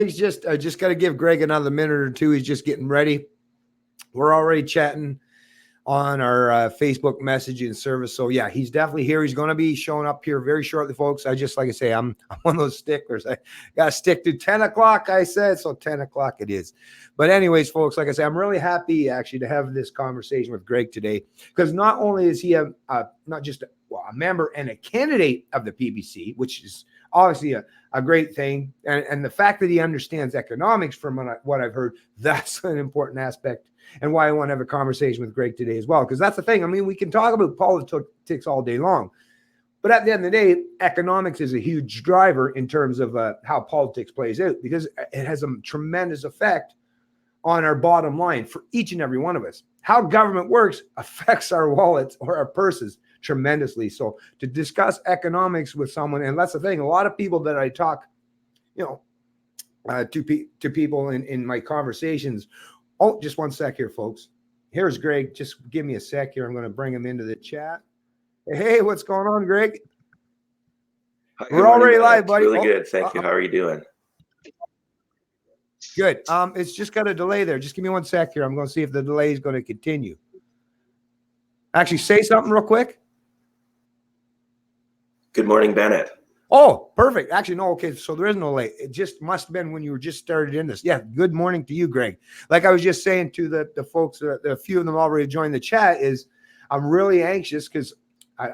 I just got to give Greg another minute or two. He's just getting ready. We're already chatting on our Facebook messaging service. So yeah, he's definitely here. He's going to be showing up here very shortly, folks. Like I say, I'm one of those sticklers. I got to stick to 10 o'clock, I said. So 10 o'clock it is. But anyways, folks, like I say, I'm really happy actually to have this conversation with Greg today, because not only is he not just a member and a candidate of the PPC, which is obviously a great thing. And the fact that he understands economics, from what I've heard, that's an important aspect, and why I want to have a conversation with Greg today as well. Because that's the thing. I mean, we can talk about politics all day long, but at the end of the day, economics is a huge driver in terms of how politics plays out, because it has a tremendous effect on our bottom line for each and every one of us. How government works affects our wallets or our purses tremendously. So to discuss economics with someone, and that's the thing, a lot of people that I talk, to people in my conversations. Oh, just one sec here, folks. Here's Greg. Just give me a sec here. I'm going to bring him into the chat. Hey, what's going on, Greg? Hi, we're already live, buddy. Really good. Thank you. How are you doing? Good. It's just got a delay there. Just give me one sec here. I'm going to see if the delay is going to continue. Actually, say something real quick. Good morning, Bennett. Oh, perfect. Actually, no. Okay. So there is no delay. It just must have been when you were just started in this. Yeah. Good morning to you, Greg. Like I was just saying to the folks, a few of them already joined the chat, is I'm really anxious because,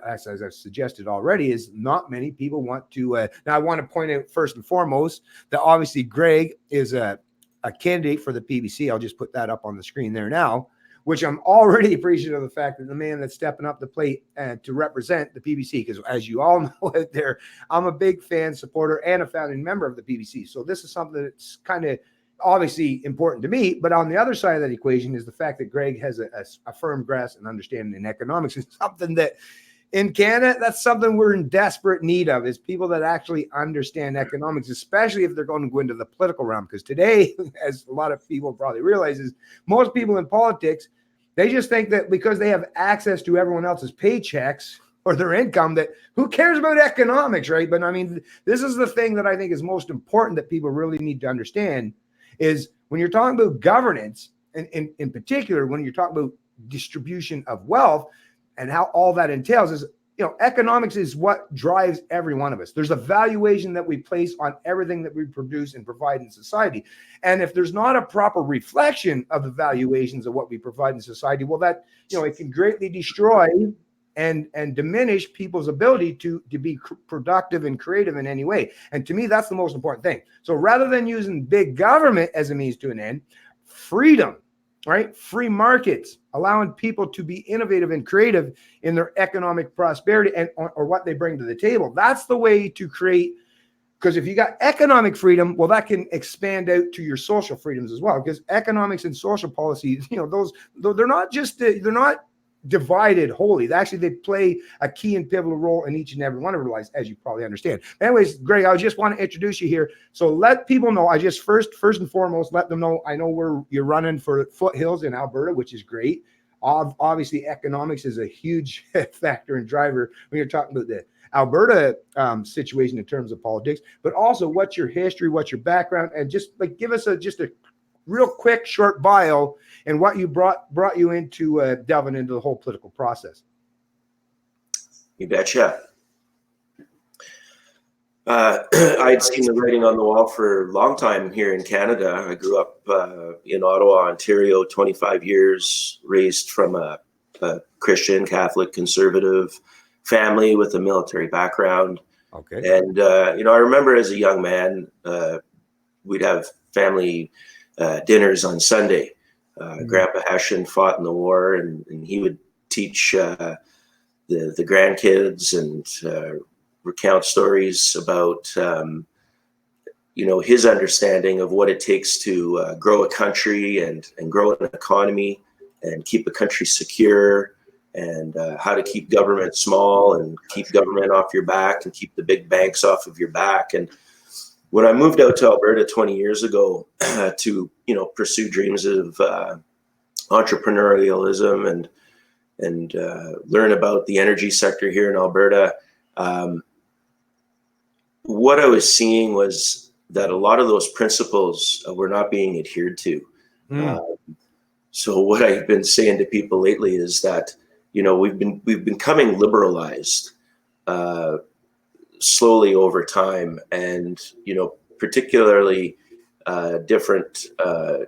as I've suggested already, is not many people want to. Now, I want to point out first and foremost that obviously Greg is a candidate for the PPC. I'll just put that up on the screen there now, which I'm already appreciative of the fact that the man that's stepping up the plate to represent the PPC, because as you all know out there, I'm a big fan, supporter, and a founding member of the PPC. So this is something that's kind of obviously important to me. But on the other side of that equation is the fact that Greg has a firm grasp and understanding in economics. It's something that in Canada, that's something we're in desperate need of, is people that actually understand economics, especially if they're going to go into the political realm. Because today, as a lot of people probably realize, is most people in politics, they just think that because they have access to everyone else's paychecks or their income, that who cares about economics, right? But I mean, this is the thing that I think is most important that people really need to understand, is when you're talking about governance, and in particular, when you're talking about distribution of wealth and how all that entails, is, economics is what drives every one of us. There's a valuation that we place on everything that we produce and provide in society. And if there's not a proper reflection of the valuations of what we provide in society, well, that, it can greatly destroy and diminish people's ability to be productive and creative in any way. And to me, that's the most important thing. So rather than using big government as a means to an end, freedom, right? Free markets, allowing people to be innovative and creative in their economic prosperity or what they bring to the table. That's the way to create, because if you got economic freedom, well, that can expand out to your social freedoms as well. Because economics and social policies, those, they're not divided wholly. Actually, they play a key and pivotal role in each and every one of our lives, as you probably understand. Anyways, Greg, I just want to introduce you here. So let people know, I just first and foremost, let them know, I know you're running for Foothills in Alberta, which is great. Obviously, economics is a huge factor and driver when you're talking about the Alberta situation in terms of politics, but also what's your history, what's your background, and just like give us just a real quick, short bio and what you brought you into delving into the whole political process. You betcha. I'd seen the writing on the wall for a long time here in Canada. I grew up in Ottawa, Ontario, 25 years, raised from a Christian, Catholic, conservative family with a military background. Okay. And, I remember as a young man, we'd have family dinners on Sunday. Grandpa Hession fought in the war, and he would teach the grandkids and recount stories about his understanding of what it takes to grow a country and grow an economy and keep a country secure, and how to keep government small and keep government off your back and keep the big banks off of your back. And when I moved out to Alberta 20 years ago to pursue dreams of entrepreneurialism and learn about the energy sector here in Alberta, what I was seeing was that a lot of those principles were not being adhered to. So what I've been saying to people lately is that, we've been becoming liberalized slowly over time, and particularly different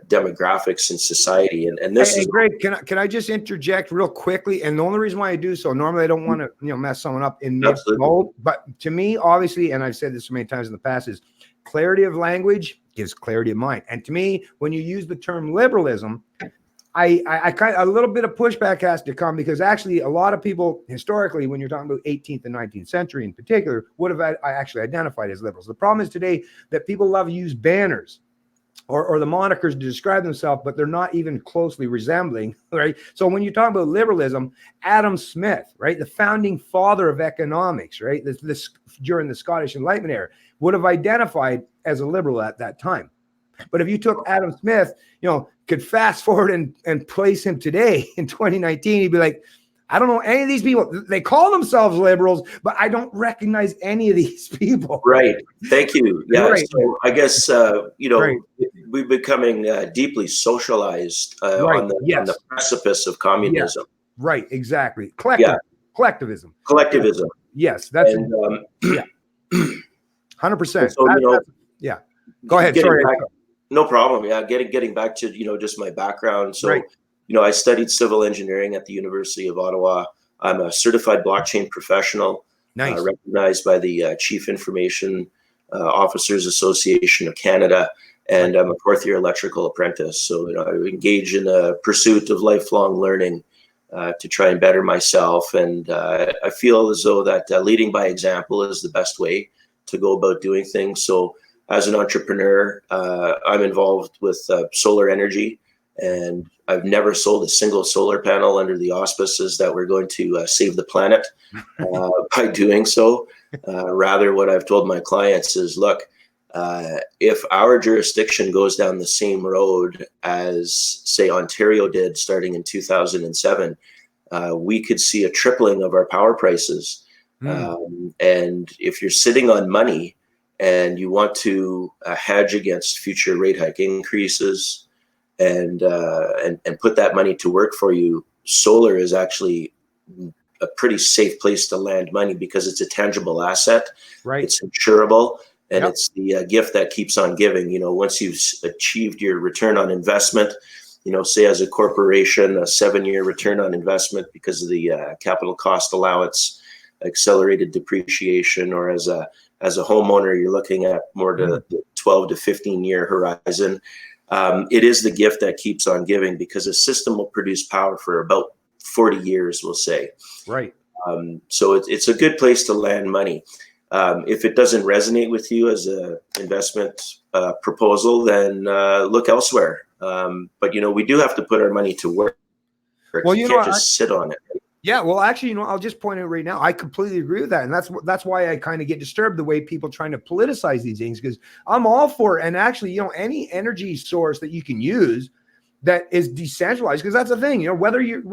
demographics in society, and this Hey, is Greg, can I just interject real quickly? And the only reason why I do so, normally I don't want to mess someone up in mid mode, but to me, obviously, and I've said this so many times in the past, is clarity of language gives clarity of mind. And to me, when you use the term liberalism, I kind of, a little bit of pushback has to come, because actually a lot of people historically, when you're talking about 18th and 19th century in particular, would have actually identified as liberals. The problem is today that people love to use banners or the monikers to describe themselves, but they're not even closely resembling, right? So when you talk about liberalism, Adam Smith, right, the founding father of economics, right, this during the Scottish Enlightenment era, would have identified as a liberal at that time. But if you took Adam Smith, could fast forward and place him today in 2019, he'd be like, I don't know any of these people. They call themselves liberals, but I don't recognize any of these people. Right. Thank you. Yeah. Right. So I guess, Right. we're becoming deeply socialized Right. on the precipice of communism. Yes. Right. Exactly. Collectivism. Collectivism. Yes. That's and, 100%. So, yeah. Go ahead. Sorry. No problem. Yeah. Getting back to, just my background. So, Right. I studied civil engineering at the University of Ottawa. I'm a certified blockchain professional, Nice. recognized by the Chief Information Officers Association of Canada, and I'm a fourth-year electrical apprentice. So, I engage in a pursuit of lifelong learning to try and better myself. And I feel as though that leading by example is the best way to go about doing things. So, as an entrepreneur, I'm involved with solar energy, and I've never sold a single solar panel under the auspices that we're going to save the planet by doing so. Rather, what I've told my clients is, look, if our jurisdiction goes down the same road as, say, Ontario did starting in 2007, we could see a tripling of our power prices. And if you're sitting on money and you want to hedge against future rate hike increases, and put that money to work for you, solar is actually a pretty safe place to land money, because it's a tangible asset. Right. It's insurable, and it's the gift that keeps on giving. Once you've achieved your return on investment, say as a corporation, a 7-year return on investment because of the capital cost allowance, accelerated depreciation, or as a homeowner, you're looking at more to the 12 to 15-year horizon. It is the gift that keeps on giving, because a system will produce power for about 40 years, we'll say. Right. So it's a good place to land money. If it doesn't resonate with you as an investment proposal, then look elsewhere. But, we do have to put our money to work. Well, you can't just sit on it. Yeah, well, actually, I'll just point out right now, I completely agree with that. And that's why I kind of get disturbed the way people trying to politicize these things, because I'm all for it. And actually, any energy source that you can use that is decentralized, because that's the thing, whether you're,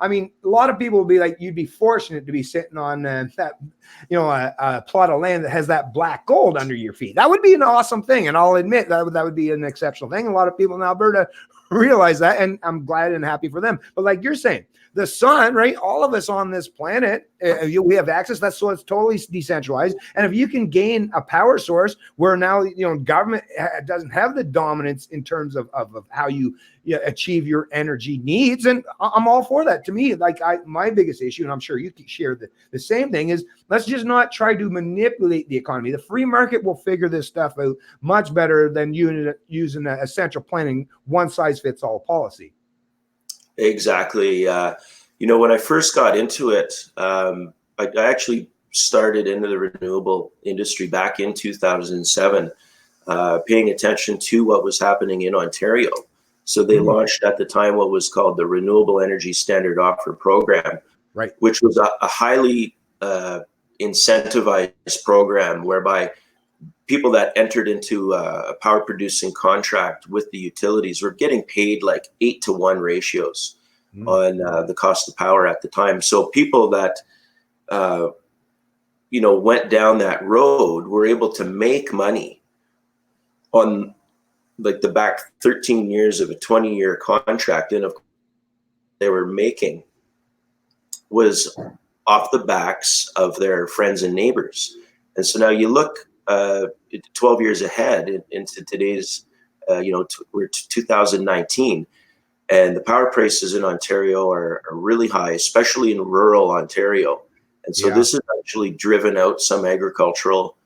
I mean, a lot of people will be like, you'd be fortunate to be sitting on that, a plot of land that has that black gold under your feet. That would be an awesome thing. And I'll admit that would be an exceptional thing. A lot of people in Alberta realize that, and I'm glad and happy for them. But like you're saying, the sun, right? All of us on this planet, we have access. So it's totally decentralized. And if you can gain a power source where now, government doesn't have the dominance in terms of how you achieve your energy needs. And I'm all for that. To me, my biggest issue, and I'm sure you share the same thing, is let's just not try to manipulate the economy. The free market will figure this stuff out much better than using a central planning one size fits all policy. Exactly. When I first got into it, I actually started into the renewable industry back in 2007, paying attention to what was happening in Ontario. So they launched at the time what was called the Renewable Energy Standard Offer Program, right, which was a highly incentivized program whereby people that entered into a power producing contract with the utilities were getting paid like 8-to-1 ratios on the cost of power at the time. So people that, went down that road were able to make money on like the back 13 years of a 20-year contract, and of course they were making was off the backs of their friends and neighbors. And so now you look 12 years ahead into today's, we're 2019, and the power prices in Ontario are really high, especially in rural Ontario. And so this has actually driven out some agricultural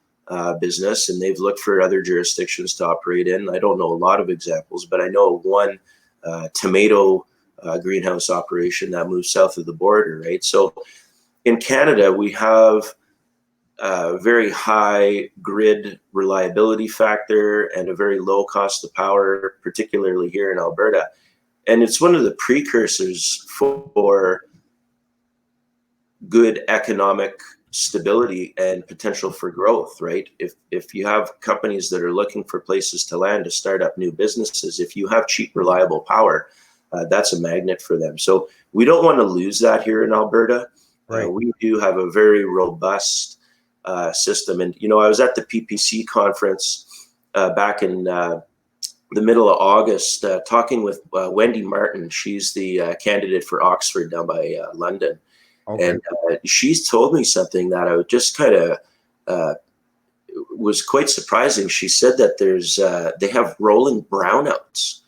business, and they've looked for other jurisdictions to operate in. I don't know a lot of examples, but I know one tomato greenhouse operation that moves south of the border, right? So in Canada, we have a very high grid reliability factor and a very low cost of power, particularly here in Alberta. And it's one of the precursors for good economic stability and potential for growth, right? If you have companies that are looking for places to land to start up new businesses, if you have cheap, reliable power, that's a magnet for them. So we don't want to lose that here in Alberta. Right. We do have a very robust system. And, I was at the PPC conference back in the middle of August talking with Wendy Martin. She's the candidate for Oxford down by London. Okay. And she's told me something that I just kind of was quite surprising. She said that they have rolling brownouts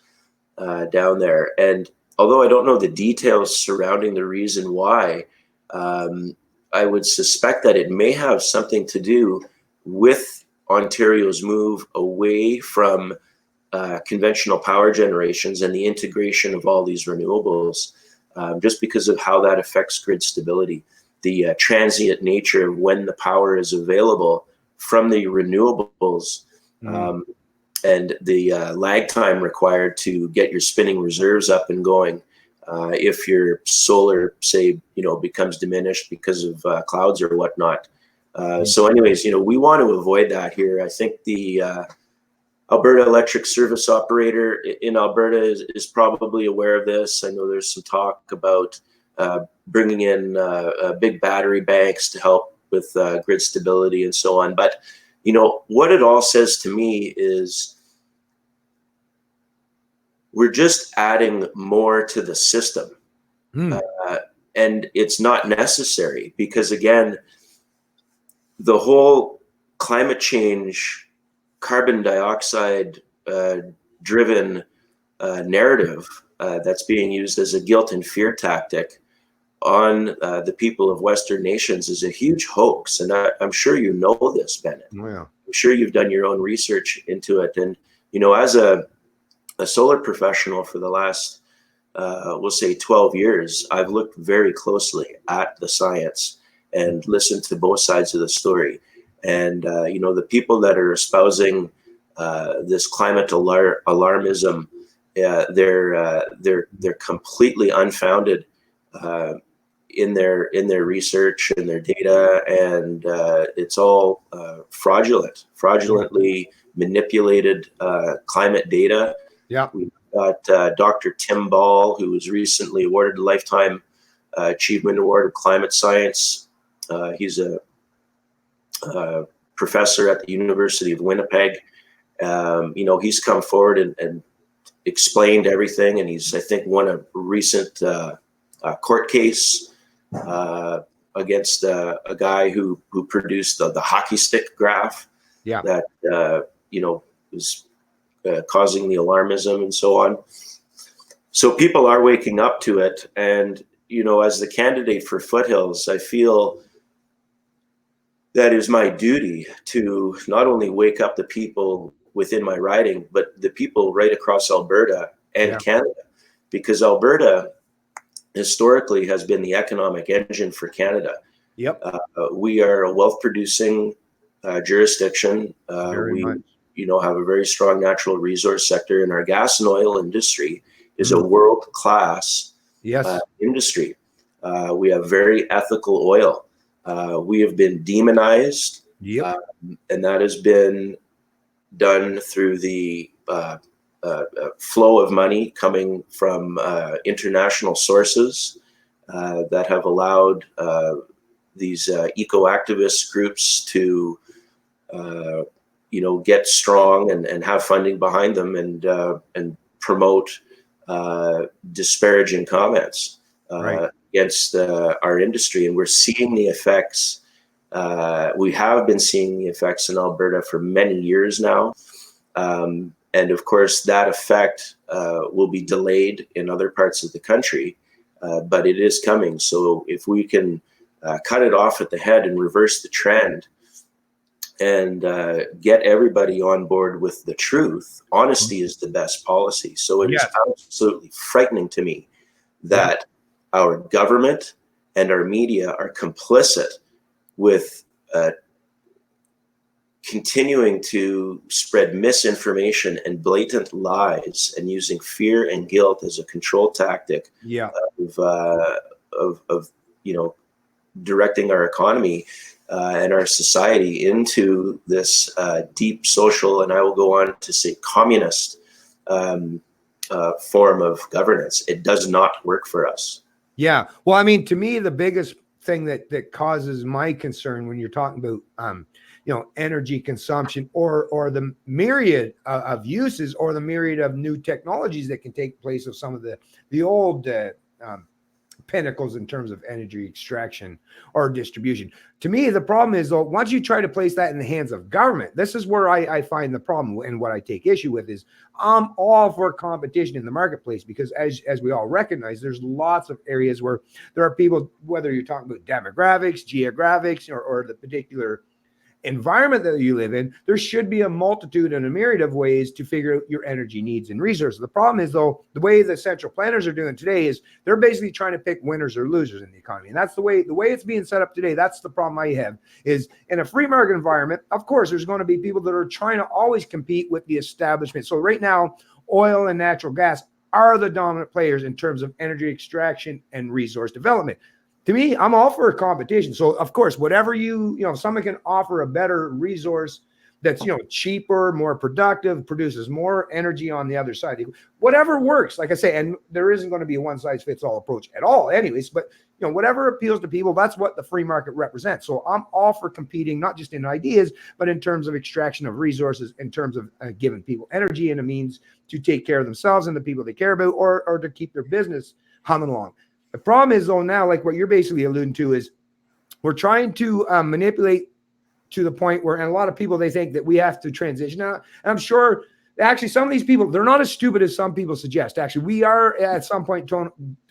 down there. And although I don't know the details surrounding the reason why, I would suspect that it may have something to do with Ontario's move away from conventional power generations and the integration of all these renewables, just because of how that affects grid stability, the transient nature of when the power is available from the renewables, and the lag time required to get your spinning reserves up and going. If your solar, say, becomes diminished because of clouds or whatnot. So anyways, we want to avoid that here. I think the Alberta Electric Service Operator in Alberta is probably aware of this. I know there's some talk about bringing in big battery banks to help with grid stability and so on. But, what it all says to me is we're just adding more to the system. And it's not necessary because, again, the whole climate change, carbon dioxide driven narrative that's being used as a guilt and fear tactic on the people of Western nations is a huge hoax. And I'm sure you know this, Bennett. Yeah. I'm sure you've done your own research into it. And, as a solar professional for the last, we'll say 12 years, I've looked very closely at the science and listened to both sides of the story. And, the people that are espousing this climate alarmism, they're completely unfounded in their research and their data, and it's all fraudulently manipulated climate data. Yeah, we've got Dr. Tim Ball, who was recently awarded a Lifetime Achievement Award of Climate Science. He's a professor at the University of Winnipeg. He's come forward and explained everything, and he's, I think, won a recent court case against a guy who produced the hockey stick graph. Yeah, that was causing the alarmism and so on. So people are waking up to it. And, as the candidate for Foothills, I feel that is my duty to not only wake up the people within my riding, but the people right across Alberta and Canada, because Alberta historically has been the economic engine for Canada. Yep. We are a wealth producing jurisdiction. We have a very strong natural resource sector, and our gas and oil industry is a world-class industry. We have very ethical oil. We have been demonized, and that has been done through the flow of money coming from international sources that have allowed these eco-activist groups to get strong and have funding behind them and promote disparaging comments against our industry. And we're seeing the effects. We have been seeing the effects in Alberta for many years now. And of course, that effect will be delayed in other parts of the country, but it is coming. So if we can cut it off at the head and reverse the trend, and get everybody on board with the truth, honesty is the best policy. So it is absolutely frightening to me that our government and our media are complicit with continuing to spread misinformation and blatant lies and using fear and guilt as a control tactic of directing our economy and our society into this deep social, and I will go on to say communist form of governance. It does not work for us. Yeah. Well, I mean, to me, the biggest thing that causes my concern when you're talking about, energy consumption or the myriad of uses or the myriad of new technologies that can take place of some of the old pinnacles in terms of energy extraction or distribution. To me, the problem is, though, once you try to place that in the hands of government, this is where I find the problem, and what I take issue with is I'm all for competition in the marketplace, because as we all recognize, there's lots of areas where there are people, whether you're talking about demographics, geographics, or the particular environment that you live in, there should be a multitude and a myriad of ways to figure out your energy needs and resources. The problem is, though, the way the central planners are doing today is they're basically trying to pick winners or losers in the economy. And that's the way it's being set up today. That's the problem I have, is in a free market environment, of course, there's going to be people that are trying to always compete with the establishment. So right now, oil and natural gas are the dominant players in terms of energy extraction and resource development. To me, I'm all for a competition. So, of course, whatever someone can offer a better resource that's, cheaper, more productive, produces more energy on the other side. Whatever works, like I say, and there isn't going to be a one-size-fits-all approach at all anyways, but, whatever appeals to people, that's what the free market represents. So I'm all for competing, not just in ideas, but in terms of extraction of resources, in terms of giving people energy and a means to take care of themselves and the people they care about, or to keep their business humming along. The problem is, though, now, like what you're basically alluding to, is we're trying to manipulate to the point where, and a lot of people, they think that we have to transition. Now, and I'm sure, actually, some of these people, they're not as stupid as some people suggest. Actually, we are at some point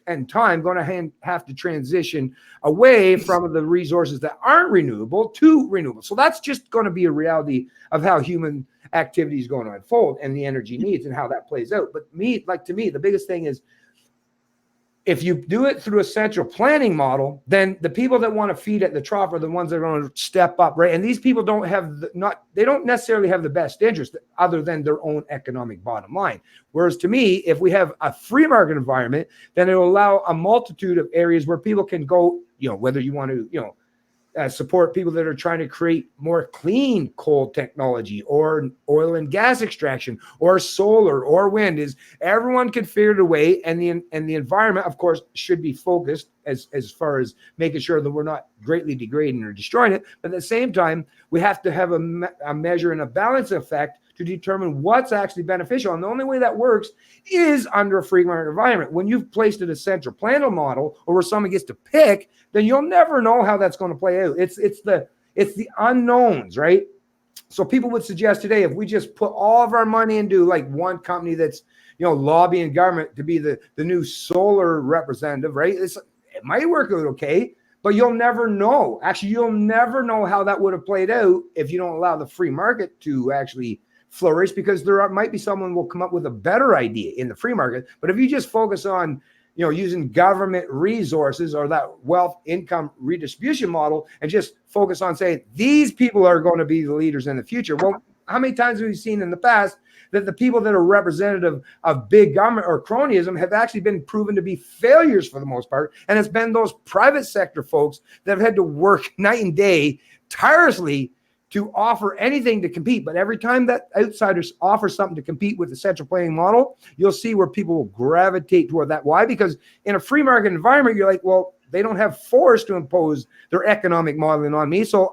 in time going to have to transition away from the resources that aren't renewable to renewable. So that's just going to be a reality of how human activity is going to unfold and the energy needs and how that plays out. But to me, the biggest thing is, if you do it through a central planning model, then the people that want to feed at the trough are the ones that are going to step up, right? And these people don't necessarily have the best interest other than their own economic bottom line. Whereas to me, if we have a free market environment, then it will allow a multitude of areas where people can go, whether you want to, support people that are trying to create more clean coal technology or oil and gas extraction or solar or wind, is everyone can figure it away. And the environment, of course, should be focused as far as making sure that we're not greatly degrading or destroying it. But at the same time, we have to have a measure and a balance effect to determine what's actually beneficial. And the only way that works is under a free market environment. When you've placed it a central planner model, or where someone gets to pick, then you'll never know how that's going to play out. It's the unknowns, right? So people would suggest today, if we just put all of our money into like one company that's, lobbying government to be the new solar representative, right? It might work out okay, but you'll never know. Actually, you'll never know how that would have played out if you don't allow the free market to actually flourish, because might be someone will come up with a better idea in the free market. But if you just focus on, using government resources or that wealth income redistribution model and just focus on saying these people are going to be the leaders in the future. Well, how many times have we seen in the past that the people that are representative of big government or cronyism have actually been proven to be failures for the most part? And it's been those private sector folks that have had to work night and day tirelessly to offer anything to compete. But every time that outsiders offer something to compete with the central planning model, you'll see where people will gravitate toward that. Why? Because in a free market environment, you're like, well, they don't have force to impose their economic modeling on me. So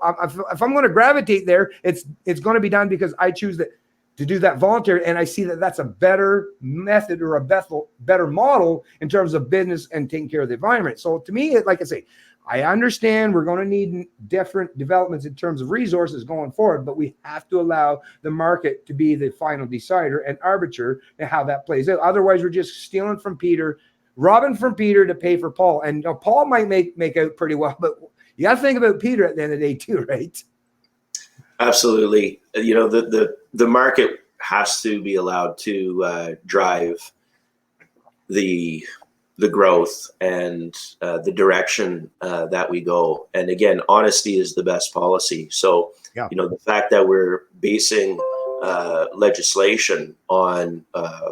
if I'm going to gravitate there, it's going to be done because I choose to do that voluntary, and I see that that's a better method or a better model in terms of business and taking care of the environment. So to me, like I say, I understand we're going to need different developments in terms of resources going forward, but we have to allow the market to be the final decider and arbiter in how that plays out. Otherwise, we're just stealing from Peter, robbing from Peter to pay for Paul. And Paul might make out pretty well, but you got to think about Peter at the end of the day too, right? Absolutely. The market has to be allowed to drive the growth and the direction that we go. And again, honesty is the best policy. So, the fact that we're basing legislation on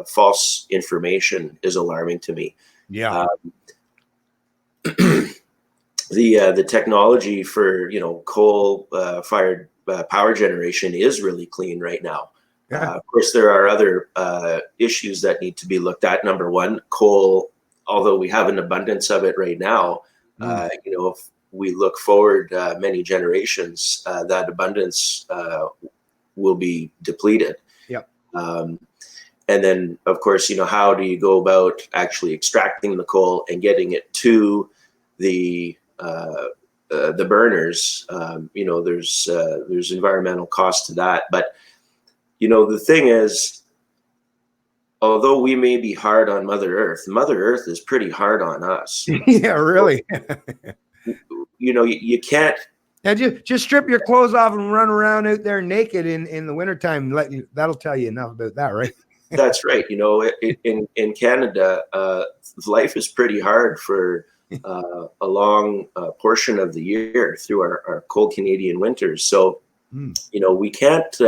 false information is alarming to me. Yeah. The technology for, coal fired power generation is really clean right now. Yeah. Of course, there are other issues that need to be looked at. Number one, coal, although we have an abundance of it right now, if we look forward many generations, that abundance will be depleted. Yep. And then, of course, how do you go about actually extracting the coal and getting it to the burners? There's environmental cost to that. But, the thing is, although we may be hard on Mother Earth is pretty hard on us. Yeah, really. You can't. And just strip your clothes off and run around out there naked in the wintertime. That'll tell you enough about that, right? That's right. In Canada, life is pretty hard for a long portion of the year through our cold Canadian winters. So, we can't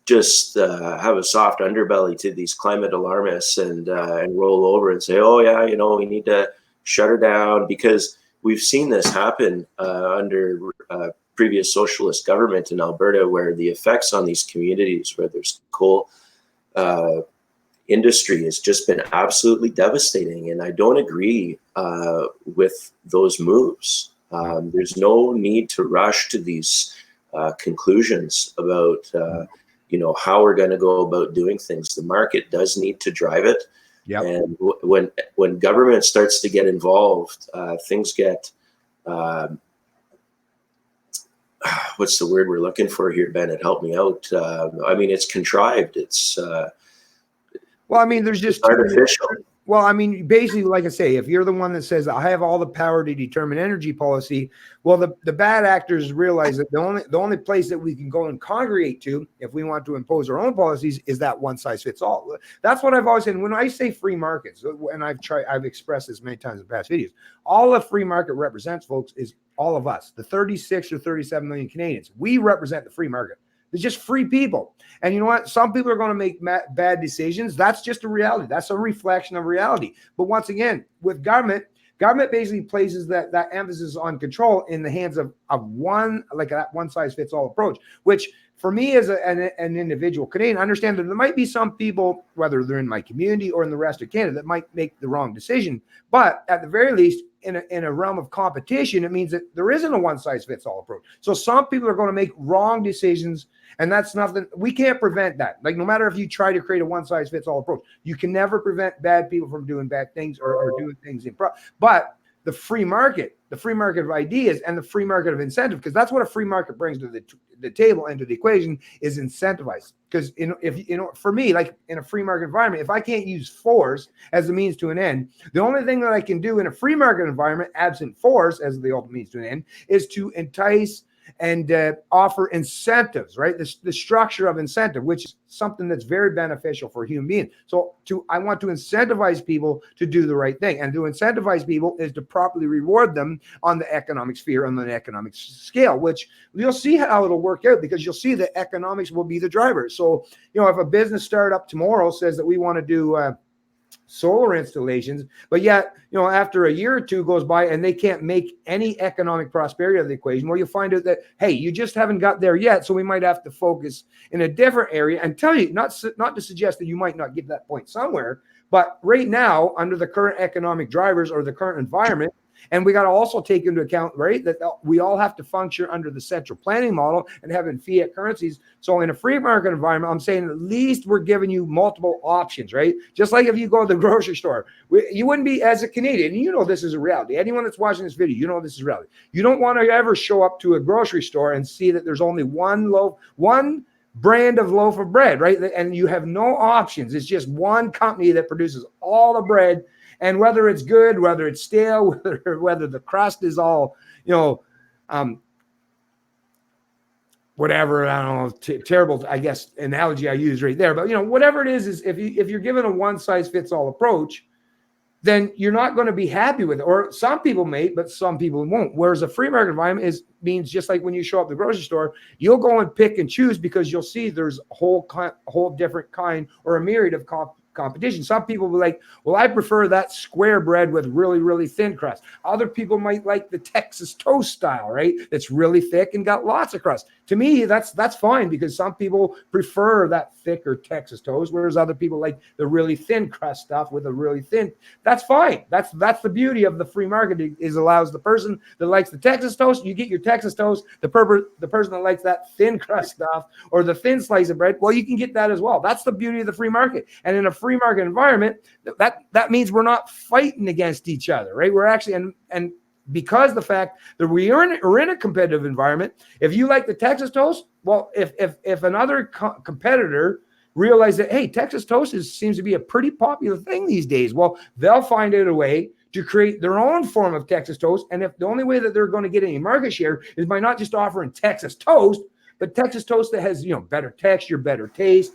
just have a soft underbelly to these climate alarmists and roll over and say, oh yeah, we need to shut her down, because we've seen this happen under previous socialist government in Alberta, where the effects on these communities where there's coal industry has just been absolutely devastating. And I don't agree with those moves. There's no need to rush to these conclusions about how we're going to go about doing things. The market does need to drive it. Yep. And when government starts to get involved, things get what's the word we're looking for here, Bennett? Help me out. It's contrived. It's there's just artificial. Basically, like I say, if you're the one that says I have all the power to determine energy policy, well, the bad actors realize that the only place that we can go and congregate to if we want to impose our own policies is that one size fits all. That's what I've always said. When I say free markets, and I've expressed this many times in past videos, all a free market represents, folks, is all of us, the 36 or 37 million Canadians. We represent the free market. They're just free people. And you know what? Some people are going to make bad decisions. That's just a reality. That's a reflection of reality. But once again, with government basically places that emphasis on control in the hands of one, like that one size fits all approach, which for me as an individual Canadian, I understand that there might be some people, whether they're in my community or in the rest of Canada, that might make the wrong decision. But at the very least, in a realm of competition, it means that there isn't a one size fits all approach. So some people are going to make wrong decisions, and that's nothing. We can't prevent that. Like, no matter if you try to create a one size fits all approach, you can never prevent bad people from doing bad things or doing things improper. But the free market of ideas and the free market of incentive, because that's what a free market brings to the table and to the equation, is incentivize. Because for me, like in a free market environment, if I can't use force as a means to an end, the only thing that I can do in a free market environment, absent force as the ultimate means to an end, is to entice and offer incentives, right? The structure of incentive, which is something that's very beneficial for human beings. So I want to incentivize people to do the right thing. And to incentivize people is to properly reward them on the economic sphere, on the economic scale, which you'll see how it'll work out, because you'll see that economics will be the driver. So, if a business startup tomorrow says that we want to do solar installations, but yet, after a year or two goes by and they can't make any economic prosperity of the equation, well, you'll find out that, hey, you just haven't got there yet, so we might have to focus in a different area. And tell you, not to suggest that you might not get that point somewhere, but right now, under the current economic drivers or the current environment, And we got to also take into account, right, that we all have to function under the central planning model and having fiat currencies. So in a free market environment, I'm saying at least we're giving you multiple options, right? Just like if you go to the grocery store, you wouldn't be, as a Canadian, you know this is a reality. Anyone that's watching this video, you know this is reality. You don't want to ever show up to a grocery store and see that there's only one brand of loaf of bread, right? And you have no options. It's just one company that produces all the bread. And whether it's good, whether it's stale, whether the crust is all, whatever, I don't know, terrible, I guess, analogy I use right there. But, whatever it is if you're given a one size fits all approach, then you're not going to be happy with it. Or some people may, but some people won't. Whereas a free market environment means just like when you show up at the grocery store, you'll go and pick and choose because you'll see there's a whole different kind or a myriad of competition. Some people will be like, well, I prefer that square bread with really, really thin crust. Other people might like the Texas toast style, right? That's really thick and got lots of crust. To me, that's fine because some people prefer that thicker Texas toast, whereas other people like the really thin crust stuff with a really thin. That's fine. That's the beauty of the free market is allows the person that likes the Texas toast, you get your Texas toast. The person that likes that thin crust stuff or the thin slice of bread, well, you can get that as well. That's the beauty of the free market. And in a free market environment, that means we're not fighting against each other, right? We're actually and because the fact that we're in a competitive environment, if you like the Texas toast, well, if another competitor realize that, hey, Texas toast seems to be a pretty popular thing these days, well, they'll find out a way to create their own form of Texas toast. And if the only way that they're going to get any market share is by not just offering Texas toast, but Texas toast that has, better texture, better taste,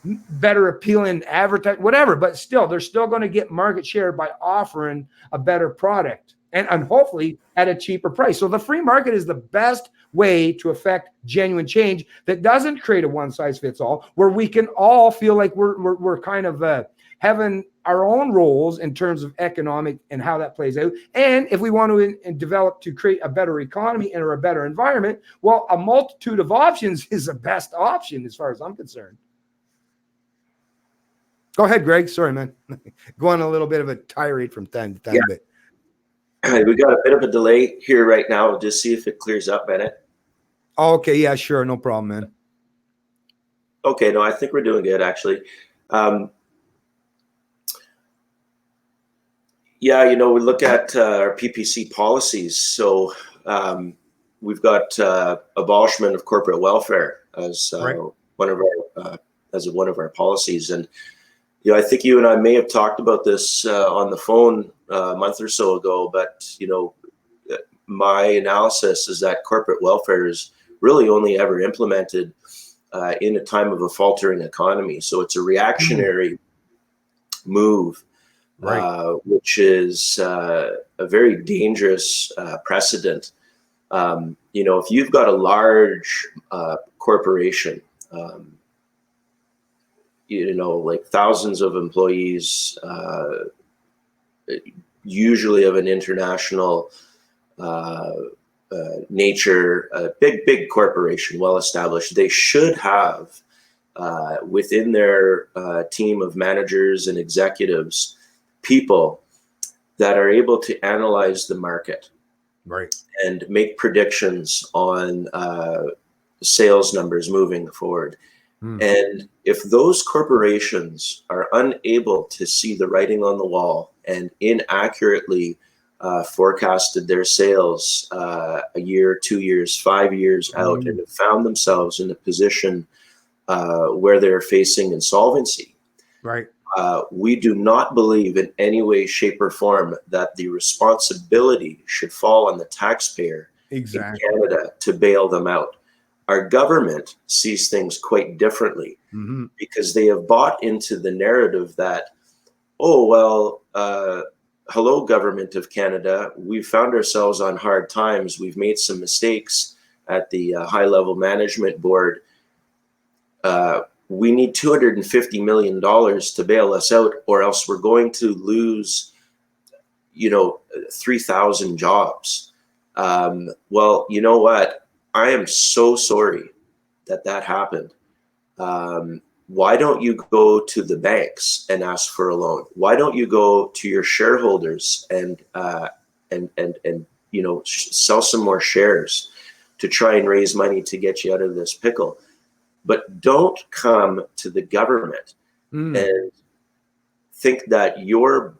better appealing advertising, whatever, but still, they're still going to get market share by offering a better product and hopefully at a cheaper price. So the free market is the best way to affect genuine change that doesn't create a one size fits all, where we can all feel like we're kind of having our own roles in terms of economic and how that plays out. And if we want to develop to create a better economy and a better environment, well, a multitude of options is the best option as far as I'm concerned. Go ahead, Greg. Sorry, man. Go on a little bit of a tirade from time to time. Yeah. But We got a bit of a delay here right now. We'll just see if it clears up, Bennett. Oh, okay. Yeah, sure. No problem, man. Okay. No, I think we're doing good, actually. Yeah, we look at our PPC policies. So we've got abolishment of corporate welfare as right. one of our policies. And I think you and I may have talked about this on the phone a month or so ago, but my analysis is that corporate welfare is really only ever implemented in a time of a faltering economy. So it's a reactionary move, right. Which is a very dangerous precedent. If you've got a large corporation, like thousands of employees, usually of an international nature, a big corporation, well established, they should have within their team of managers and executives, people that are able to analyze the market, right, and make predictions on sales numbers moving forward. And if those corporations are unable to see the writing on the wall and inaccurately forecasted their sales a year, 2 years, 5 years out, and have found themselves in a position where they're facing insolvency, right, we do not believe in any way, shape, or form that the responsibility should fall on the taxpayer in Canada to bail them out. Our government sees things quite differently because they have bought into the narrative that, hello, government of Canada, we've found ourselves on hard times. We've made some mistakes at the high-level management board. We need $250 million to bail us out, or else we're going to lose, 3,000 jobs. Well, you know what? I am so sorry that happened. Why don't you go to the banks and ask for a loan? Why don't you go to your shareholders and and sell some more shares to try and raise money to get you out of this pickle. But don't come to the government and think that your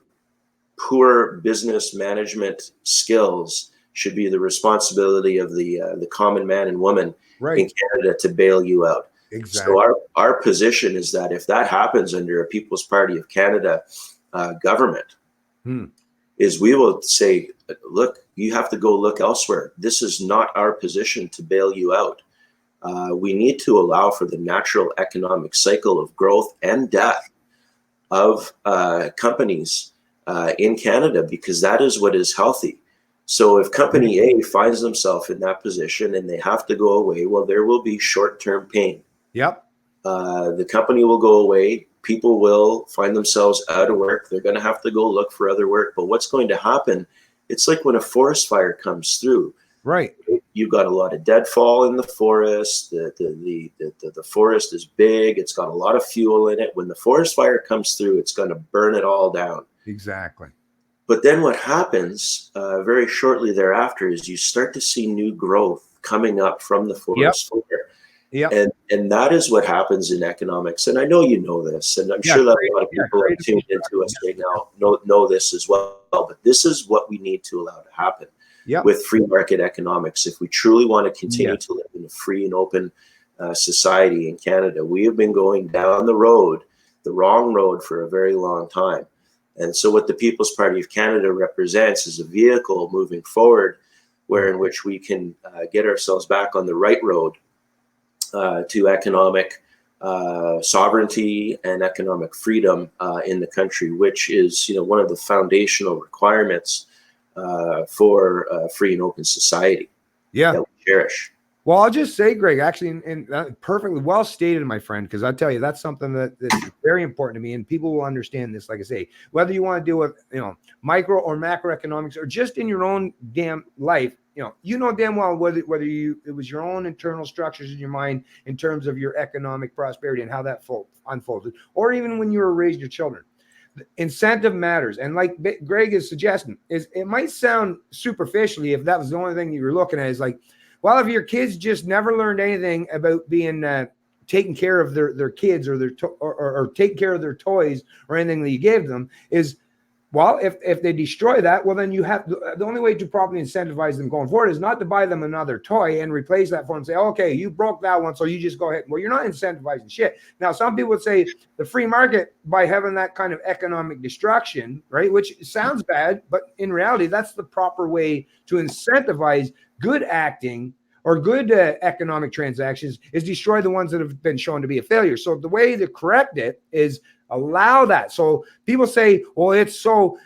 poor business management skills should be the responsibility of the common man and woman in Canada to bail you out. Exactly. So our position is that if that happens under a People's Party of Canada government, is we will say, look, you have to go look elsewhere. This is not our position to bail you out. We need to allow for the natural economic cycle of growth and death of companies in Canada, because that is what is healthy. So if company A finds themselves in that position and they have to go away, well, there will be short-term pain. Yep. The company will go away. People will find themselves out of work. They're going to have to go look for other work. But what's going to happen? It's like when a forest fire comes through. Right. You've got a lot of deadfall in the forest. The forest is big. It's got a lot of fuel in it. When the forest fire comes through, it's going to burn it all down. Exactly. But then what happens very shortly thereafter is you start to see new growth coming up from the forest fire. Yep. And that is what happens in economics. And I know you know this, and I'm sure that a lot of people are tuned into us right now know this as well. But this is what we need to allow to happen with free market economics. If we truly want to continue to live in a free and open society in Canada, we have been going down the wrong road for a very long time. And so what the People's Party of Canada represents is a vehicle moving forward in which we can get ourselves back on the right road to economic sovereignty and economic freedom in the country, which is one of the foundational requirements for a free and open society that we cherish. Well, I'll just say, Greg, actually, and perfectly well stated, my friend, because I tell you, that's something that's very important to me, and people will understand this. Like I say, whether you want to deal with, micro or macroeconomics, or just in your own damn life, you know damn well whether it was your own internal structures in your mind in terms of your economic prosperity and how that unfolded, or even when you were raising your children. Incentive matters. And like Greg is suggesting, it might sound superficially, if that was the only thing you were looking at, is like, well, if your kids just never learned anything about being taking care of their kids or taking care of their toys or anything that you gave them, is, well, if they destroy that, well, then you have the only way to properly incentivize them going forward is not to buy them another toy and replace that for them and say, okay, you broke that one, so you just go ahead. Well, you're not incentivizing shit. Now, some people would say the free market, by having that kind of economic destruction, right, which sounds bad, but in reality, that's the proper way to incentivize good acting or good economic transactions, is destroy the ones that have been shown to be a failure. So the way to correct it is allow that. So people say, well, it's so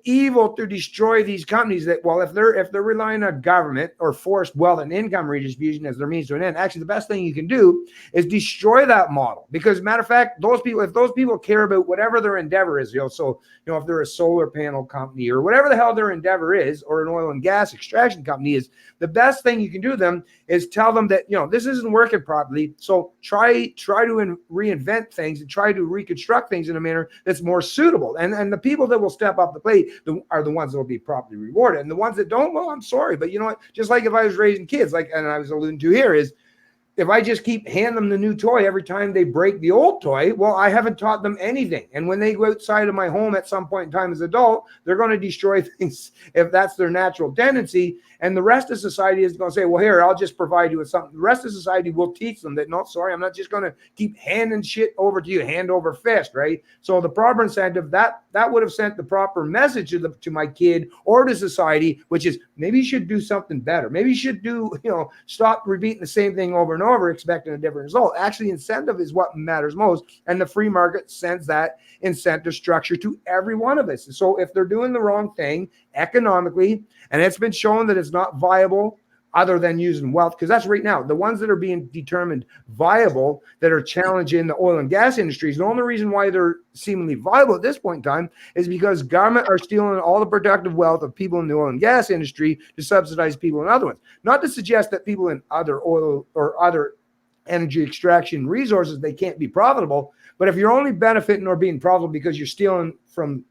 evil to destroy these companies that, well, if they're relying on government or forced wealth and income redistribution as their means to an end, actually the best thing you can do is destroy that model. Because matter of fact, if those people care about whatever their endeavor is, so if they're a solar panel company or whatever the hell their endeavor is, or an oil and gas extraction company is, the best thing you can do to them is tell them that, this isn't working properly. So try to reinvent things and try to reconstruct things in a manner that's more suitable. And the people that will step up the plate are the ones that will be properly rewarded. And the ones that don't, well, I'm sorry. But you know what? Just like if I was raising kids, and I was alluding to here, is if I just keep handing them the new toy every time they break the old toy, well, I haven't taught them anything. And when they go outside of my home at some point in time as an adult, they're going to destroy things if that's their natural tendency. And the rest of society is going to say, well, here, I'll just provide you with something. The rest of society will teach them that, no, sorry, I'm not just going to keep handing shit over to you, hand over fist, right? So the proper incentive, that would have sent the proper message to my kid or to society, which is maybe you should do something better. Maybe you should stop repeating the same thing over and over, expecting a different result. Actually, incentive is what matters most. And the free market sends that incentive structure to every one of us. And so if they're doing the wrong thing economically, and it's been shown that it's not viable other than using wealth, because that's right now, the ones that are being determined viable that are challenging the oil and gas industries, the only reason why they're seemingly viable at this point in time is because government are stealing all the productive wealth of people in the oil and gas industry to subsidize people in other ones. Not to suggest that people in other oil or other energy extraction resources, they can't be profitable, but if you're only benefiting or being profitable because you're stealing from,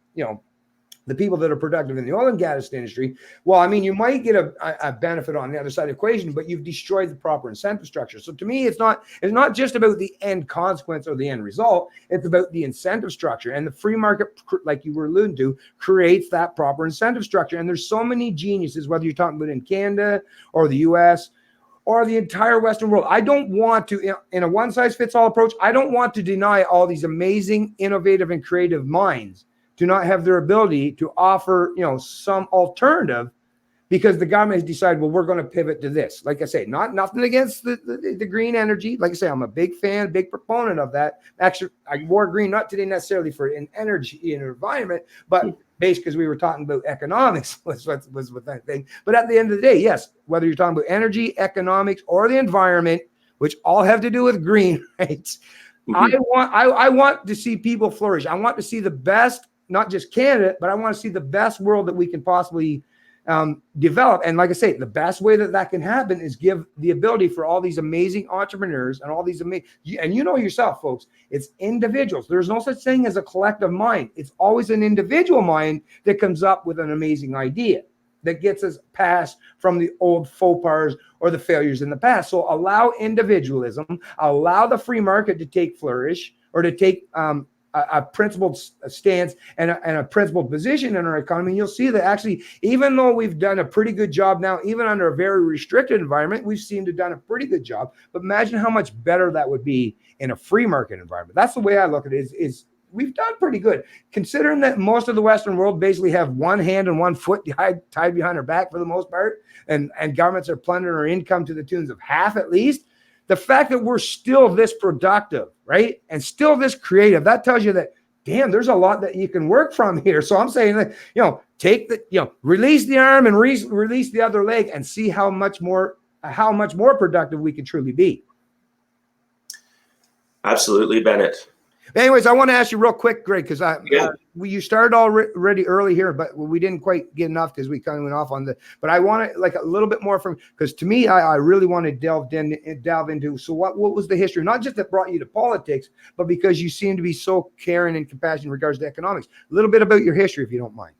the people that are productive in the oil and gas industry, well, I mean, you might get a benefit on the other side of the equation, but you've destroyed the proper incentive structure. So to me, it's not just about the end consequence or the end result. It's about the incentive structure, and the free market, like you were alluding to, creates that proper incentive structure. And there's so many geniuses, whether you're talking about in Canada or the US or the entire Western world. I don't want to, in a one-size-fits-all approach, I don't want to deny all these amazing, innovative, and creative minds do not have their ability to offer, some alternative, because the government has decided, well, we're going to pivot to this. Like I say, nothing against the green energy. Like I say, I'm a big fan, big proponent of that. Actually, I wore green not today necessarily for an energy and environment, but based because we were talking about economics was that thing. But at the end of the day, yes, whether you're talking about energy, economics, or the environment, which all have to do with green, right? Mm-hmm. I want to see people flourish. I want to see the best, not just Canada, but I want to see the best world that we can possibly develop. And like I say, the best way that can happen is give the ability for all these amazing entrepreneurs and all these amazing, and yourself, folks, it's individuals. There's no such thing as a collective mind. It's always an individual mind that comes up with an amazing idea that gets us past from the old faux pas or the failures in the past. So allow individualism, allow the free market to take flourish, or to take a principled stance and a principled position in our economy. And you'll see that actually, even though we've done a pretty good job now, even under a very restricted environment, we've seemed to have done a pretty good job. But imagine how much better that would be in a free market environment. That's the way I look at it, is we've done pretty good, considering that most of the Western world basically have one hand and one foot tied behind their back for the most part, and governments are plundering our income to the tunes of half at least. The fact that we're still this productive, right, and still this creative, that tells you that, damn, there's a lot that you can work from here. So I'm saying that, take the, release the arm and release the other leg, and see how much more productive we can truly be. Absolutely, Bennett. Anyways, I want to ask you real quick, Greg, because you started already early here, but we didn't quite get enough because we kind of went off on but I want to, like, a little bit more because to me, I really want to delve into, so what was the history, not just that brought you to politics, but because you seem to be so caring and compassionate in regards to economics. A little bit about your history, if you don't mind.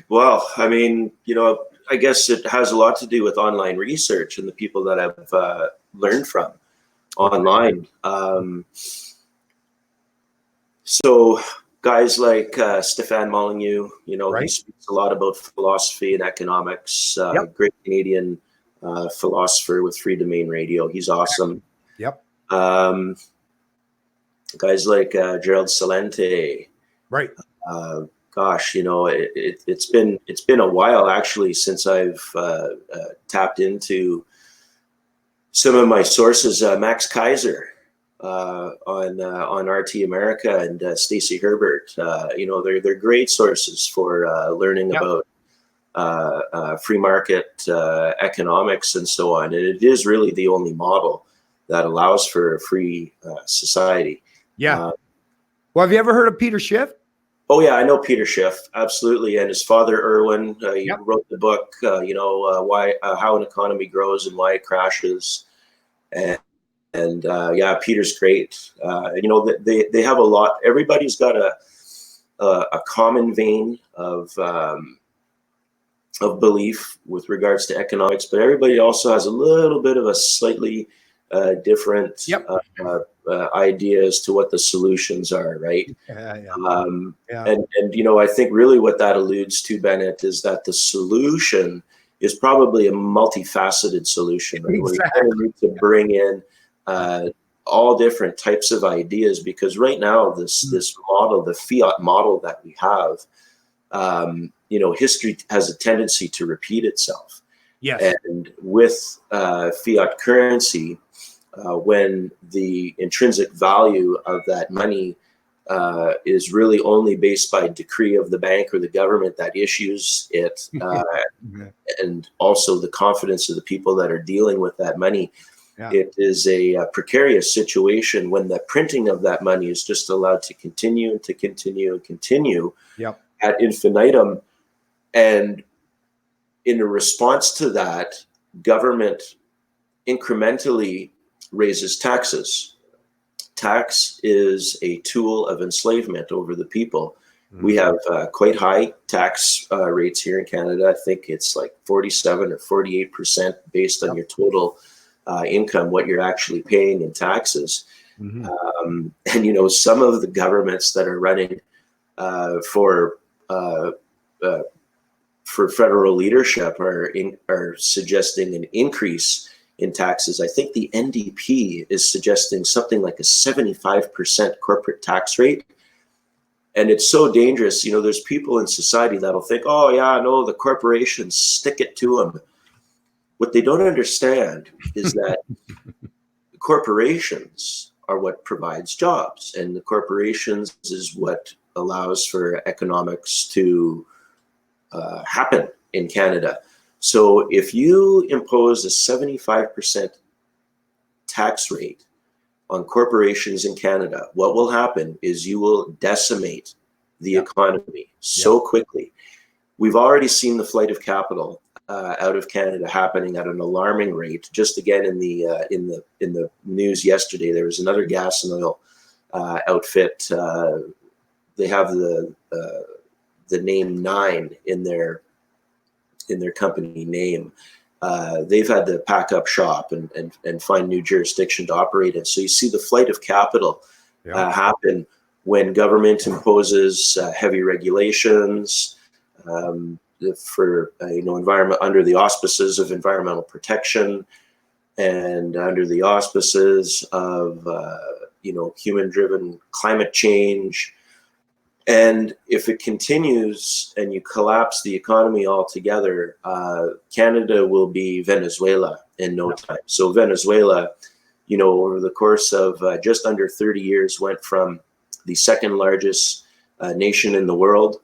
Well, I mean, I guess it has a lot to do with online research and the people that I've learned from online. So guys like Stefan Molyneux, right. He speaks a lot about philosophy and economics. Great Canadian philosopher with Free Domain Radio. He's awesome. Yep. Guys like Gerald Celente. Right. Gosh, it's been a while actually since I've tapped into some of my sources. Max Kaiser. On RT America, and Stacey Herbert, they're great sources for learning about free market economics and so on. And it is really the only model that allows for a free society. Yeah. Well, have you ever heard of Peter Schiff? Oh yeah, I know Peter Schiff, absolutely. And his father, Irwin, he wrote the book, why how an economy grows and why it crashes. And Peter's great. They have a lot. Everybody's got a common vein of belief with regards to economics, but everybody also has a little bit of a slightly different idea as to what the solutions are, right? And I think really what that alludes to, Bennett, is that the solution is probably a multifaceted solution. Right? Exactly. We need to bring in all different types of ideas, because right now this model, the fiat model that we have, history has a tendency to repeat itself. Yes. And with fiat currency, when the intrinsic value of that money is really only based by decree of the bank or the government that issues it, and also the confidence of the people that are dealing with that money, it is a precarious situation when the printing of that money is just allowed to continue and to continue and continue ad infinitum. And in a response to that, government incrementally raises taxes. Tax is a tool of enslavement over the people. We have quite high tax rates here in Canada. I think it's like 47 or 48% based on your total income, what you're actually paying in taxes. And, you know, some of the governments that are running for federal leadership are suggesting an increase in taxes. I think the NDP is suggesting something like a 75% corporate tax rate. And it's so dangerous. You know, there's people in society that'll think, oh, yeah, no, the corporations, stick it to them. What they don't understand is that corporations are what provides jobs, and the corporations is what allows for economics to happen in Canada. So if you impose a 75% tax rate on corporations in Canada, what will happen is you will decimate the economy so quickly. We've already seen the flight of capital out of Canada happening at an alarming rate. Just again in the news yesterday, there was another gas and oil outfit. They have the name 9 in their company name. They've had to pack up shop and find new jurisdiction to operate in. So you see the flight of capital happen when government imposes heavy regulations for environment under the auspices of environmental protection and under the auspices of human-driven climate change. And if it continues and you collapse the economy altogether, Canada will be Venezuela in no time. So Venezuela, over the course of just under 30 years, went from the second largest nation in the world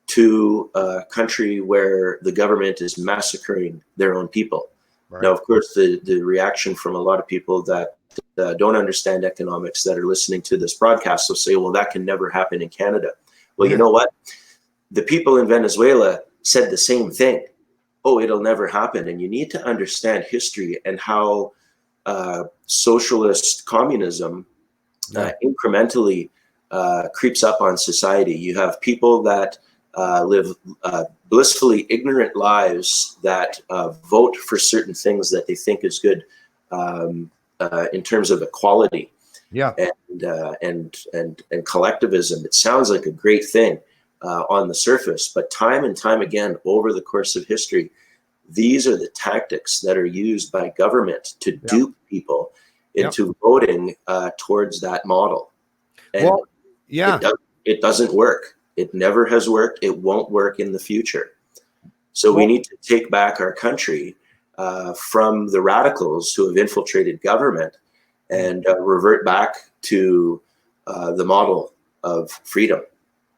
to a country where the government is massacring their own people. Right. Now, of course, the reaction from a lot of people that don't understand economics that are listening to this broadcast will say, well, that can never happen in Canada. Well, you know what? The people in Venezuela said the same thing. Oh, it'll never happen. And you need to understand history and how socialist communism incrementally creeps up on society. You have people that live blissfully ignorant lives that vote for certain things that they think is good in terms of equality. And collectivism. It sounds like a great thing on the surface, but time and time again over the course of history, these are the tactics that are used by government to dupe people into voting towards that model. And it doesn't work. It never has worked. It won't work in the future. So we need to take back our country from the radicals who have infiltrated government and revert back to the model of freedom.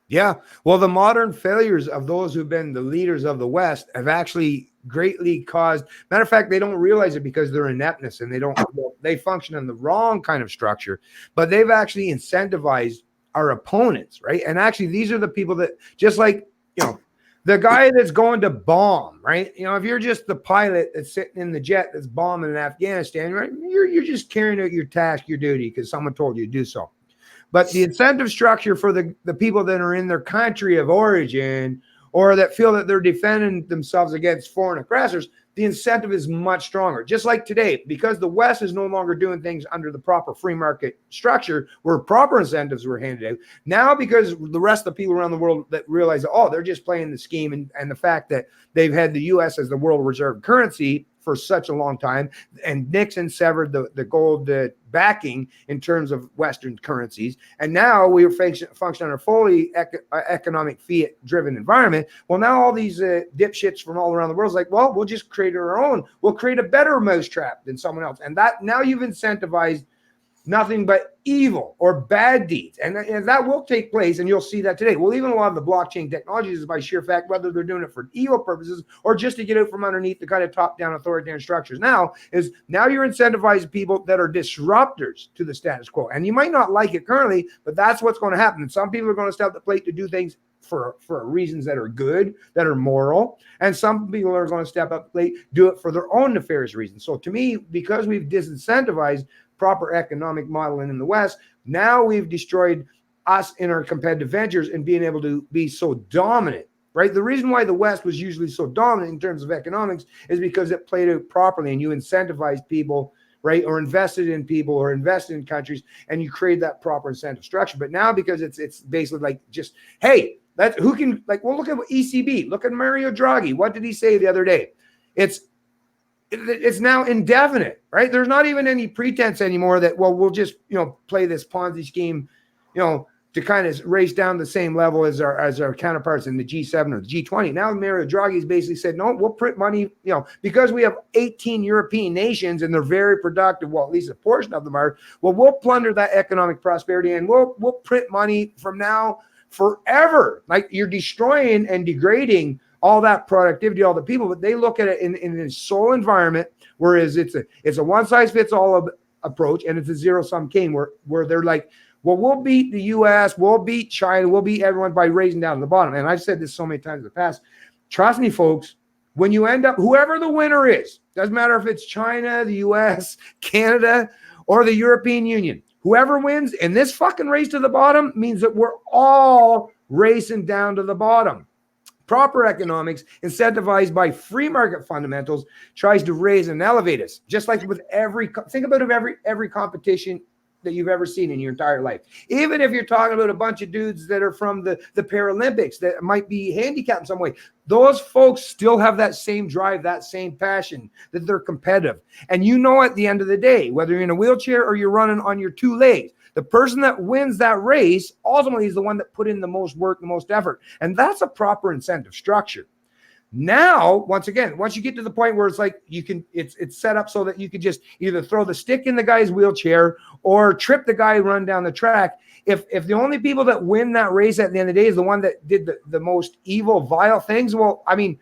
Yeah. Well, the modern failures of those who've been the leaders of the West have actually greatly caused, matter of fact, they don't realize it because they're ineptness and they function in the wrong kind of structure, but they've actually incentivized our opponents, right? And actually, these are the people that, just like, the guy that's going to bomb, right? If you're just the pilot that's sitting in the jet that's bombing in Afghanistan, right? You're just carrying out your task, your duty, because someone told you to do so. But the incentive structure for the people that are in their country of origin or that feel that they're defending themselves against foreign aggressors, the incentive is much stronger. Just like today, because the West is no longer doing things under the proper free market structure where proper incentives were handed out. Now, because the rest of the people around the world that realize, they're just playing the scheme and the fact that they've had the U.S. as the world reserve currency for such a long time, and Nixon severed the gold backing in terms of Western currencies, and now we are functioning on a fully economic fiat-driven environment. Well, now all these dipshits from all around the world is like, well, we'll just create our own. We'll create a better mousetrap than someone else, and that now you've incentivized nothing but evil or bad deeds. And that will take place, and you'll see that today. Well, even a lot of the blockchain technologies is by sheer fact, whether they're doing it for evil purposes or just to get out from underneath the kind of top-down authoritarian structures. Now you're incentivizing people that are disruptors to the status quo. And you might not like it currently, but that's what's going to happen. And some people are going to step up the plate to do things for reasons that are good, that are moral. And some people are going to step up the plate, do it for their own nefarious reasons. So to me, because we've disincentivized proper economic modeling in the West, now we've destroyed us in our competitive ventures and being able to be so dominant, right? The reason why the West was usually so dominant in terms of economics is because it played out properly and you incentivized people, right? Or invested in people or invested in countries and you create that proper incentive structure. But now because it's basically like just, hey, that's who can, like, well, look at ECB, look at Mario Draghi. What did he say the other day? It's now indefinite, right? There's not even any pretense anymore that, well, we'll just, play this Ponzi scheme, to kind of race down the same level as our counterparts in the G7 or the G20. Now Mario Draghi's basically said, no, we'll print money, because we have 18 European nations and they're very productive. Well, at least a portion of them are. Well, we'll plunder that economic prosperity and we'll print money from now forever. Like, you're destroying and degrading all that productivity, all the people, but they look at it in a sole environment, whereas it's a one size fits all approach, and it's a zero sum game where they're like, well, we'll beat the US, we'll beat China, we'll beat everyone by raising down to the bottom. And I've said this so many times in the past. Trust me, folks, when you end up, whoever the winner is, doesn't matter if it's China, the US, Canada, or the European Union, whoever wins in this fucking race to the bottom means that we're all racing down to the bottom. Proper economics, incentivized by free market fundamentals, tries to raise and elevate us. Just like with think about every competition that you've ever seen in your entire life. Even if you're talking about a bunch of dudes that are from the Paralympics that might be handicapped in some way, those folks still have that same drive, that same passion, that they're competitive. And at the end of the day, whether you're in a wheelchair or you're running on your two legs, the person that wins that race ultimately is the one that put in the most work, the most effort. And that's a proper incentive structure. Now, once you get to the point where it's like it's set up so that you could just either throw the stick in the guy's wheelchair or trip the guy, run down the track. If the only people that win that race at the end of the day is the one that did the most evil, vile things, well, I mean,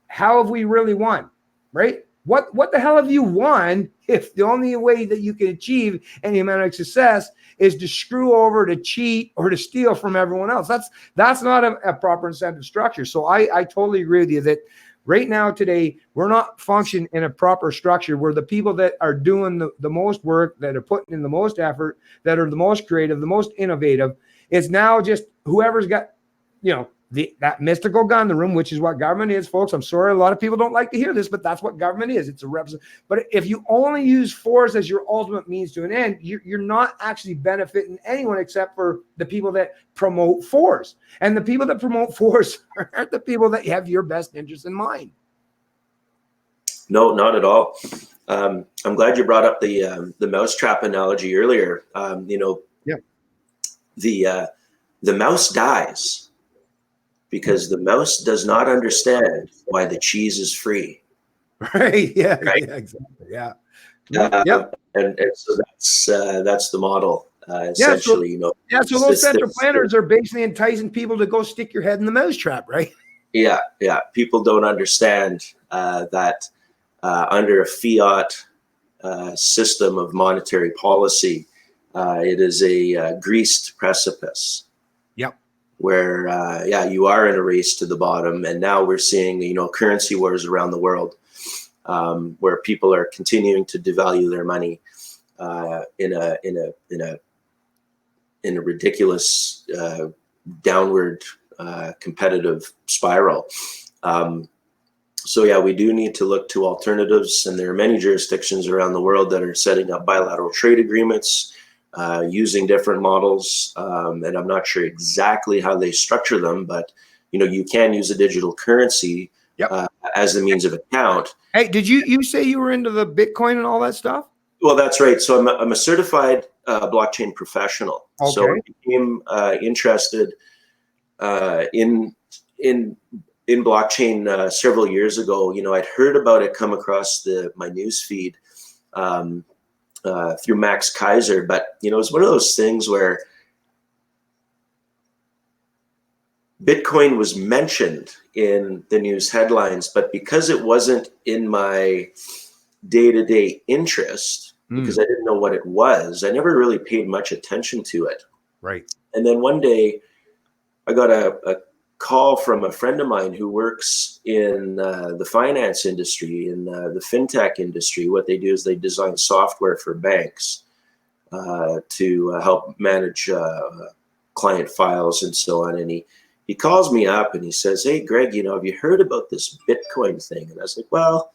how have we really won, right? What the hell have you won if the only way that you can achieve any amount of success is to screw over, to cheat, or to steal from everyone else? That's not a proper incentive structure. So I totally agree with you that right now, today, we're not functioning in a proper structure where the people that are doing the most work, that are putting in the most effort, that are the most creative, the most innovative, it's now just whoever's got, that mystical gun in the room, which is what government is, folks. I'm sorry, a lot of people don't like to hear this, but that's what government is. It's a represent. But if you only use force as your ultimate means to an end, you're not actually benefiting anyone except for the people that promote force. And the people that promote force aren't the people that have your best interests in mind. No, not at all. I'm glad you brought up the mousetrap analogy earlier. The mouse dies because the mouse does not understand why the cheese is free. Right. Yeah. Right? Yeah, exactly. Yeah. And so that's the model, essentially. So those central planners are basically enticing people to go stick your head in the mousetrap, right? Yeah. People don't understand that under a fiat system of monetary policy, it is a greased precipice. Where you are in a race to the bottom, and now we're seeing currency wars around the world, where people are continuing to devalue their money in a ridiculous downward competitive spiral. So we do need to look to alternatives, and there are many jurisdictions around the world that are setting up bilateral trade agreements, using different models, and I'm not sure exactly how they structure them, but you can use a digital currency as a means of account. Hey, did you say you were into the Bitcoin and all that stuff? Well, that's right. So I'm a certified blockchain professional. Okay. So I became interested in blockchain several years ago. I'd heard about it come across my news feed. Through Max Kaiser, but it was one of those things where Bitcoin was mentioned in the news headlines, but because it wasn't in my day-to-day interest, because I didn't know what it was, I never really paid much attention to it. Right. And then one day I got a call from a friend of mine who works in the finance industry, in the fintech industry. What they do is they design software for banks to help manage client files and so on. And he calls me up and he says, "Hey, Greg, have you heard about this Bitcoin thing?" And I was like, "Well,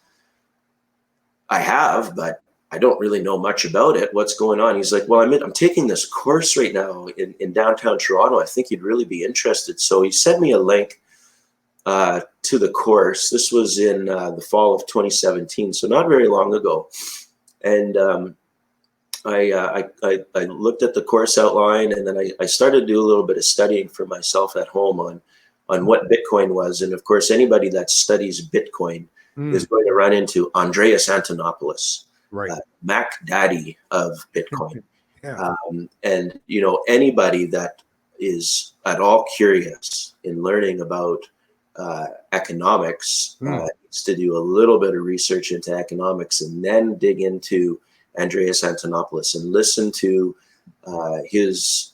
I have, but I don't really know much about it. What's going on?" He's like, "Well, I'm taking this course right now in downtown Toronto. I think you'd really be interested." So he sent me a link to the course. This was in the fall of 2017, so not very long ago. And I looked at the course outline, and then I started to do a little bit of studying for myself at home on what Bitcoin was. And of course, anybody that studies Bitcoin is going to run into Andreas Antonopoulos, Right. Mac Daddy of Bitcoin. Yeah. And anybody that is at all curious in learning about economics needs to do a little bit of research into economics and then dig into Andreas Antonopoulos and listen to his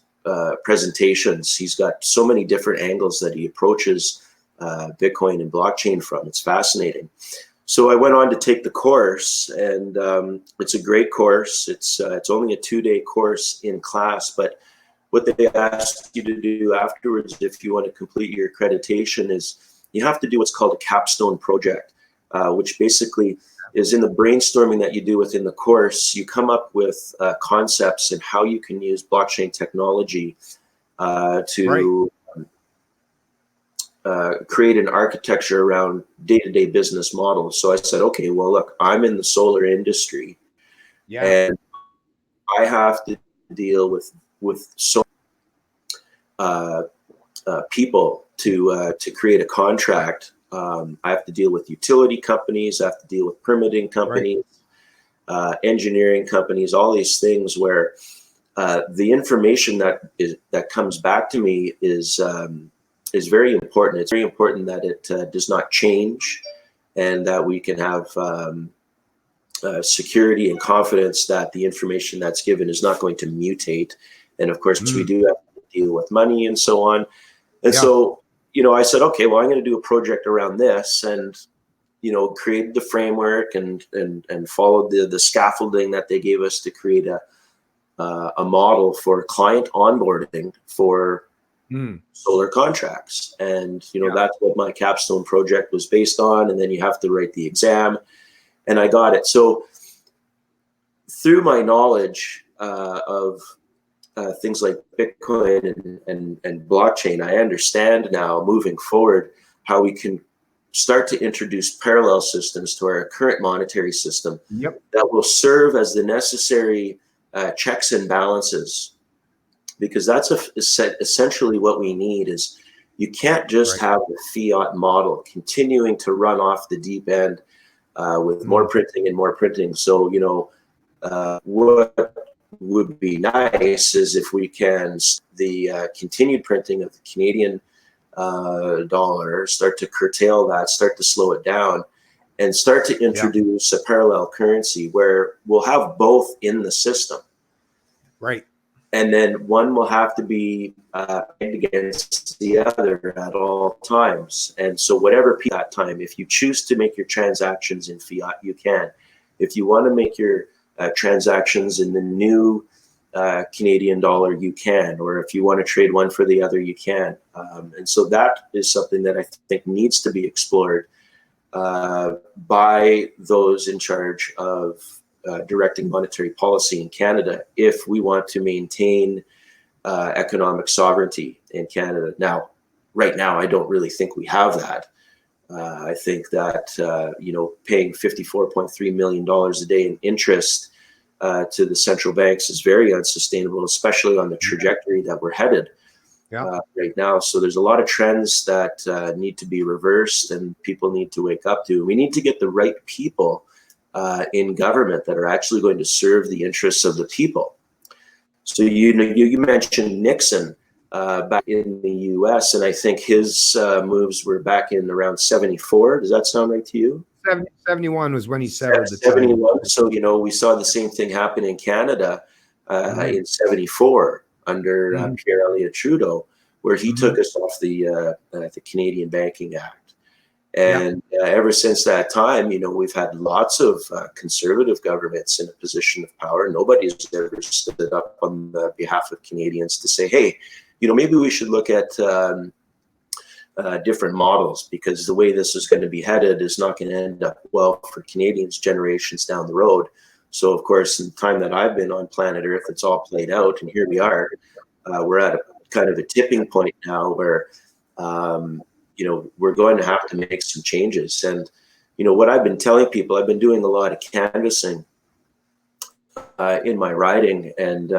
presentations. He's got so many different angles that he approaches Bitcoin and blockchain from. It's fascinating. So I went on to take the course, and it's a great course. It's only a 2-day course in class, but what they ask you to do afterwards, if you want to complete your accreditation, is you have to do what's called a capstone project, which basically is in the brainstorming that you do within the course. You come up with concepts and how you can use blockchain technology to create an architecture around day-to-day business models. So I said, okay, well, look, I'm in the solar industry, and I have to deal with so people to create a contract. I have to deal with utility companies. I have to deal with permitting companies, engineering companies, all these things where the information that comes back to me is very important. It's very important that it does not change, and that we can have security and confidence that the information that's given is not going to mutate. And of course, we do have to deal with money and so on. And so, I said, okay, well, I'm going to do a project around this, and created the framework and followed the scaffolding that they gave us to create a model for client onboarding for solar contracts. And that's what my capstone project was based on. And then you have to write the exam, and I got it. So through my knowledge of things like Bitcoin and blockchain, I understand now moving forward how we can start to introduce parallel systems to our current monetary system that will serve as the necessary checks and balances, because that's essentially what we need. Is you can't just have the fiat model continuing to run off the deep end with more printing and more printing. So what would be nice is if we can the continued printing of the Canadian dollar, start to curtail that, start to slow it down, and start to introduce a parallel currency where we'll have both in the system. Right. And then one will have to be against the other at all times. And so whatever fiat time, if you choose to make your transactions in fiat, you can. If you want to make your transactions in the new Canadian dollar, you can. Or if you want to trade one for the other, you can. And so that is something that I think needs to be explored by those in charge of directing monetary policy in Canada if we want to maintain economic sovereignty in Canada. Now, right now, I don't really think we have that. I think that paying $54.3 million a day in interest to the central banks is very unsustainable, especially on the trajectory that we're headed right now. So there's a lot of trends that need to be reversed, and people need to wake up to. We need to get the right people in government that are actually going to serve the interests of the people. So you mentioned Nixon back in the U.S., and I think his moves were back in around 74. Does that sound right to you? 71 was when he severed the 71. So we saw the same thing happen in Canada in 74 under Pierre Elliott Trudeau, where he took us off the Canadian Banking Act. And ever since that time, we've had lots of conservative governments in a position of power. Nobody's ever stood up on the behalf of Canadians to say, hey, maybe we should look at different models, because the way this is going to be headed is not going to end up well for Canadians generations down the road. So, of course, in the time that I've been on planet Earth, it's all played out, and here we are. We're at a kind of a tipping point now where, we're going to have to make some changes. And, what I've been telling people, I've been doing a lot of canvassing in my writing, and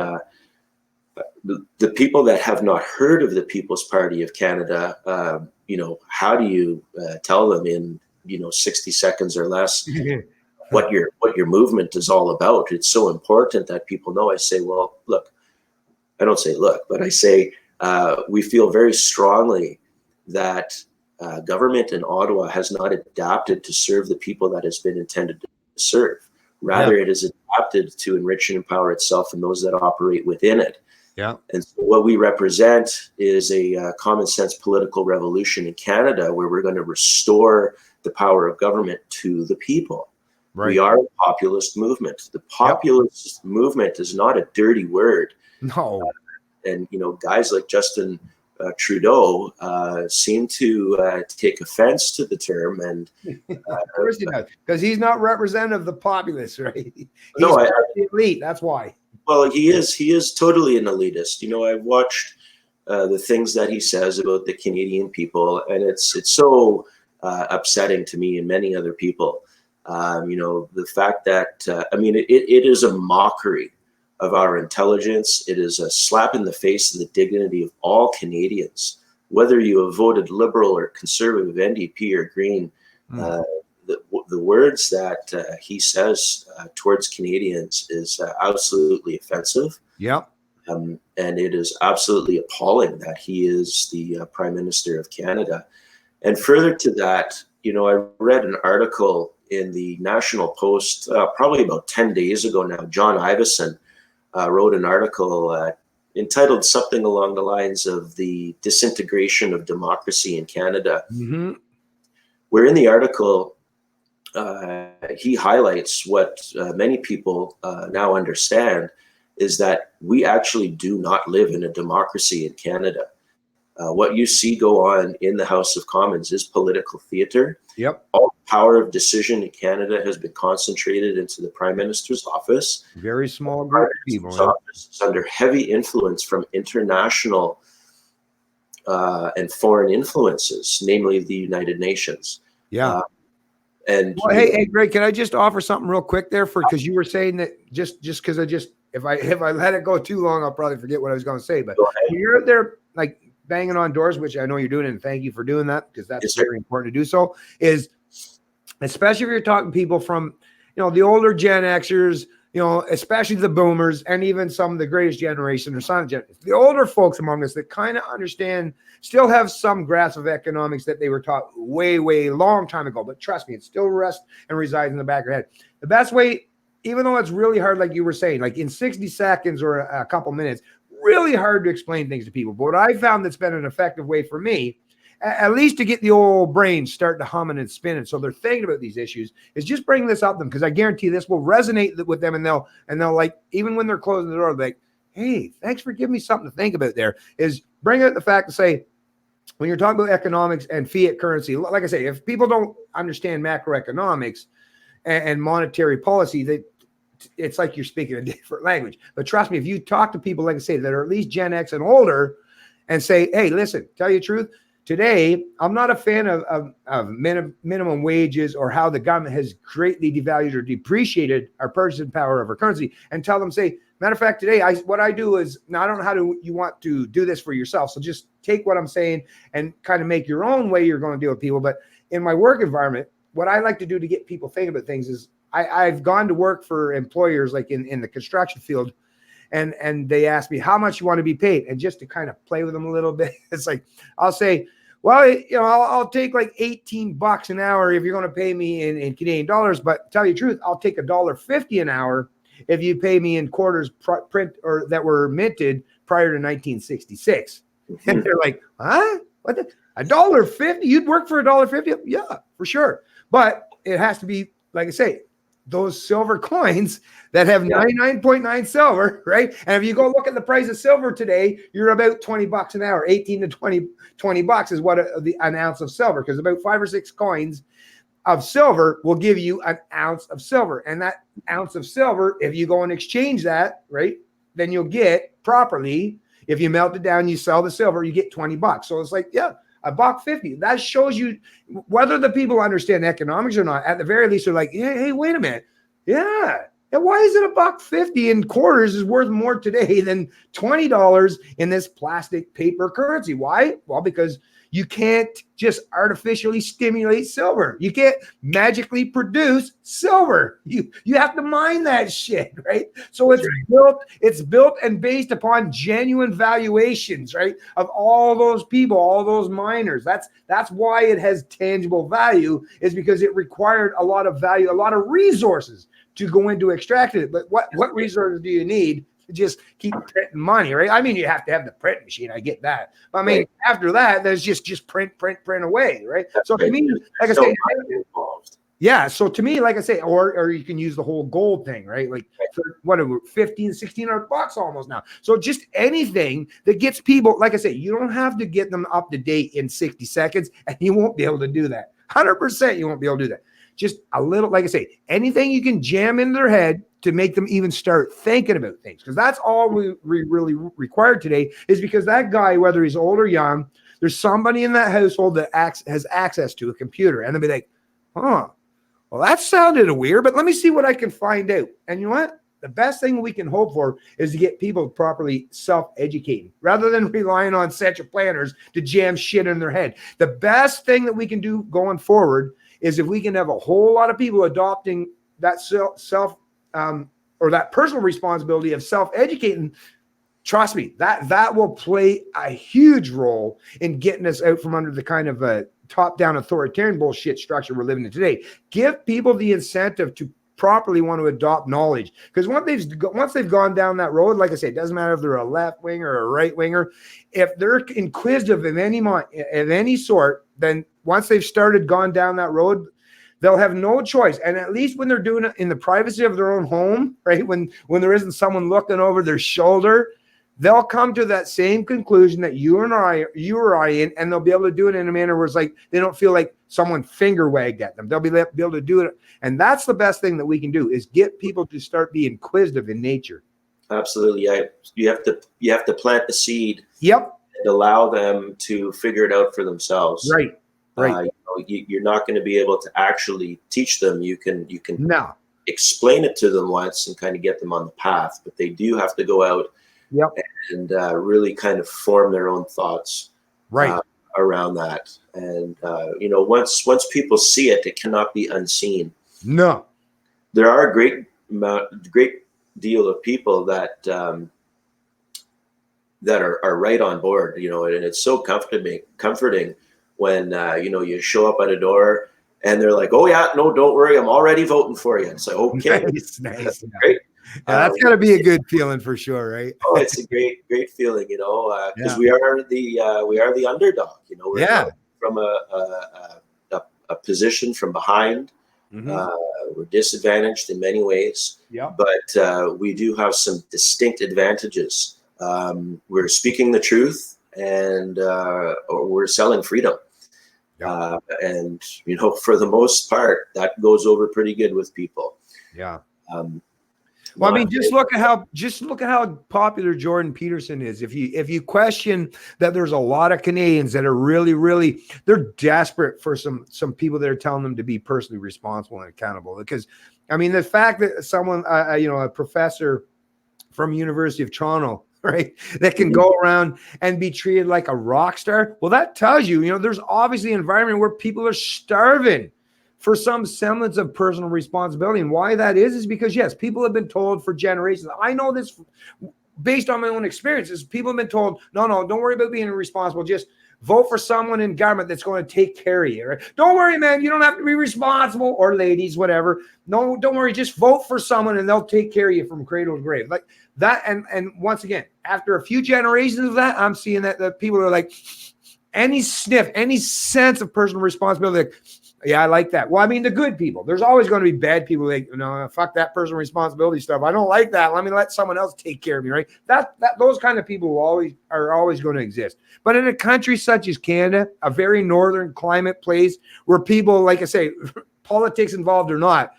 the people that have not heard of the People's Party of Canada, how do you tell them in 60 seconds or less what your movement is all about? It's so important that people know. I say, well, look, I don't say look, but I say we feel very strongly that government in Ottawa has not adapted to serve the people that has been intended to serve. Rather, it is adapted to enrich and empower itself and those that operate within it. Yeah. And so what we represent is a common sense political revolution in Canada, where we're going to restore the power of government to the people. Right. We are a populist movement. The populist movement is not a dirty word. No. And, guys like Justin Trudeau seem to take offense to the term. And of course he does, because he's not representative of the populace, right? He's the elite. That's why. Well, he is totally an elitist. I've watched the things that he says about the Canadian people, and it's so upsetting to me and many other people. The fact that, it is a mockery of our intelligence. It is a slap in the face of the dignity of all Canadians, whether you have voted Liberal or Conservative, NDP or Green. The words that he says towards Canadians is absolutely offensive. Yeah. And it is absolutely appalling that he is the Prime Minister of Canada. And further to that, I read an article in the National Post probably about 10 days ago now. John Ivison wrote an article entitled something along the lines of the disintegration of democracy in Canada, where in the article, he highlights what many people now understand, is that we actually do not live in a democracy in Canada. What you see go on in the House of Commons is political theater. Yep. All power of decision in Canada has been concentrated into the Prime Minister's office. Very small group of people. Office is under heavy influence from international and foreign influences, namely the United Nations. Yeah. And hey, Greg, can I just offer something real quick there, because you were saying that just because if I let it go too long, I'll probably forget what I was going to say. But when you're out there like banging on doors, which I know you're doing, and thank you for doing that, because that's very important to do so, is especially if you're talking people from, the older Gen Xers, especially the boomers, and even some of the greatest generation or silent generation, the older folks among us that kind of understand, still have some grasp of economics that they were taught way, way long time ago. But trust me, it still rests and resides in the back of your head. The best way, even though it's really hard, like you were saying, like in 60 seconds or a couple minutes, really hard to explain things to people. But what I found that's been an effective way for me, at least to get the old brain starting to humming and spinning, so they're thinking about these issues, is just bring this up to them, because I guarantee this will resonate with them, and they'll like, even when they're closing the door, like, hey, thanks for giving me something to think about. There is bring out the fact to say, when you're talking about economics and fiat currency, like I say, if people don't understand macroeconomics and monetary policy, it's like you're speaking a different language. But trust me, if you talk to people, like I say, that are at least Gen X and older, and say, hey, listen, tell you the truth, today, I'm not a fan of minimum wages or how the government has greatly devalued or depreciated our purchasing power of our currency, and tell them, say, matter of fact, today, what I do is, now I don't know how you want to do this for yourself. So just take what I'm saying and kind of make your own way you're going to deal with people. But in my work environment, what I like to do to get people thinking about things is I've gone to work for employers like in the construction field, and they ask me how much you want to be paid. And just to kind of play with them a little bit, it's like, I'll say, well, I'll take like $18 an hour if you're going to pay me in Canadian dollars. But tell you the truth, I'll take $1.50 an hour if you pay me in quarters print or that were minted prior to 1966. And they're like, huh? What? $1.50? You'd work for $1.50? Yeah, for sure. But it has to be, like I say, those silver coins that have 99.9 silver, right? And if you go look at the price of silver today, you're about $20 an hour, 18 to 20 bucks is what an ounce of silver, because about 5 or 6 coins of silver will give you an ounce of silver. And that ounce of silver, if you go and exchange that, right, then you'll get properly, if you melt it down, you sell the silver, you get 20 bucks. So it's like, $1.50. That shows you whether the people understand economics or not. At the very least, they're like, hey, wait a minute. Yeah. And why is it $1.50 in quarters is worth more today than $20 in this plastic paper currency? Why? Well, because you can't just artificially stimulate silver. You can't magically produce silver. You have to mine that shit, right? So it's built and based upon genuine valuations, right? Of all those people, all those miners. That's why it has tangible value, is because it required a lot of value, a lot of resources to go into extracting it. But what resources do you need to just keep printing money, right? I mean, you have to have the print machine. I get that. But I mean, after that, there's just print away, right? So to me, like I say, so to me, like I say, or you can use the whole gold thing, right? Like for whatever, 15, 1600 bucks almost now. So just anything that gets people, like I say, you don't have to get them up to date in 60 seconds, and you won't be able to do that. 100% you won't be able to do that. Just a little, like I say, anything you can jam into their head to make them even start thinking about things. Because that's all we really require today, is because that guy, whether he's old or young, there's somebody in that household that has access to a computer. And they'll be like, well, that sounded weird, but let me see what I can find out. And you know what? The best thing we can hope for is to get people properly self-educating rather than relying on central planners to jam shit in their head. The best thing that we can do going forward is if we can have a whole lot of people adopting that or that personal responsibility of self-educating. Trust me, that will play a huge role in getting us out from under the kind of top-down authoritarian bullshit structure we're living in today. Give people the incentive to properly want to adopt knowledge, because once they've gone down that road, like I say, it doesn't matter if they're a left winger or a right winger. If they're inquisitive of any sort, then once they've gone down that road, they'll have no choice. And at least when they're doing it in the privacy of their own home, right, when there isn't someone looking over their shoulder, they'll come to that same conclusion that you or I in, and they'll be able to do it in a manner where it's like they don't feel like someone finger wagged at them. They'll be able to do it. And that's the best thing that we can do, is get people to start being inquisitive in nature. Absolutely. You have to plant the seed. Yep. And allow them to figure it out for themselves. Right. You're not going to be able to actually teach them. You can explain it to them once and kind of get them on the path, but they do have to go out and really kind of form their own thoughts around that. And once people see it, it cannot be unseen. No, there are a great deal of people that are right on board, and it's so comforting when you show up at a door and they're like, "Oh yeah, no, don't worry, I'm already voting for you." It's like, okay, nice. Great. That's got to be a good feeling for sure, right? Oh, it's a great feeling, because we are the underdog, we're from a position from behind. We're disadvantaged in many ways, but we do have some distinct advantages. We're speaking the truth, and we're selling freedom. And for the most part, that goes over pretty good with people. Well, I mean, just look at how popular Jordan Peterson is. If you question that, there's a lot of Canadians that are really they're desperate for some people that are telling them to be personally responsible and accountable. Because I mean, the fact that someone a professor from University of Toronto, right, that can go around and be treated like a rock star, well, that tells you, there's obviously an environment where people are starving for some semblance of personal responsibility. And why that is because, yes, people have been told for generations. I know this based on my own experiences. People have been told, no, don't worry about being irresponsible. Just vote for someone in government that's going to take care of you. Right? Don't worry, man. You don't have to be responsible, or ladies, whatever. No, don't worry. Just vote for someone and they'll take care of you from cradle to grave. Like that. And once again, after a few generations of that, I'm seeing that the people are like, any sniff, any sense of personal responsibility, like, yeah, I like that. Well, I mean, the good people. There's always going to be bad people. Like, fuck that personal responsibility stuff. I don't like that. Let someone else take care of me, right? Those kind of people are always going to exist. But in a country such as Canada, a very northern climate place where people, like I say, politics involved or not,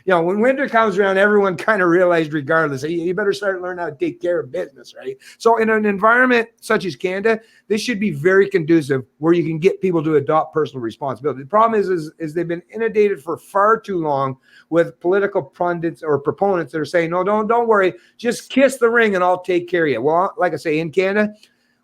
when winter comes around, everyone kind of realized regardless, you better start learning how to take care of business, right? So in an environment such as Canada, this should be very conducive where you can get people to adopt personal responsibility. The problem is they've been inundated for far too long with political pundits or proponents that are saying, no, don't worry, just kiss the ring and I'll take care of you. Well, like I say, in Canada,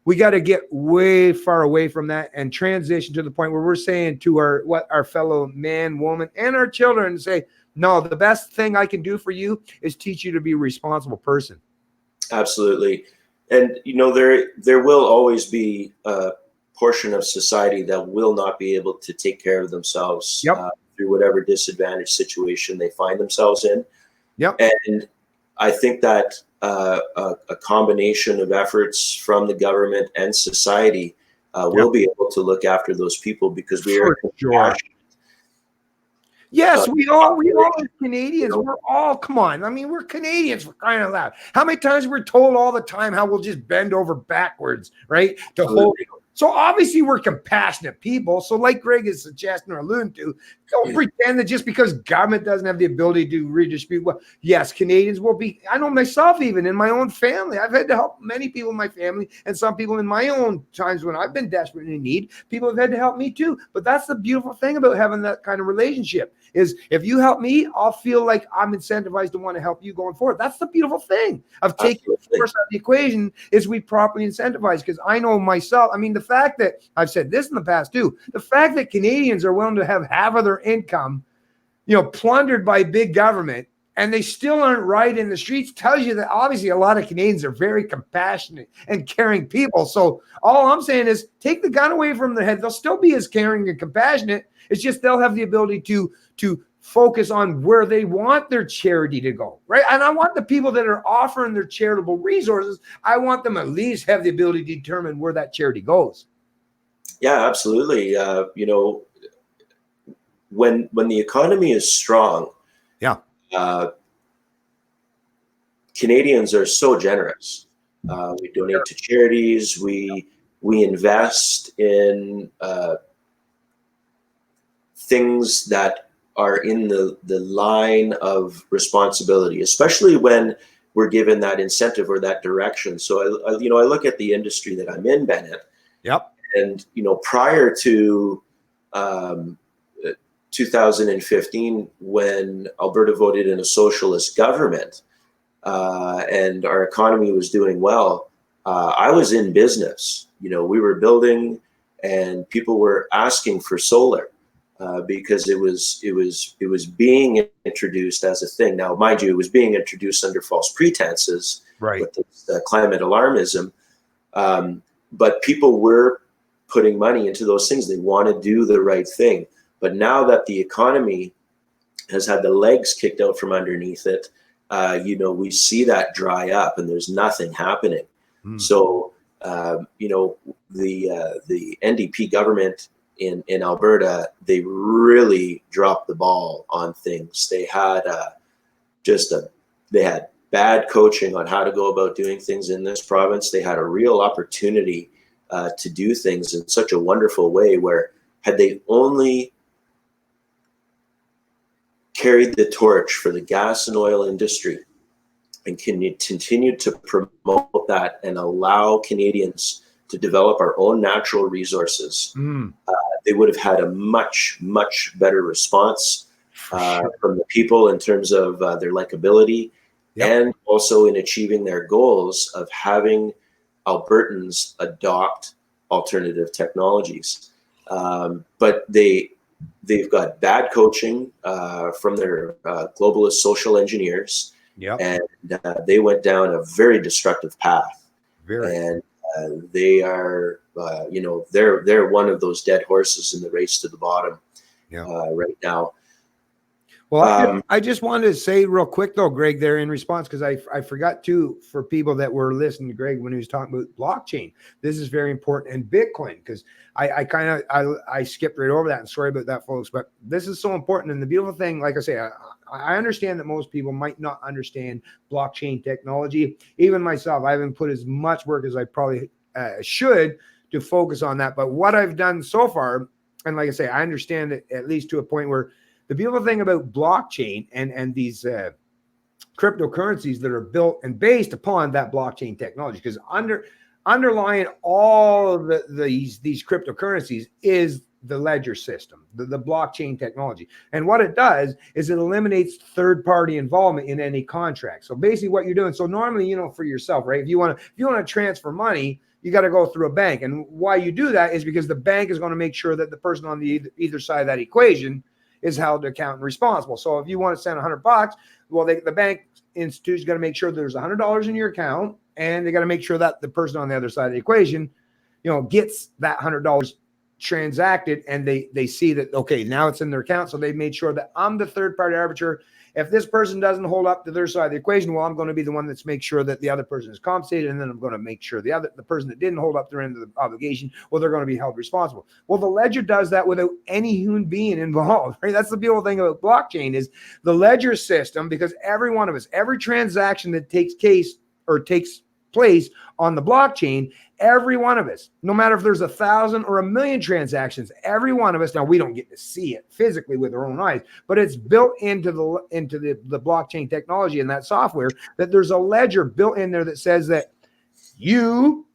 we got to get way far away from that and transition to the point where we're saying to our fellow man, woman, and our children, say, no, the best thing I can do for you is teach you to be a responsible person. Absolutely. And, there will always be a portion of society that will not be able to take care of themselves through whatever disadvantaged situation they find themselves in. Yep. And I think that a combination of efforts from the government and society will be able to look after those people, because we are Yes, we all as Canadians, we're all, come on. I mean, we're Canadians, for crying out loud. How many times we're told all the time how we'll just bend over backwards, right? To hold. So obviously we're compassionate people. So like Greg is suggesting or alluding to, don't pretend that just because government doesn't have the ability to redistribute. Well, yes, Canadians will be. I know myself, even in my own family, I've had to help many people in my family and some people in my own times when I've been desperately in need. People have had to help me too. But that's the beautiful thing about having that kind of relationship is if you help me, I'll feel like I'm incentivized to want to help you going forward. That's the beautiful thing of taking the force out of the equation is we properly incentivize. Because I know myself, I mean, the fact that I've said this in the past too, the fact that Canadians are willing to have half of their income, plundered by big government, and they still aren't right in the streets tells you that obviously a lot of Canadians are very compassionate and caring people. So all I'm saying is take the gun away from their head. They'll still be as caring and compassionate. It's just they'll have the ability to focus on where they want their charity to go, right? And I want the people that are offering their charitable resources, I want them at least have the ability to determine where that charity goes. Yeah, absolutely. When the economy is strong, Canadians are so generous. We donate to charities. We invest in things that are in the line of responsibility, especially when we're given that incentive or that direction. So I look at the industry that I'm in, Bennett. Yep. And prior to 2015, when Alberta voted in a socialist government and our economy was doing well, I was in business. We were building, and people were asking for solar because it was being introduced as a thing. Now, mind you, it was being introduced under false pretenses, right? With the climate alarmism, but people were putting money into those things. They want to do the right thing. But now that the economy has had the legs kicked out from underneath it, we see that dry up and there's nothing happening. So, the NDP government in Alberta, they really dropped the ball on things. They had they had bad coaching on how to go about doing things in this province. They had a real opportunity to do things in such a wonderful way, where had they only carried the torch for the gas and oil industry and continue to promote that and allow Canadians to develop our own natural resources, they would have had a much, much better response from the people in terms of their likability, and also in achieving their goals of having Albertans adopt alternative technologies. But they've got bad coaching from their globalist social engineers, and they went down a very destructive path. And they are, they're one of those dead horses in the race to the bottom right now. Well, I just wanted to say real quick though, Greg, there in response, because I forgot to, for people that were listening to Greg when he was talking about blockchain, this is very important, and Bitcoin, because I skipped right over that, and sorry about that, folks, but this is so important. And the beautiful thing, like I say, I understand that most people might not understand blockchain technology. Even myself, I haven't put as much work as I probably should to focus on that. But what I've done so far, and like I say, I understand it at least to a point where the beautiful thing about blockchain and these cryptocurrencies that are built and based upon that blockchain technology, because underlying all of these cryptocurrencies is the ledger system, the blockchain technology. And what it does is it eliminates third-party involvement in any contract. So basically what you're doing, so normally, for yourself, right? If you want to transfer money, you got to go through a bank. And why you do that is because the bank is going to make sure that the person on the either side of that equation is held to account and responsible. So if you want to send $100, well, the bank institution's got to make sure there's $100 in your account, and they got to make sure that the person on the other side of the equation, gets that $100 transacted, and they see that, okay, now it's in their account. So they made sure that I'm the third party arbiter. If this person doesn't hold up to their side of the equation, well, I'm going to be the one that's make sure that the other person is compensated, and then I'm going to make sure the person that didn't hold up their end of the obligation, well, they're going to be held responsible. Well, the ledger does that without any human being involved, right? That's the beautiful thing about blockchain is the ledger system, because every one of us, every transaction that takes place on the blockchain, every one of us, no matter if there's 1,000 or 1,000,000 transactions, every one of us, now we don't get to see it physically with our own eyes, but it's built into the blockchain technology and that software, that there's a ledger built in there that says that you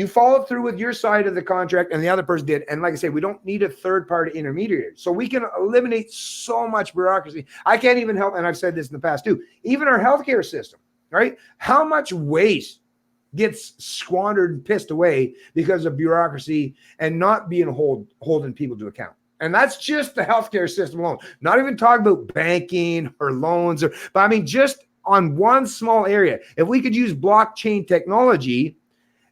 followed through with your side of the contract and the other person did. And like I say, we don't need a third party intermediary. So we can eliminate so much bureaucracy. I can't even help, and I've said this in the past too, even our healthcare system, right? How much waste gets squandered and pissed away because of bureaucracy and not being holding people to account. And that's just the healthcare system alone. Not even talking about banking or loans, but I mean, just on one small area. If we could use blockchain technology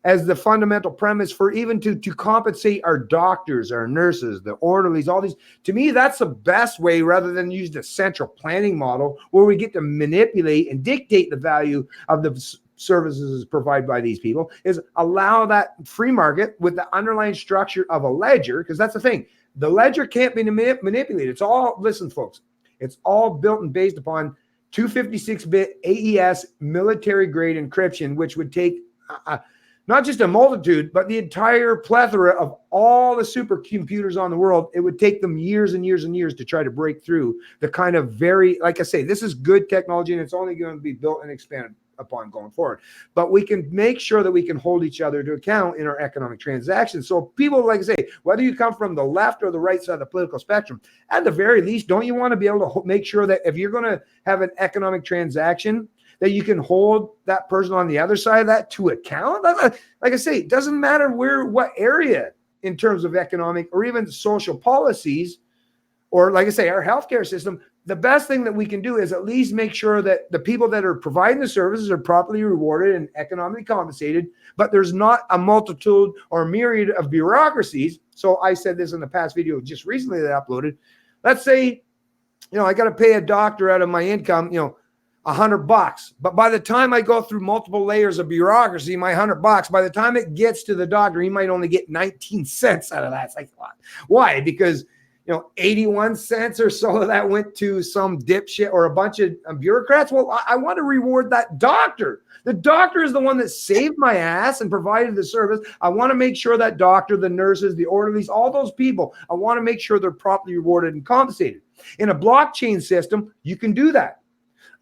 as the fundamental premise for even to compensate our doctors, our nurses, the orderlies, all these, to me, that's the best way, rather than use the central planning model where we get to manipulate and dictate the value of the services provided by these people, is allow that free market with the underlying structure of a ledger. Because that's the thing, the ledger can't be manipulated. It's all, listen folks, it's all built and based upon 256-bit AES military grade encryption, which would take not just a multitude, but the entire plethora of all the supercomputers on the world. It would take them years and years and years to try to break through the kind of like I say, this is good technology, and it's only going to be built and expanded upon going forward. But we can make sure that we can hold each other to account in our economic transactions. So people, like I say, whether you come from the left or the right side of the political spectrum, at the very least, don't you want to be able to make sure that if you're going to have an economic transaction, that you can hold that person on the other side of that to account? Like I say, it doesn't matter what area in terms of economic or even social policies, or like I say, our healthcare system, the best thing that we can do is at least make sure that the people that are providing the services are properly rewarded and economically compensated, but there's not a multitude or myriad of bureaucracies. So I said this in the past video just recently that I uploaded. Let's say, I got to pay a doctor out of my income, $100. But by the time I go through multiple layers of bureaucracy, my $100, by the time it gets to the doctor, he might only get 19 cents out of that. It's like, why? Because 81 cents or so of that went to some dipshit or a bunch of bureaucrats. Well, I want to reward that doctor. The doctor is the one that saved my ass and provided the service. I want to make sure that doctor, the nurses, the orderlies, all those people, I want to make sure they're properly rewarded and compensated. In a blockchain system, you can do that.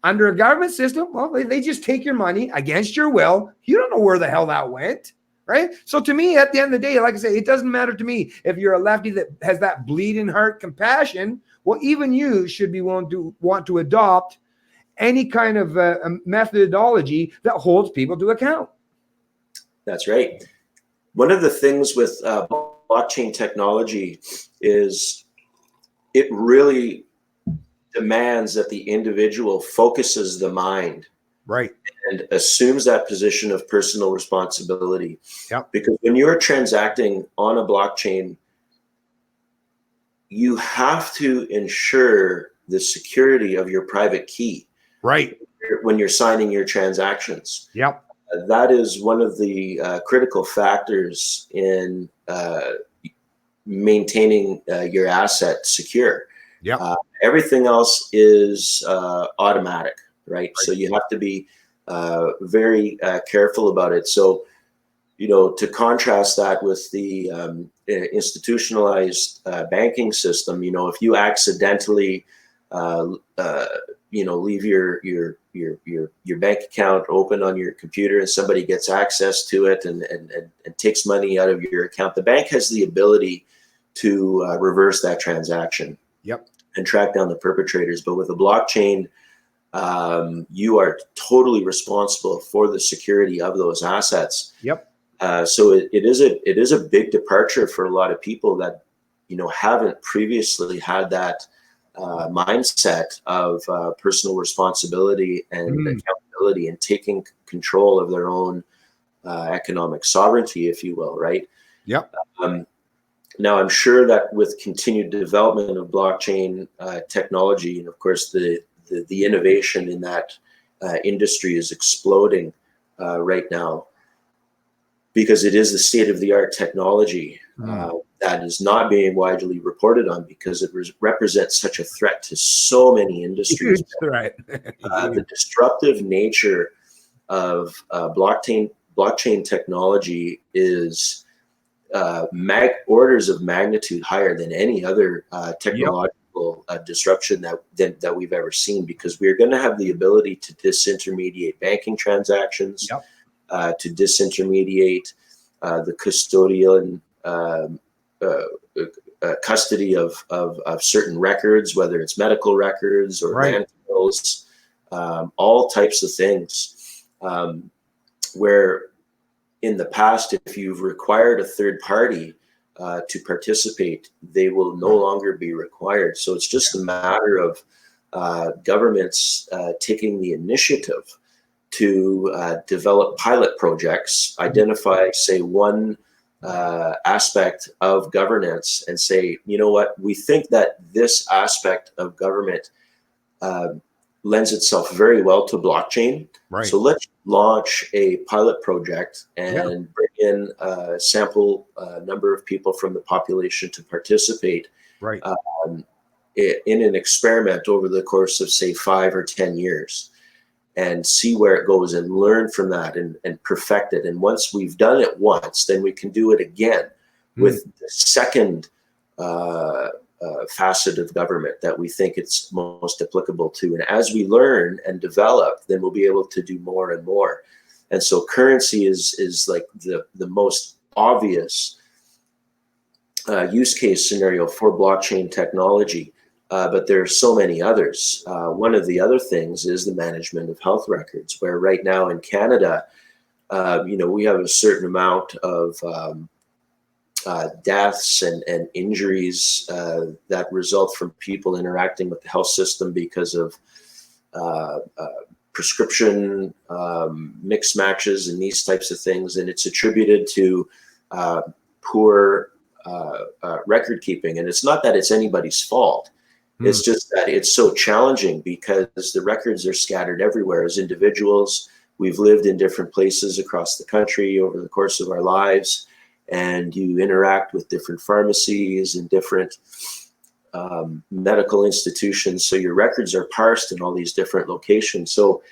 Under a government system, well, they just take your money against your will. You don't know where the hell that went. Right? So to me, at the end of the day, like I say, it doesn't matter to me if you're a lefty that has that bleeding heart compassion. Well, even you should be willing to want to adopt any kind of methodology that holds people to account. That's right. One of the things with blockchain technology is it really demands that the individual focuses the mind. Right. And assumes that position of personal responsibility. Yep. Because when you're transacting on a blockchain, you have to ensure the security of your private key. Right. When you're signing your transactions. Yep. That is one of the critical factors in maintaining your asset secure. Yep. Everything else is automatic, right? So you have to be very careful about it. So, to contrast that with the institutionalized banking system, if you accidentally leave your bank account open on your computer and somebody gets access to it and takes money out of your account, the bank has the ability to reverse that transaction. Yep. And track down the perpetrators. But with a blockchain, you are totally responsible for the security of those assets. Yep. So it is a big departure for a lot of people that haven't previously had that mindset of personal responsibility and accountability and taking control of their own economic sovereignty, if you will, right? Yep. Now, I'm sure that with continued development of blockchain technology, and of course the innovation in that industry is exploding right now, because it is the state-of-the-art technology that is not being widely reported on because it represents such a threat to so many industries. Right. The disruptive nature of blockchain technology is orders of magnitude higher than any other technological disruption that we've ever seen, because we're going to have the ability to disintermediate banking transactions, to disintermediate the custodial custody of certain records, whether it's medical records or land bills, all types of things, where in the past, if you've required a third party to participate, they will no longer be required. So it's just a matter of governments taking the initiative to develop pilot projects, identify, say, one aspect of governance and say, you know what, we think that this aspect of government lends itself very well to blockchain. Right. So let's launch a pilot project and bring in a sample number of people from the population to participate in an experiment over the course of, say, 5 or 10 years, and see where it goes and learn from that and perfect it. And once we've done it once, then we can do it again with the second facet of government that we think it's most applicable to. And as we learn and develop, then we'll be able to do more and more. And so currency is like the most obvious use case scenario for blockchain technology. But there are so many others. One of the other things is the management of health records, where right now in Canada, we have a certain amount of deaths and injuries that result from people interacting with the health system because of prescription mix matches and these types of things. And it's attributed to poor record keeping. And it's not that it's anybody's fault. It's just that it's so challenging because the records are scattered everywhere. As individuals, we've lived in different places across the country over the course of our lives, and you interact with different pharmacies and different medical institutions. So your records are parsed in all these different locations. So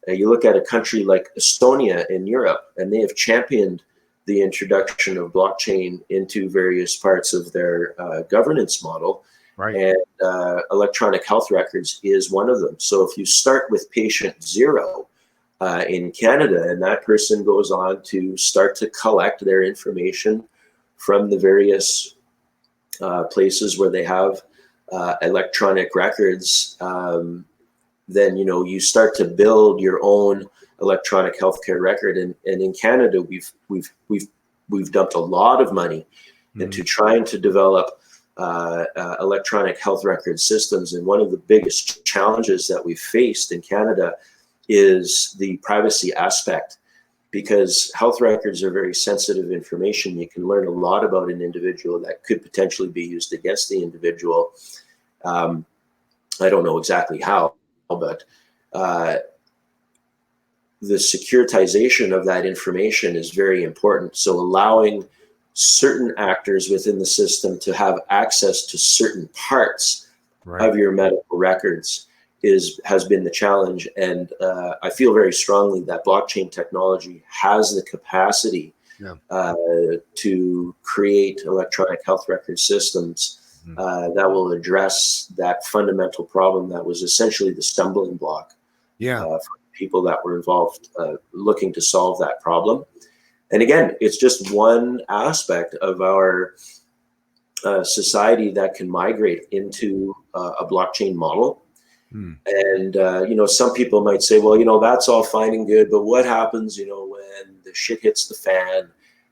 you look at a country like Estonia in Europe, and they have championed the introduction of blockchain into various parts of their governance model. Right. And electronic health records is one of them. So if you start with patient 0 in Canada, and that person goes on to start to collect their information from the various places where they have electronic records, then you start to build your own electronic healthcare record. And in Canada, we've dumped a lot of money into trying to develop electronic health record systems. And one of the biggest challenges that we've faced in Canada is the privacy aspect, because health records are very sensitive information. You can learn a lot about an individual that could potentially be used against the individual. I don't know exactly how, but the securitization of that information is very important. So allowing certain actors within the system to have access to certain parts of your medical records has been the challenge. And I feel very strongly that blockchain technology has the capacity to create electronic health record systems that will address that fundamental problem that was essentially the stumbling block for people that were involved looking to solve that problem. And again, it's just one aspect of our society that can migrate into a blockchain model. And, some people might say, well, that's all fine and good, but what happens, when the shit hits the fan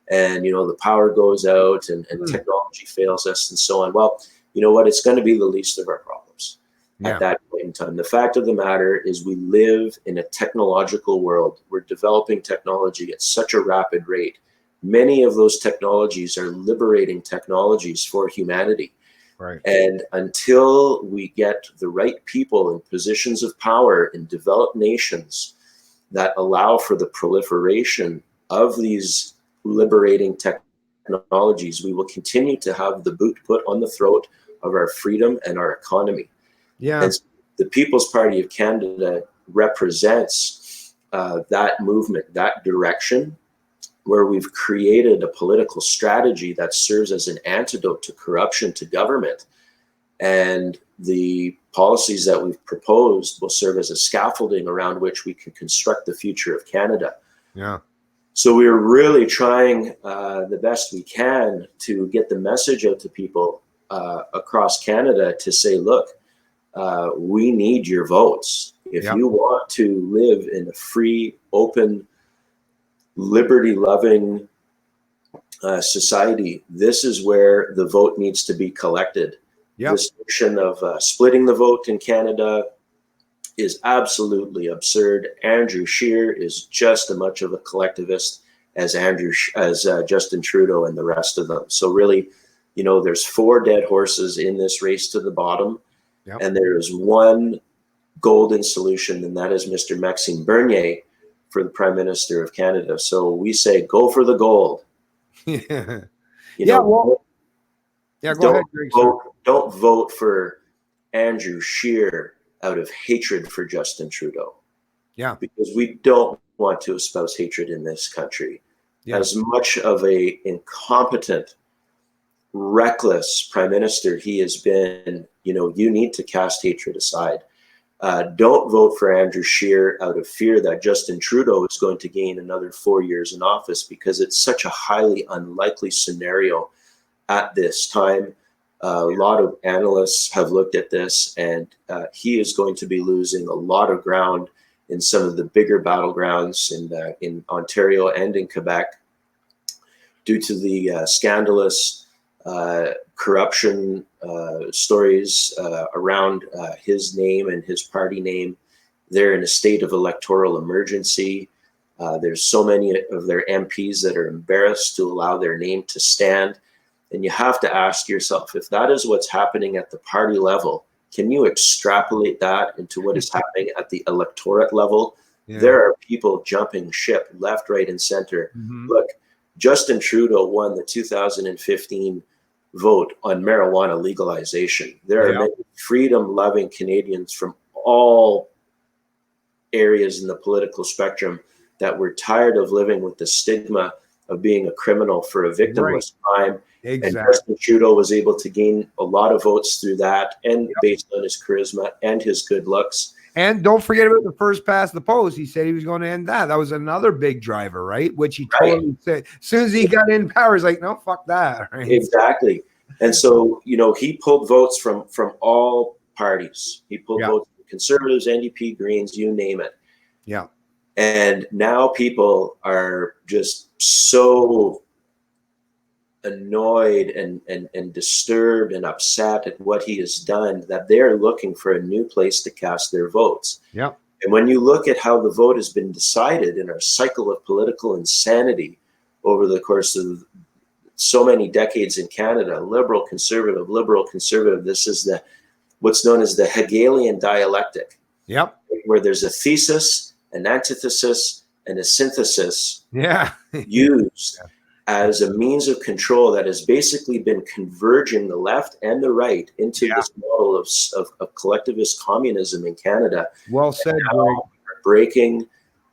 and, the power goes out and technology fails us and so on? Well, you know what? It's going to be the least of our problems at that point in time. The fact of the matter is we live in a technological world. We're developing technology at such a rapid rate. Many of those technologies are liberating technologies for humanity. Right. And until we get the right people in positions of power in developed nations that allow for the proliferation of these liberating technologies, we will continue to have the boot put on the throat of our freedom and our economy. And the People's Party of Canada represents that movement, that direction, where we've created a political strategy that serves as an antidote to corruption, to government. And the policies that we've proposed will serve as a scaffolding around which we can construct the future of Canada. So we're really trying the best we can to get the message out to people across Canada to say, look, we need your votes. If you want to live in a free, open, liberty-loving society, this is where the vote needs to be collected. This notion of splitting the vote in Canada is absolutely absurd. Andrew Scheer is just as much of a collectivist as Justin Trudeau and the rest of them. So really, there's 4 dead horses in this race to the bottom, and there is one golden solution, and that is Mr. Maxime Bernier for the Prime Minister of Canada. So we say, go for the gold. Go ahead, Greg. Don't vote for Andrew Scheer out of hatred for Justin Trudeau. Because we don't want to espouse hatred in this country. As much of a incompetent, reckless Prime Minister he has been, you need to cast hatred aside. Don't vote for Andrew Scheer out of fear that Justin Trudeau is going to gain another 4 years in office, because it's such a highly unlikely scenario at this time. A lot of analysts have looked at this, and he is going to be losing a lot of ground in some of the bigger battlegrounds in Ontario and in Quebec due to the scandalous corruption stories around his name and his party name. They're in a state of electoral emergency. There's so many of their MPs that are embarrassed to allow their name to stand. And you have to ask yourself, if that is what's happening at the party level, can you extrapolate that into what is happening at the electorate level? There are people jumping ship left, right, and center. Look, Justin Trudeau won the 2015 vote on marijuana legalization. There are many freedom-loving Canadians from all areas in the political spectrum that were tired of living with the stigma of being a criminal for a victimless crime. And Justin Trudeau was able to gain a lot of votes through that, and based on his charisma and his good looks. And don't forget about the first past the post. He said he was going to end that. That was another big driver, right? Which he totally said. As soon as he got in power, he's like, no, fuck that. Right? Exactly. And so, he pulled votes from all parties. He pulled votes from Conservatives, NDP, Greens, you name it. And now people are just so annoyed and disturbed and upset at what he has done that they're looking for a new place to cast their votes. And when you look at how the vote has been decided in our cycle of political insanity over the course of so many decades in Canada, liberal, conservative, this is the what's known as the Hegelian dialectic, Yep. where there's a thesis, an antithesis, and a synthesis Yeah. used as a means of control that has basically been converging the left and the right into this model of collectivist communism in Canada. Well said, Greg. We're breaking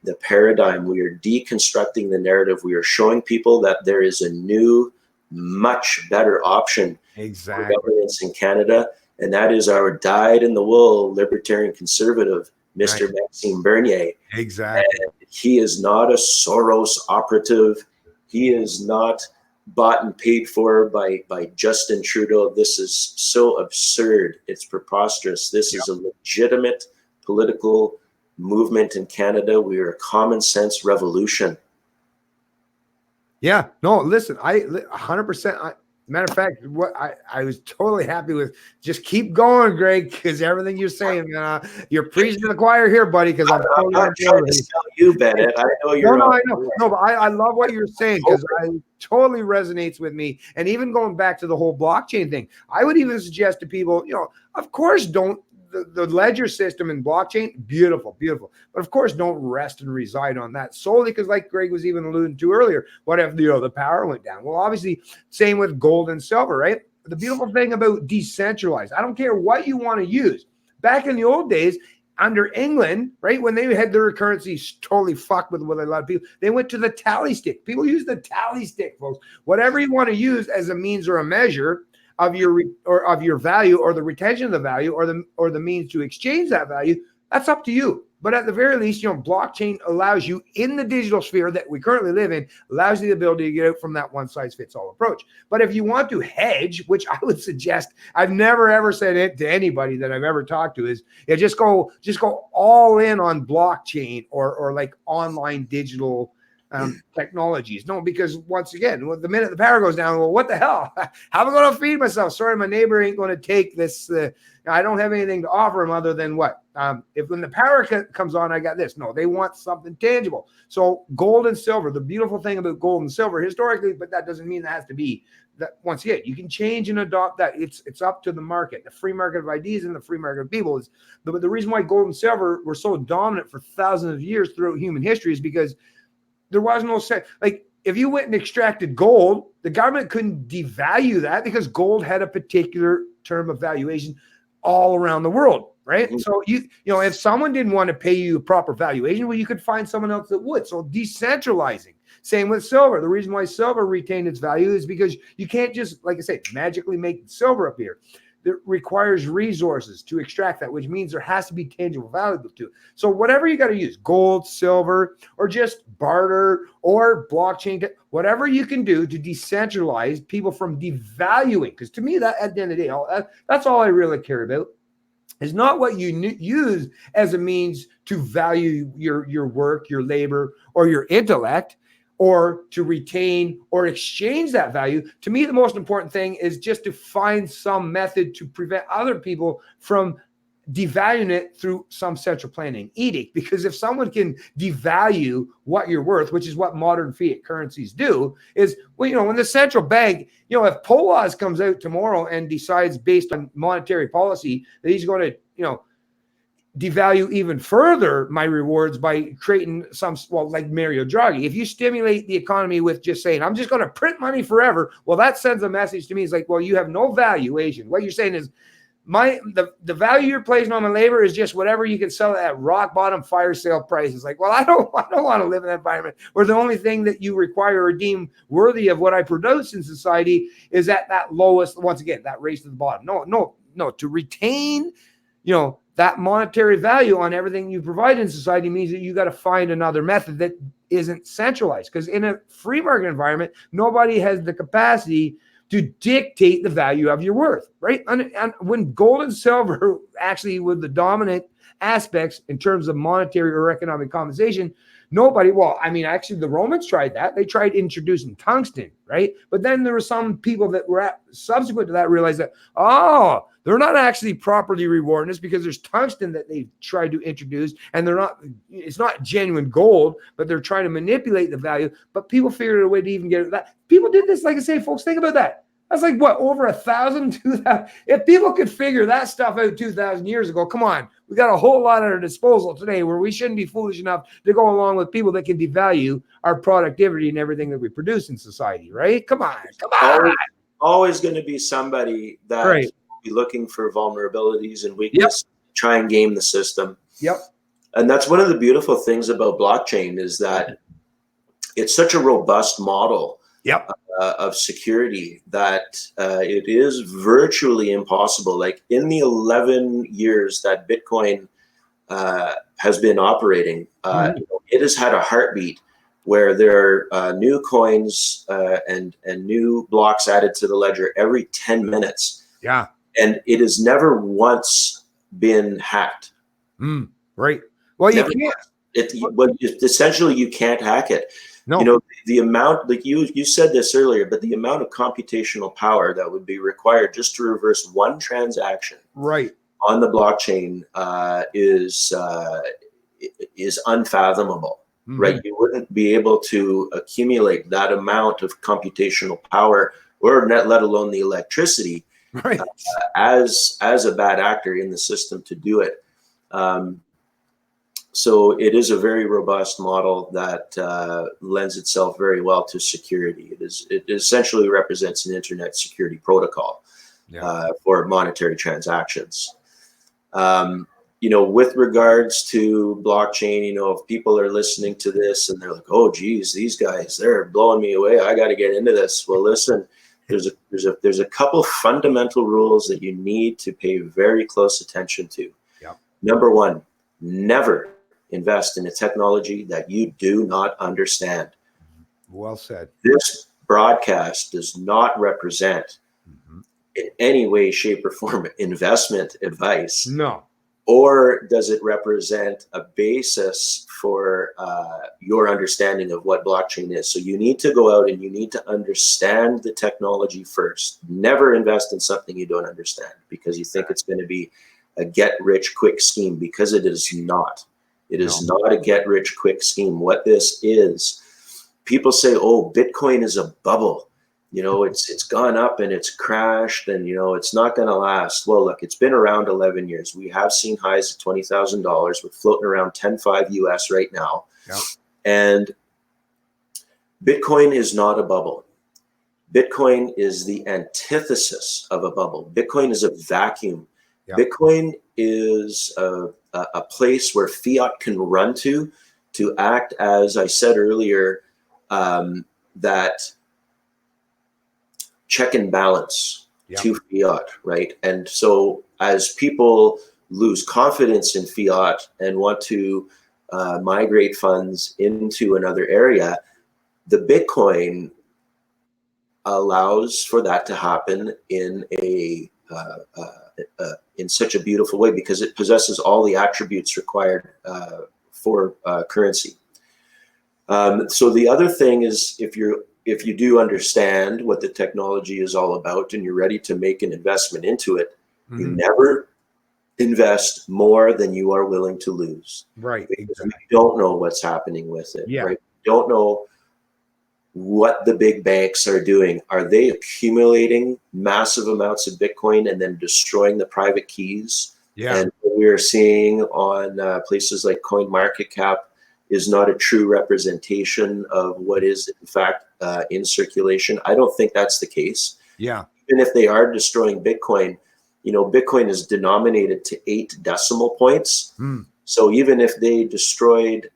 the paradigm. We are deconstructing the narrative. We are showing people that there is a new, much better option for governance in Canada, and that is our dyed-in-the-wool libertarian conservative, Mr. Maxime Bernier. Exactly. And he is not a Soros operative. He is not bought and paid for by Justin Trudeau. This is so absurd. It's preposterous. This is a legitimate political movement in Canada. We are a common sense revolution. Yeah, no, listen, 100%. Matter of fact, what I was totally happy with. Just keep going, Greg, because everything you're saying, you're preaching to the choir here, buddy. Because I'm not trying to tell you, Bennett. I know you're. No, I know. No, but I love what you're saying because it totally resonates with me. And even going back to the whole blockchain thing, I would even suggest to people, of course, don't. The ledger system and blockchain, beautiful. But of course, don't rest and reside on that solely because like Greg was even alluding to earlier, what if, the power went down? Well, obviously, same with gold and silver, right? The beautiful thing about decentralized, I don't care what you want to use. Back in the old days, under England, right, when they had their currencies totally fucked with a lot of people, they went to the tally stick. People use the tally stick, folks. Whatever you want to use as a means or a measure of your value or the retention of the value or the means to exchange that value, that's up to you. But at the very least, blockchain allows you in the digital sphere that we currently live in, allows you the ability to get out from that one size fits all approach. But if you want to hedge, which I would suggest, I've never ever said it to anybody that I've ever talked to, is just go all in on blockchain or like online digital technologies. No, because once again, the minute the power goes down, well, what the hell? How am I going to feed myself? Sorry, my neighbor ain't going to take this. I don't have anything to offer him other than what? If when the power comes on, I got this. No, they want something tangible. So gold and silver, the beautiful thing about gold and silver historically, but that doesn't mean that has to be that. Once again, you can change and adopt that. It's up to the market, the free market of ideas and the free market of people. Is the reason why gold and silver were so dominant for thousands of years throughout human history is because there was no sense. Like if you went and extracted gold, the government couldn't devalue that because gold had a particular term of valuation all around the world, right? Mm-hmm. So if someone didn't want to pay you a proper valuation, well, you could find someone else that would. So decentralizing. Same with silver. The reason why silver retained its value is because you can't just, like I say, magically make silver appear. It requires resources to extract that, which means there has to be tangible value to it. So whatever you got to use, gold, silver, or just barter or blockchain, whatever you can do to decentralize people from devaluing. Because to me, that at the end of the day, that's all I really care about. Is not what you use as a means to value your work, your labor, or your intellect, or to retain or exchange that value. To me, the most important thing is just to find some method to prevent other people from devaluing it through some central planning edict. Because if someone can devalue what you're worth, which is what modern fiat currencies do, is, well, when the central bank, if Polas comes out tomorrow and decides based on monetary policy that he's going to, devalue even further my rewards by creating like Mario Draghi. If you stimulate the economy with just saying, I'm just going to print money forever, well, that sends a message to me. It's like, well, you have no valuation. What you're saying is the value you're placing on my labor is just whatever you can sell at rock bottom fire sale prices. Like, well, I don't want to live in that environment where the only thing that you require or deem worthy of what I produce in society is at that lowest, once again, that race to the bottom. No, to retain, that monetary value on everything you provide in society means that you got to find another method that isn't centralized. Because in a free market environment, nobody has the capacity to dictate the value of your worth, right? And when gold and silver actually were the dominant aspects in terms of monetary or economic compensation, actually the Romans tried that. They tried introducing tungsten, right? But then there were some people that were subsequent to that realized that, they're not actually properly rewarding us because there's tungsten that they tried to introduce, and it's not genuine gold, but they're trying to manipulate the value. But people figured out a way to even get that. People did this, like I say, folks, think about that. That's like what, over 1,000, 2,000? If people could figure that stuff out 2,000 years ago, come on, we got a whole lot at our disposal today where we shouldn't be foolish enough to go along with people that can devalue our productivity and everything that we produce in society, right? Come on, come on. Always going to be somebody that Right. be looking for vulnerabilities and Yep. weakness, try and game the system. Yep. And that's one of the beautiful things about blockchain is that it's such a robust model Yep. of security that it is virtually impossible. Like in the 11 years that Bitcoin has been operating, it has had a heartbeat where there are new coins and new blocks added to the ledger every 10 minutes. Yeah. And it has never once been hacked. Right. Well, you can't. Essentially, you can't hack it. No. You know, the amount, like you said this earlier, but the amount of computational power that would be required just to reverse one transaction right on the blockchain is unfathomable, right? You wouldn't be able to accumulate that amount of computational power, or let alone the electricity, right. As a bad actor in the system to do it. So it is a very robust model that lends itself very well to security. It essentially represents an internet security protocol for monetary transactions. You know, with regards to blockchain, you know, if people are listening to this and they're like, "Oh, geez, these guys, they're blowing me away. I got to get into this." Well, listen, there's a couple fundamental rules that you need to pay very close attention to. Yep. Number one, never invest in a technology that you do not understand. Well said. This broadcast does not represent in any way, shape, or form investment advice. No. Or does it represent a basis for your understanding of what blockchain is? So you need to go out and you need to understand the technology first. Never invest in something you don't understand because you think it's going to be a get-rich-quick scheme, because it is not. It is not a get-rich-quick scheme. What this is, people say, "Oh, Bitcoin is a bubble. You know, it's gone up and it's crashed, and you know it's not going to last." Well, look, it's been around 11 years. We have seen highs of $20,000. We're floating around 10.5 US right now, and Bitcoin is not a bubble. Bitcoin is the antithesis of a bubble. Bitcoin is a vacuum. Bitcoin is a place where fiat can run to act, as I said earlier, that check and balance to fiat, right? And so as people lose confidence in fiat and want to migrate funds into another area, the Bitcoin allows for that to happen in in such a beautiful way because it possesses all the attributes required for currency. So the other thing is, if you do understand what the technology is all about and you're ready to make an investment into it, you never invest more than you are willing to lose. Right. Because we don't know what's happening with it. Yeah. Right? We don't know what the big banks are doing. Are they accumulating massive amounts of Bitcoin and then destroying the private keys? Yeah. And what we're seeing on places like CoinMarketCap is not a true representation of what is in fact in circulation. I don't think that's the case. Yeah. Even if they are destroying Bitcoin, you know, Bitcoin is denominated to 8 decimal points. So even if they destroyed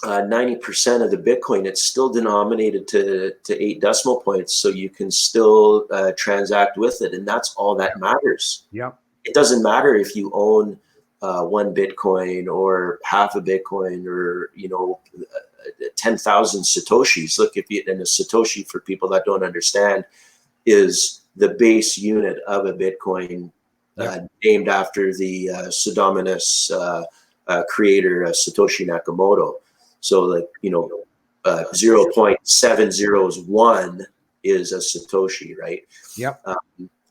90% of the Bitcoin, it's still denominated to 8 decimal points. So you can still transact with it. And that's all that matters. Yeah. It doesn't matter if you own 1 Bitcoin or half a Bitcoin or, you know, 10,000 Satoshis. Look, and a Satoshi, for people that don't understand, is the base unit of a Bitcoin, named after the pseudonymous creator, Satoshi Nakamoto. So, like, you know, 0.701 is a Satoshi, right? Yep.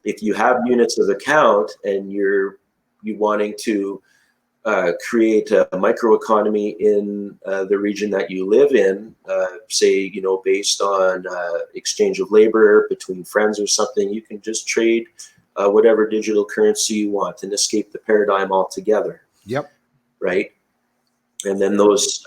If you have units of account and you wanting to create a microeconomy in the region that you live in, say, based on exchange of labor between friends or something, you can just trade whatever digital currency you want and escape the paradigm altogether. Yep. Right. And then those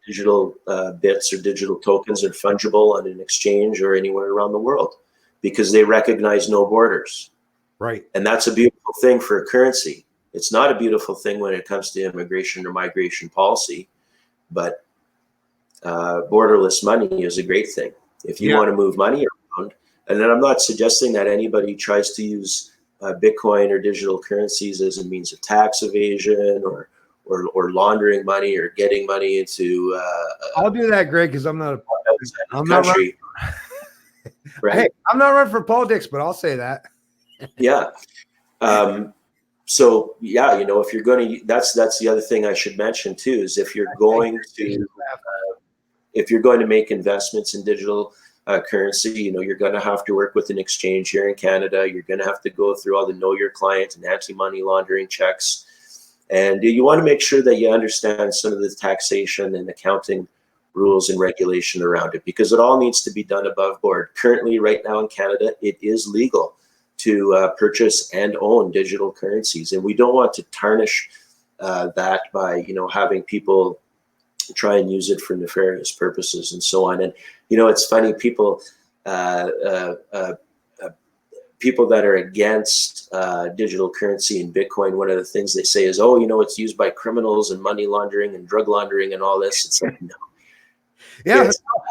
digital bits or digital tokens are fungible on an exchange or anywhere around the world because they recognize no borders. Right. And that's a beautiful thing for a currency. It's not a beautiful thing when it comes to immigration or migration policy, but borderless money is a great thing. If you want to move money around, and then I'm not suggesting that anybody tries to use Bitcoin or digital currencies as a means of tax evasion or laundering money or getting money into. I'll do that, Greg, because I'm not country. Right. Hey, I'm not running for politics, but I'll say that. Yeah. So yeah, if you're going to, that's the other thing I should mention too, is if you're going to make investments in digital currency, you're going to have to work with an exchange here in Canada. You're going to have to go through all the know your client and anti-money laundering checks. And you want to make sure that you understand some of the taxation and accounting rules and regulation around it, because it all needs to be done above board. Currently, right now in Canada, it is legal to purchase and own digital currencies. And we don't want to tarnish that by, having people try and use it for nefarious purposes and so on. And, it's funny, people that are against digital currency and Bitcoin, one of the things they say is, it's used by criminals and money laundering and drug laundering and all this. It's like, no. Yeah,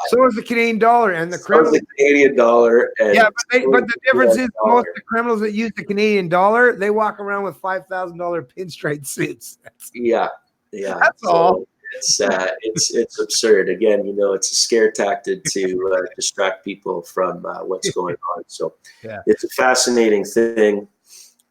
so is the Canadian dollar and the criminals. So is the Canadian dollar. And but the difference is most of the criminals that use the Canadian dollar, they walk around with $5,000 pinstripe suits. Yeah. That's all. It's absurd. Again, it's a scare tactic to distract people from what's going on. So it's a fascinating thing.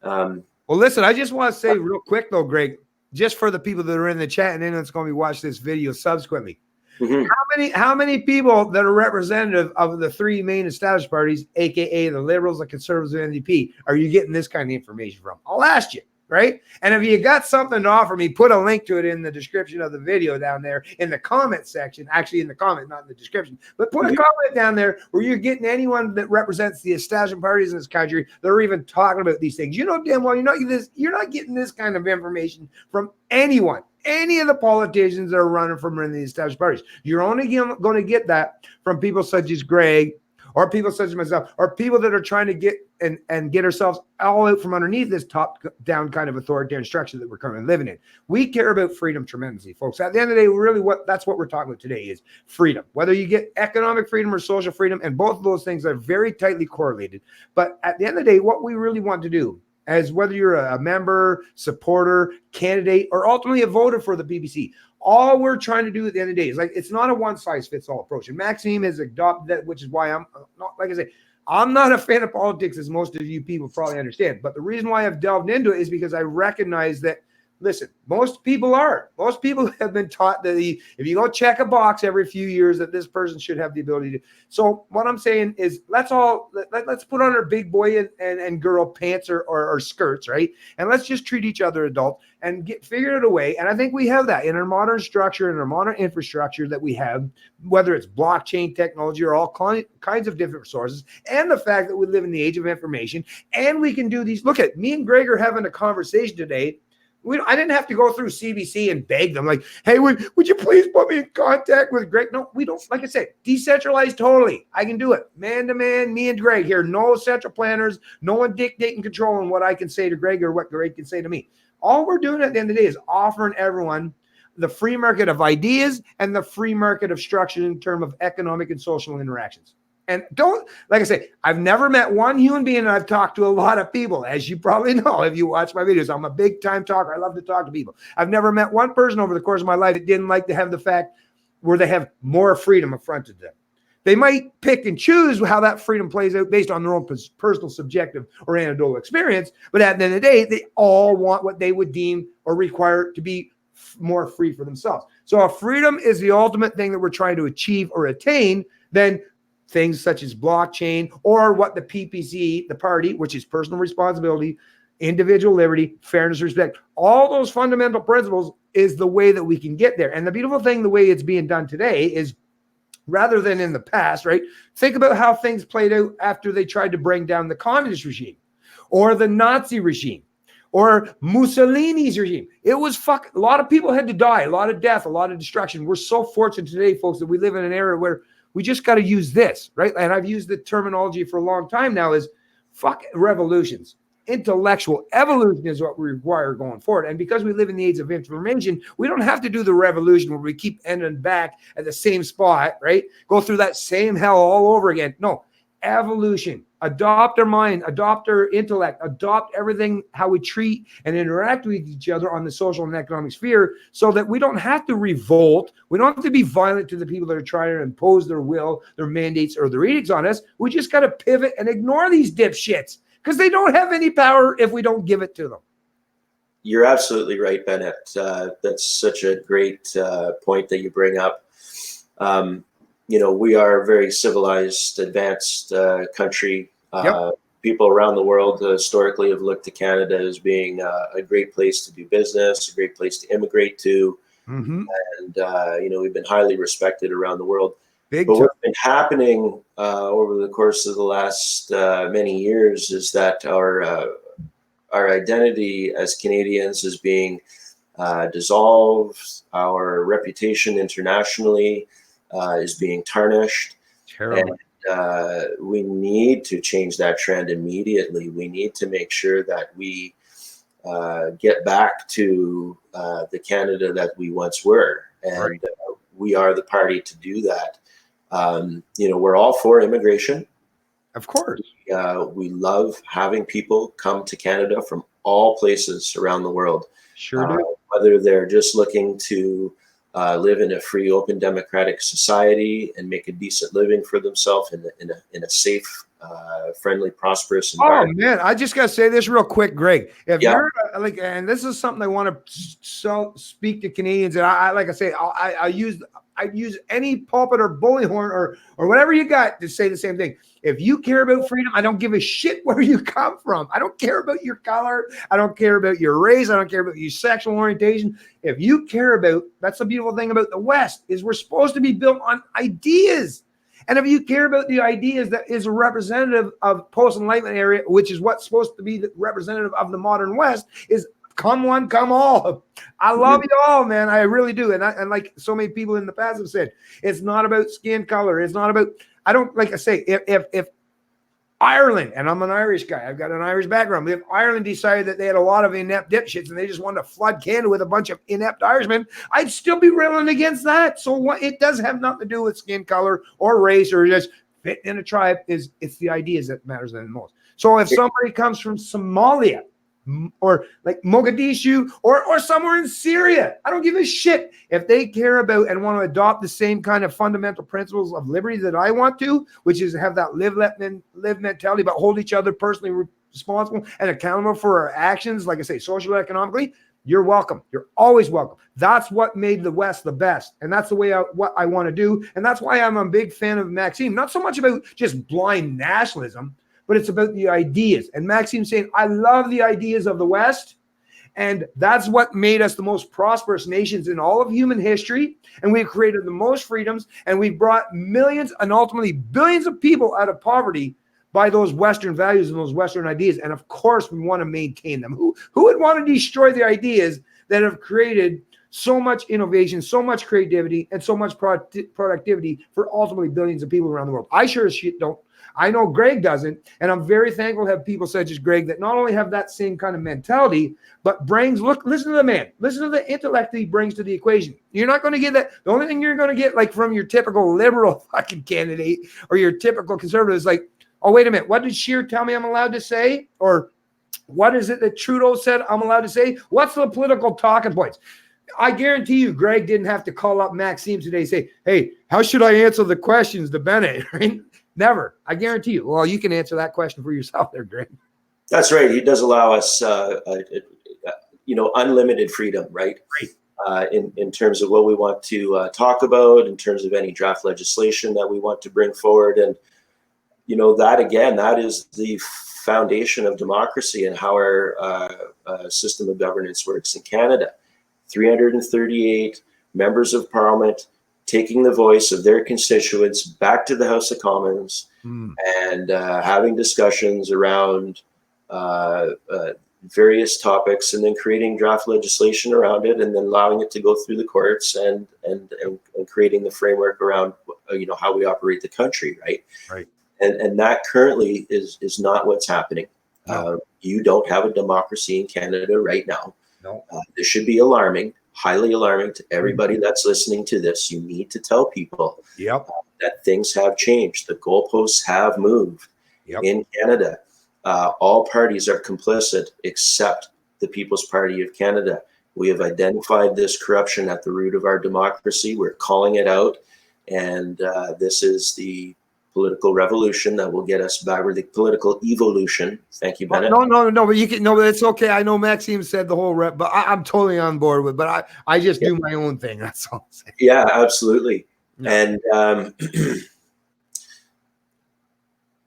Well, listen, I just want to say real quick though, Greg, just for the people that are in the chat and anyone that's going to be watching this video subsequently. Mm-hmm. How many people that are representative of the three main established parties, aka the Liberals, the Conservatives, and NDP, are you getting this kind of information from? I'll ask you, right? And if you got something to offer me, put a link to it in the description of the video down there in the comment section. Actually, in the comment, not in the description, but put a comment down there where you're getting anyone that represents the establishment parties in this country that are even talking about these things. Damn well you're not getting this kind of information from anyone. Any of the politicians that are running from the established parties. You're only going to get that from people such as Greg or people such as myself or people that are trying to get and get ourselves all out from underneath this top-down kind of authoritarian structure that we're currently living in. We care about freedom tremendously, folks. At the end of the day, really that's what we're talking about today is freedom. Whether you get economic freedom or social freedom, and both of those things are very tightly correlated. But at the end of the day, what we really want to do, as whether you're a member, supporter, candidate, or ultimately a voter for the PPC, all we're trying to do at the end of the day is it's not a one-size-fits-all approach. And Maxime has adopted that, which is why I'm not, like I say, I'm not a fan of politics, as most of you people probably understand. But the reason why I've delved into it is because I recognize that, listen, most people have been taught that if you go check a box every few years that this person should have the ability to. So what I'm saying is let's put on our big boy and girl pants or skirts, right? And let's just treat each other adult and figure it a way. And I think we have that in our modern structure and our modern infrastructure that we have, whether it's blockchain technology or all kinds of different resources, and the fact that we live in the age of information and we can do these. Look at me and Greg are having a conversation today. I didn't have to go through CBC and beg them like, hey, would you please put me in contact with Greg? No, we don't. Like I said, decentralized totally. I can do it. Man to man, me and Greg here. No central planners. No one dictating, controlling what I can say to Greg or what Greg can say to me. All we're doing at the end of the day is offering everyone the free market of ideas and the free market of structure in terms of economic and social interactions. And like I say, I've never met one human being, and I've talked to a lot of people, as you probably know, if you watch my videos. I'm a big time talker. I love to talk to people. I've never met one person over the course of my life that didn't like to have the fact where they have more freedom affronted them. They might pick and choose how that freedom plays out based on their own personal, subjective, or anecdotal experience. But at the end of the day, they all want what they would deem or require to be more free for themselves. So if freedom is the ultimate thing that we're trying to achieve or attain, then things such as blockchain or what the PPC, the party, which is personal responsibility, individual liberty, fairness, respect. All those fundamental principles is the way that we can get there. And the beautiful thing, the way it's being done today is rather than in the past, right? Think about how things played out after they tried to bring down the communist regime or the Nazi regime or Mussolini's regime. It was a lot of people had to die, a lot of death, a lot of destruction. We're so fortunate today, folks, that we live in an era where we just got to use this, right? And I've used the terminology for a long time now is fuck revolutions. Intellectual evolution is what we require going forward. And because we live in the age of information, we don't have to do the revolution where we keep ending back at the same spot, right? Go through that same hell all over again. No, evolution. Adopt our mind, adopt our intellect, adopt everything, how we treat and interact with each other on the social and economic sphere so that we don't have to revolt. We don't have to be violent to the people that are trying to impose their will, their mandates, or their edicts on us. We just got to pivot and ignore these dipshits because they don't have any power if we don't give it to them. You're absolutely right, Bennett. That's such a great point that you bring up. We are a very civilized, advanced country. People around the world historically have looked to Canada as being a great place to do business, a great place to immigrate to. And, we've been highly respected around the world. But what's been happening over the course of the last many years is that our identity as Canadians is being dissolved. Our reputation internationally is being tarnished. Terrible. And we need to change that trend immediately. We need to make sure that we get back to the Canada that we once were. And we are the party to do that. We're all for immigration. Of course. We love having people come to Canada from all places around the world. Sure do. Whether they're just looking to live in a free, open, democratic society and make a decent living for themselves in a safe, friendly, prosperous environment. Oh man, I just gotta say this real quick, Greg. If you're like, and this is something I want to speak to Canadians, and I use any pulpit or bullhorn or whatever you got to say the same thing. If you care about freedom, I don't give a shit where you come from. I don't care about your color. I don't care about your race. I don't care about your sexual orientation. If you care about, that's the beautiful thing about the West, is we're supposed to be built on ideas. And if you care about the ideas that is a representative of post-enlightenment area, which is what's supposed to be the representative of the modern West, is come one, come all. I love you all, man. I really do. And like so many people in the past have said, it's not about skin color. It's not about, I don't, like I say, if Ireland, and I'm an Irish guy, I've got an Irish background, if Ireland decided that they had a lot of inept dipshits and they just wanted to flood Canada with a bunch of inept Irishmen, I'd still be railing against that. So what, it does have nothing to do with skin color or race or just fit in a tribe. It's the ideas that matters the most. So if somebody comes from Somalia, or like Mogadishu or somewhere in Syria, I don't give a shit. If they care about and want to adopt the same kind of fundamental principles of liberty that I want to, which is have that live, let live mentality, but hold each other personally responsible and accountable for our actions, like I say, socially, economically, you're welcome. You're always welcome. That's what made the West the best. And that's the way what I want to do. And that's why I'm a big fan of Maxime. Not so much about just blind nationalism, but it's about the ideas. And Maxime's saying, I love the ideas of the West. And that's what made us the most prosperous nations in all of human history. And we've created the most freedoms. And we've brought millions and ultimately billions of people out of poverty by those Western values and those Western ideas. And of course, we want to maintain them. Who would want to destroy the ideas that have created so much innovation, so much creativity, and so much productivity for ultimately billions of people around the world? I sure as shit don't. I know Greg doesn't, and I'm very thankful to have people such as Greg that not only have that same kind of mentality, but listen to the man, listen to the intellect that he brings to the equation. You're not going to get that. The only thing you're going to get, like from your typical liberal fucking candidate or your typical conservative, is like, oh, wait a minute, what did Scheer tell me I'm allowed to say? Or what is it that Trudeau said I'm allowed to say? What's the political talking points? I guarantee you, Greg didn't have to call up Maxime today and say, hey, how should I answer the questions to Bennett? Right? Never. I guarantee you. Well, you can answer that question for yourself there, Greg. That's right. He does allow us, unlimited freedom, right? In terms of what we want to talk about, in terms of any draft legislation that we want to bring forward. And that again, that is the foundation of democracy and how our system of governance works in Canada. 338 members of Parliament taking the voice of their constituents back to the House of Commons and having discussions around various topics, and then creating draft legislation around it, and then allowing it to go through the courts and creating the framework around how we operate the country, right? Right. And that currently is not what's happening. No. You don't have a democracy in Canada right now. No. This should be alarming, highly alarming to everybody that's listening to this. You need to tell people that things have changed. The goalposts have moved in Canada. All parties are complicit except the People's Party of Canada. We have identified this corruption at the root of our democracy. We're calling it out. And this is the political revolution that will get us back, or the political evolution. Thank you, Bennett. No, but you can, no, but it's okay. I know Maxime said the whole rep, but I'm totally on board with, but I just do my own thing. That's all I'm saying. Yeah, absolutely. Yeah. And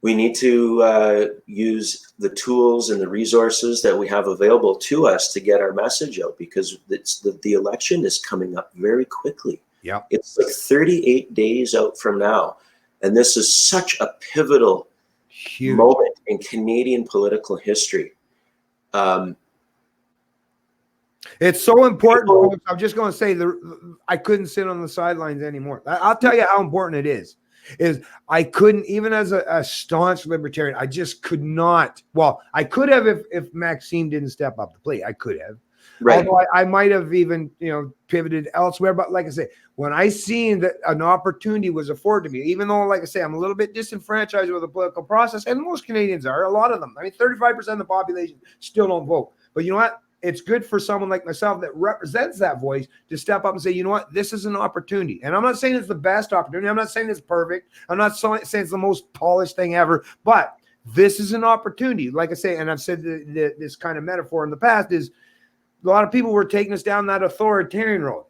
we need to use the tools and the resources that we have available to us to get our message out, because the election is coming up very quickly. Yeah, it's like 38 days out from now. And this is such a pivotal moment in Canadian political history. It's so important. I'm just going to say I couldn't sit on the sidelines anymore. I'll tell you how important it is. I couldn't, even as a staunch libertarian, I just could not. Well, I could have if Maxime didn't step up to the plate. I could have. Right. Although I might have even, pivoted elsewhere. But like I say, when I seen that an opportunity was afforded to me, even though, like I say, I'm a little bit disenfranchised with the political process, and most Canadians are, a lot of them. I mean, 35% of the population still don't vote. But you know what? It's good for someone like myself that represents that voice to step up and say, you know what? This is an opportunity. And I'm not saying it's the best opportunity. I'm not saying it's perfect. I'm not saying it's the most polished thing ever. But this is an opportunity. Like I say, and I've said this kind of metaphor in the past, is a lot of people were taking us down that authoritarian road.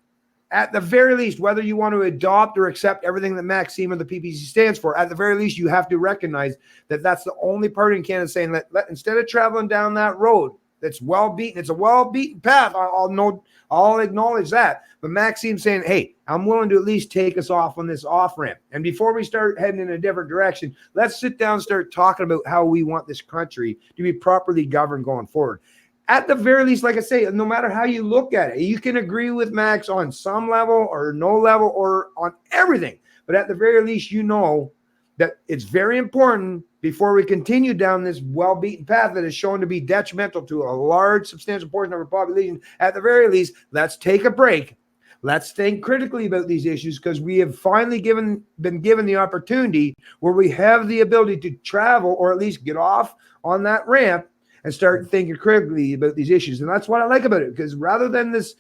At the very least, whether you want to adopt or accept everything that Maxime or the PPC stands for, at the very least, you have to recognize that that's the only party in Canada saying that instead of traveling down that road that's well beaten, it's a well beaten path. I'll acknowledge that. But Maxime's saying, hey, I'm willing to at least take us off on this off ramp. And before we start heading in a different direction, let's sit down and start talking about how we want this country to be properly governed going forward. At the very least, like I say, no matter how you look at it, you can agree with Max on some level or no level or on everything. But at the very least, you know that it's very important before we continue down this well-beaten path that is shown to be detrimental to a large, substantial portion of our population. At the very least, let's take a break. Let's think critically about these issues, because we have finally been given the opportunity where we have the ability to travel, or at least get off on that ramp and start thinking critically about these issues. And that's what I like about it, because rather than this,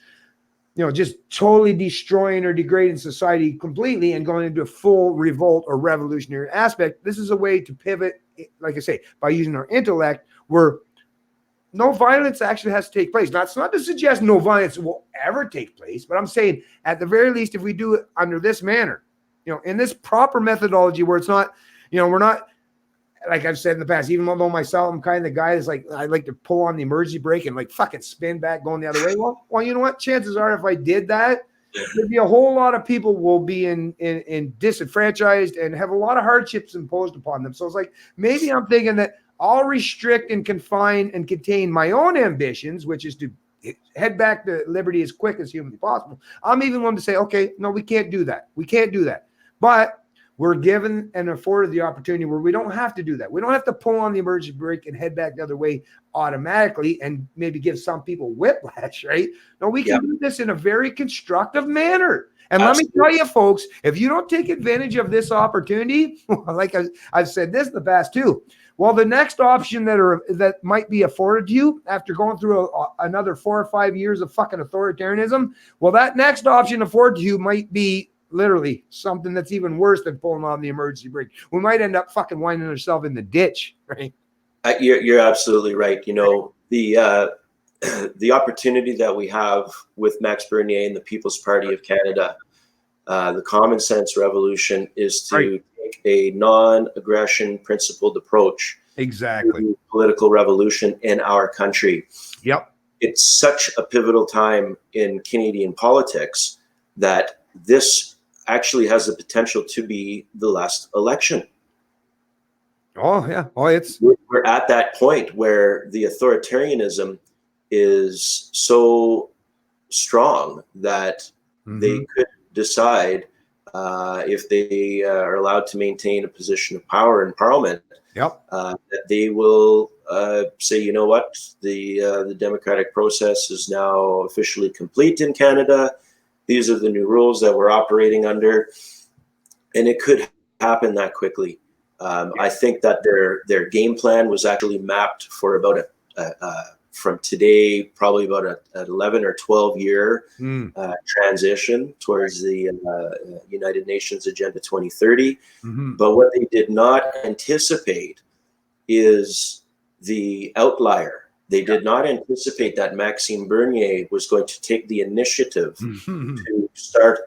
just totally destroying or degrading society completely and going into a full revolt or revolutionary aspect, this is a way to pivot, like I say, by using our intellect, where no violence actually has to take place. Now, it's not to suggest no violence will ever take place, but I'm saying at the very least, if we do it under this manner, in this proper methodology where it's not, we're not, like I've said in the past, even though myself, I'm kind of the guy that's like, I like to pull on the emergency brake and like fucking spin back going the other way. Well, you know what? Chances are if I did that, there'd be a whole lot of people will be in disenfranchised and have a lot of hardships imposed upon them. So it's like, maybe I'm thinking that I'll restrict and confine and contain my own ambitions, which is to head back to liberty as quick as humanly possible. I'm even willing to say, okay, no, we can't do that. We can't do that. But we're given and afforded the opportunity where we don't have to do that. We don't have to pull on the emergency brake and head back the other way automatically and maybe give some people whiplash, right? No, we can do this in a very constructive manner. And Absolutely. Let me tell you, folks, if you don't take advantage of this opportunity, like I've said this in the past too, well, the next option that might be afforded to you after going through another 4 or 5 years of fucking authoritarianism, well, that next option afforded to you might be literally something that's even worse than pulling on the emergency brake. We might end up fucking winding ourselves in the ditch, right? You're absolutely right. The opportunity that we have with Max Bernier and the People's Party of Canada, the common sense revolution, is to take a non-aggression principled approach Exactly. to political revolution in our country. Yep. It's such a pivotal time in Canadian politics that this actually has the potential to be the last election. Oh, yeah. Oh, it's... We're at that point where the authoritarianism is so strong that they could decide if they are allowed to maintain a position of power in Parliament, that they will say, you know what, the democratic process is now officially complete in Canada. These are the new rules that we're operating under, and it could happen that quickly. I think that their game plan was actually mapped for about from today, probably about an 11 or 12 year transition towards the United Nations Agenda 2030. But what they did not anticipate is the outlier. They did not anticipate that Maxime Bernier was going to take the initiative to start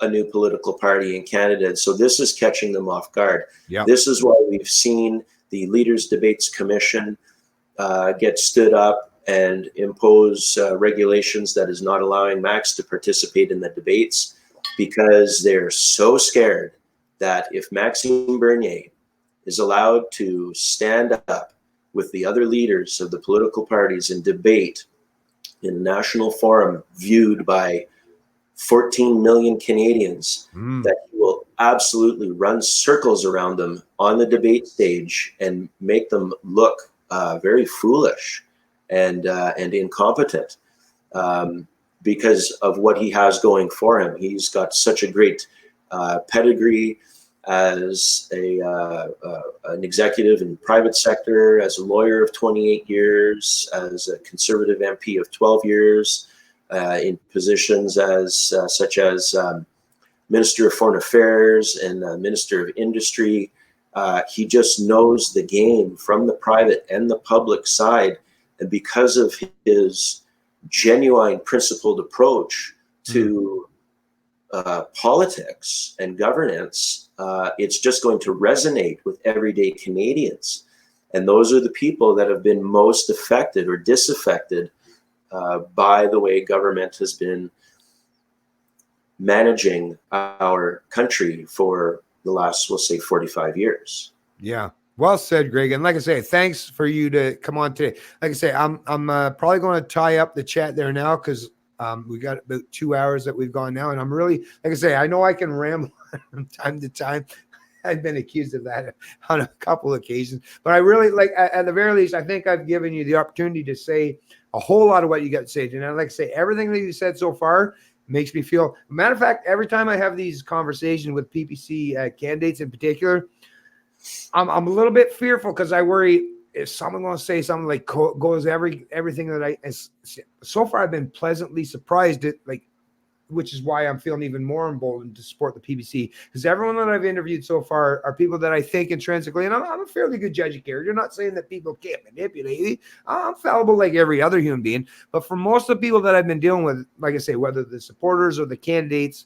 a new political party in Canada. And so this is catching them off guard. This is why we've seen the Leaders Debates Commission get stood up and impose regulations that is not allowing Max to participate in the debates, because they're so scared that if Maxime Bernier is allowed to stand up with the other leaders of the political parties and debate in a national forum viewed by 14 million Canadians, that he will absolutely run circles around them on the debate stage and make them look very foolish and incompetent because of what he has going for him. He's got such a great pedigree as an executive in the private sector, as a lawyer of 28 years, as a Conservative MP of 12 years, in positions as such as Minister of Foreign Affairs and Minister of Industry. He just knows the game from the private and the public side. And because of his genuine principled approach to politics and governance, it's just going to resonate with everyday Canadians. And those are the people that have been most affected or disaffected by the way government has been managing our country for the last, we'll say, 45 years. Yeah. Well said, Greg. And like I say, thanks for you to come on today. Like I say, I'm probably going to tie up the chat there now, because we got about 2 hours that we've gone now. And I'm really, like I say, I know I can ramble from time to time. I've been accused of that on a couple of occasions, but I really like, at the very least, I think I've given you the opportunity to say a whole lot of what you got to say. And I'd like to say everything that you said so far makes me feel, matter of fact, every time I have these conversations with PPC candidates in particular, I'm a little bit fearful, because I worry if someone wants to say something like goes everything that so far I've been pleasantly surprised at, like, which is why I'm feeling even more emboldened to support the PPC, because everyone that I've interviewed so far are people that I think intrinsically, and I'm a fairly good judge of character. You're not saying that people can't manipulate me. I'm fallible like every other human being. But for most of the people that I've been dealing with, like I say, whether the supporters or the candidates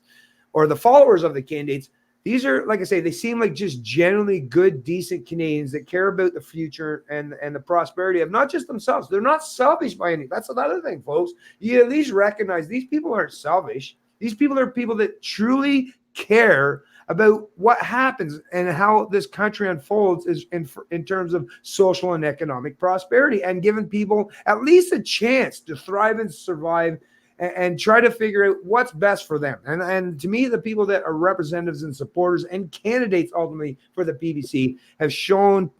or the followers of the candidates, these are, like I say, they seem like just generally good, decent Canadians that care about the future and the prosperity of not just themselves. They're not selfish by any. That's another thing, folks. You at least recognize these people aren't selfish. These people are people that truly care about what happens and how this country unfolds is in terms of social and economic prosperity, and giving people at least a chance to thrive and survive and try to figure out what's best for them. And to me, the people that are representatives and supporters and candidates ultimately for the PPC have shown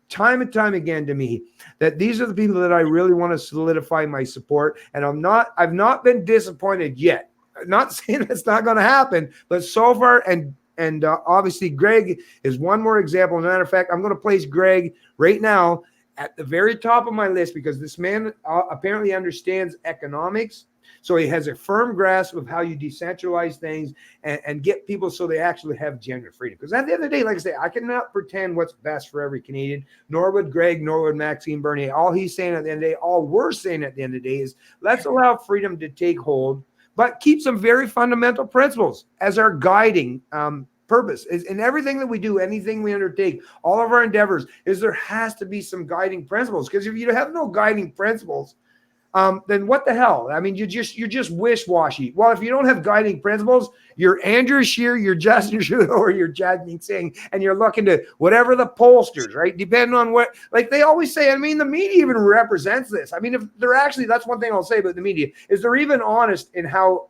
time and time again to me that these are the people that I really want to solidify my support. And I've not been disappointed yet. I'm not saying that's not going to happen, but so far, and obviously Greg is one more example. As a matter of fact, I'm going to place Greg right now at the very top of my list, because this man apparently understands economics. So he has a firm grasp of how you decentralize things and get people so they actually have genuine freedom. Because at the end of the day, like I say, I cannot pretend what's best for every Canadian, nor would Greg, nor would Maxime Bernier. All he's saying at the end of the day, all we're saying at the end of the day is let's allow freedom to take hold, but keep some very fundamental principles as our guiding purpose is in everything that we do, anything we undertake, all of our endeavors, is there has to be some guiding principles. Because if you have no guiding principles, then what the hell? I mean, you're just wish-washy. Well, if you don't have guiding principles, you're Andrew Scheer, you're Justin Trudeau, or you're Jagmeet Singh, and you're looking to whatever the pollsters, right? Depending on what, like they always say, I mean, the media even represents this. I mean, if they're actually, that's one thing I'll say about the media, is they're even honest in how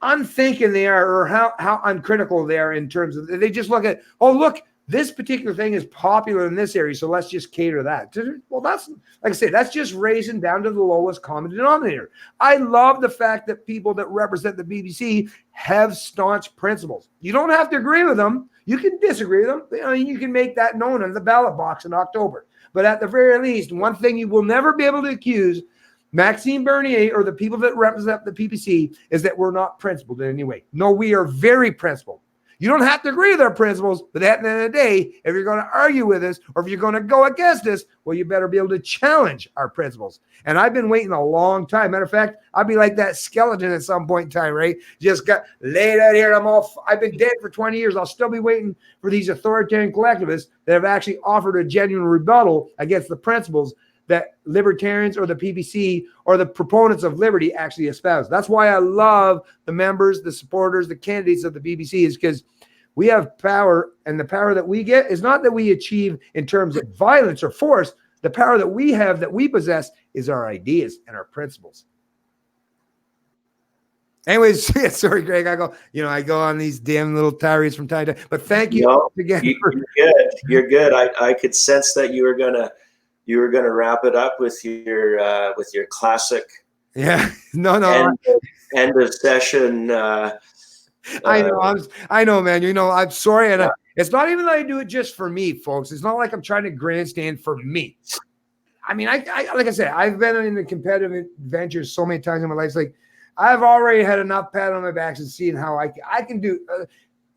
unthinking they are, or how uncritical they are in terms of, they just look at, oh, look, this particular thing is popular in this area, so let's just cater that. Well, that's, like I say, that's just raising down to the lowest common denominator. I love the fact that people that represent the BBC have staunch principles. You don't have to agree with them. You can disagree with them. I mean, you can make that known in the ballot box in October. But at the very least, one thing you will never be able to accuse Maxime Bernier or the people that represent the PPC is that we're not principled in any way. No, we are very principled. You don't have to agree with our principles, but at the end of the day, if you're going to argue with us or if you're going to go against us, well, you better be able to challenge our principles. And I've been waiting a long time. Matter of fact, I'll be like that skeleton at some point in time, right? Just got laid out here. I've been dead for 20 years. I'll still be waiting for these authoritarian collectivists that have actually offered a genuine rebuttal against the principles that libertarians or the PPC or the proponents of liberty actually espouse. That's why I love the members, the supporters, the candidates of the PPC, is because we have power, and the power that we get is not that we achieve in terms of violence or force. The power that we have, that we possess, is our ideas and our principles. Anyways, sorry, Greg. I go on these damn little tirades from time to time. But thank you again. You're good. You're good. I could sense that you were gonna wrap it up with your classic. Yeah. No. End of session. I know, man. I'm sorry, and it's not even that I do it just for me, folks. It's not like I'm trying to grandstand for me. I mean, I like I said, I've been in the competitive ventures so many times in my life. It's like I've already had enough pat on my backs and seeing how I can do.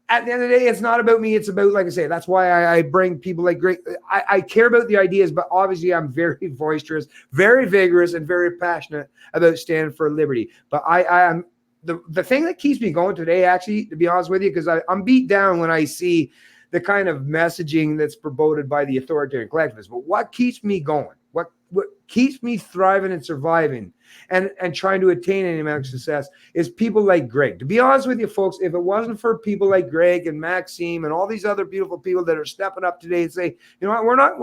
At the end of the day, it's not about me. It's about, like I say, that's why I bring people like Greg. I care about the ideas, but obviously I'm very boisterous, very vigorous, and very passionate about standing for liberty. But I'm the thing that keeps me going today, actually, to be honest with you, because I'm beat down when I see the kind of messaging that's promoted by the authoritarian collectivists. But what keeps me going? What keeps me thriving and surviving and trying to attain any amount of success is people like Greg. To be honest with you, folks, if it wasn't for people like Greg and Maxime and all these other beautiful people that are stepping up today and say, you know what, we're not,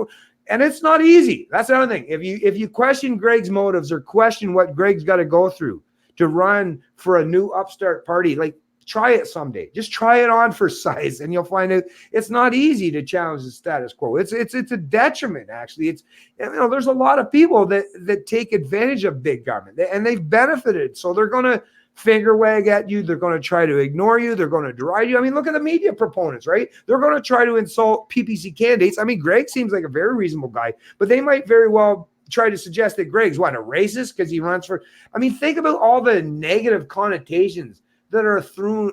and it's not easy. That's the other thing. If you question Greg's motives or question what Greg's got to go through to run for a new upstart party, like, try it someday. Just try it on for size, and you'll find out it's not easy to challenge the status quo. It's a detriment, actually. It's, there's a lot of people that take advantage of big government, and they've benefited. So they're going to finger wag at you. They're going to try to ignore you. They're going to deride you. I mean, look at the media proponents, right? They're going to try to insult PPC candidates. I mean, Greg seems like a very reasonable guy, but they might very well try to suggest that Greg's a racist because he runs for. I mean, think about all the negative connotations that are thrown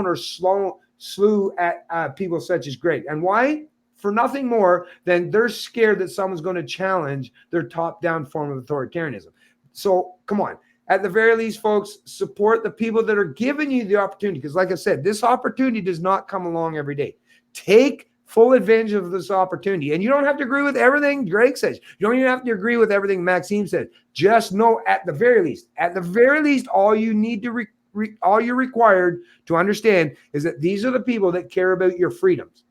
or slew at people such as Greg. And why? For nothing more than they're scared that someone's going to challenge their top-down form of authoritarianism. So come on. At the very least, folks, support the people that are giving you the opportunity. Because like I said, this opportunity does not come along every day. Take full advantage of this opportunity. And you don't have to agree with everything Greg says. You don't even have to agree with everything Maxime says. Just know at the very least, all you need to all you're required to understand is that these are the people that care about your freedoms.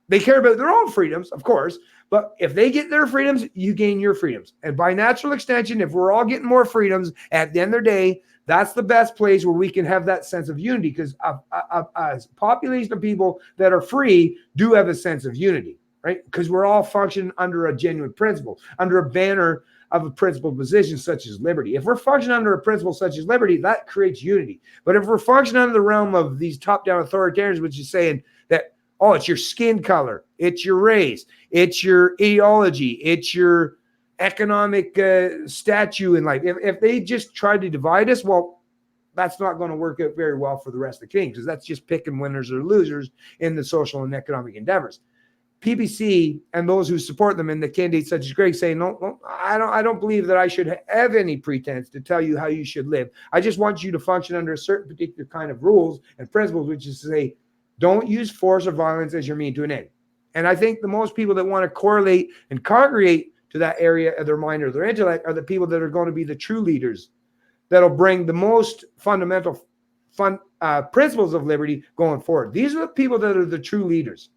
They care about their own freedoms, of course, but if they get their freedoms, you gain your freedoms. And by natural extension, if we're all getting more freedoms, at the end of the day, that's the best place where we can have that sense of unity, because a population of people that are free do have a sense of unity, right? Because we're all functioning under a genuine principle, under a banner of a principled position such as liberty. If we're functioning under a principle such as liberty, that creates unity. But if we're functioning under the realm of these top-down authoritarians, which is saying that, oh, it's your skin color, it's your race, it's your ideology, it's your economic statue in life. If they just try to divide us, well, that's not going to work out very well for the rest of the kings, because that's just picking winners or losers in the social and economic endeavors. PPC and those who support them, and the candidates such as Greg, say, no, I don't believe that I should have any pretense to tell you how you should live. I just want you to function under a certain particular kind of rules and principles, which is to say, Don't use force or violence as your mean to an end. And I think the most people that want to correlate and congregate to that area of their mind or their intellect are the people that are going to be the true leaders that'll bring the most fundamental principles of liberty going forward. These are the people that are the true leaders.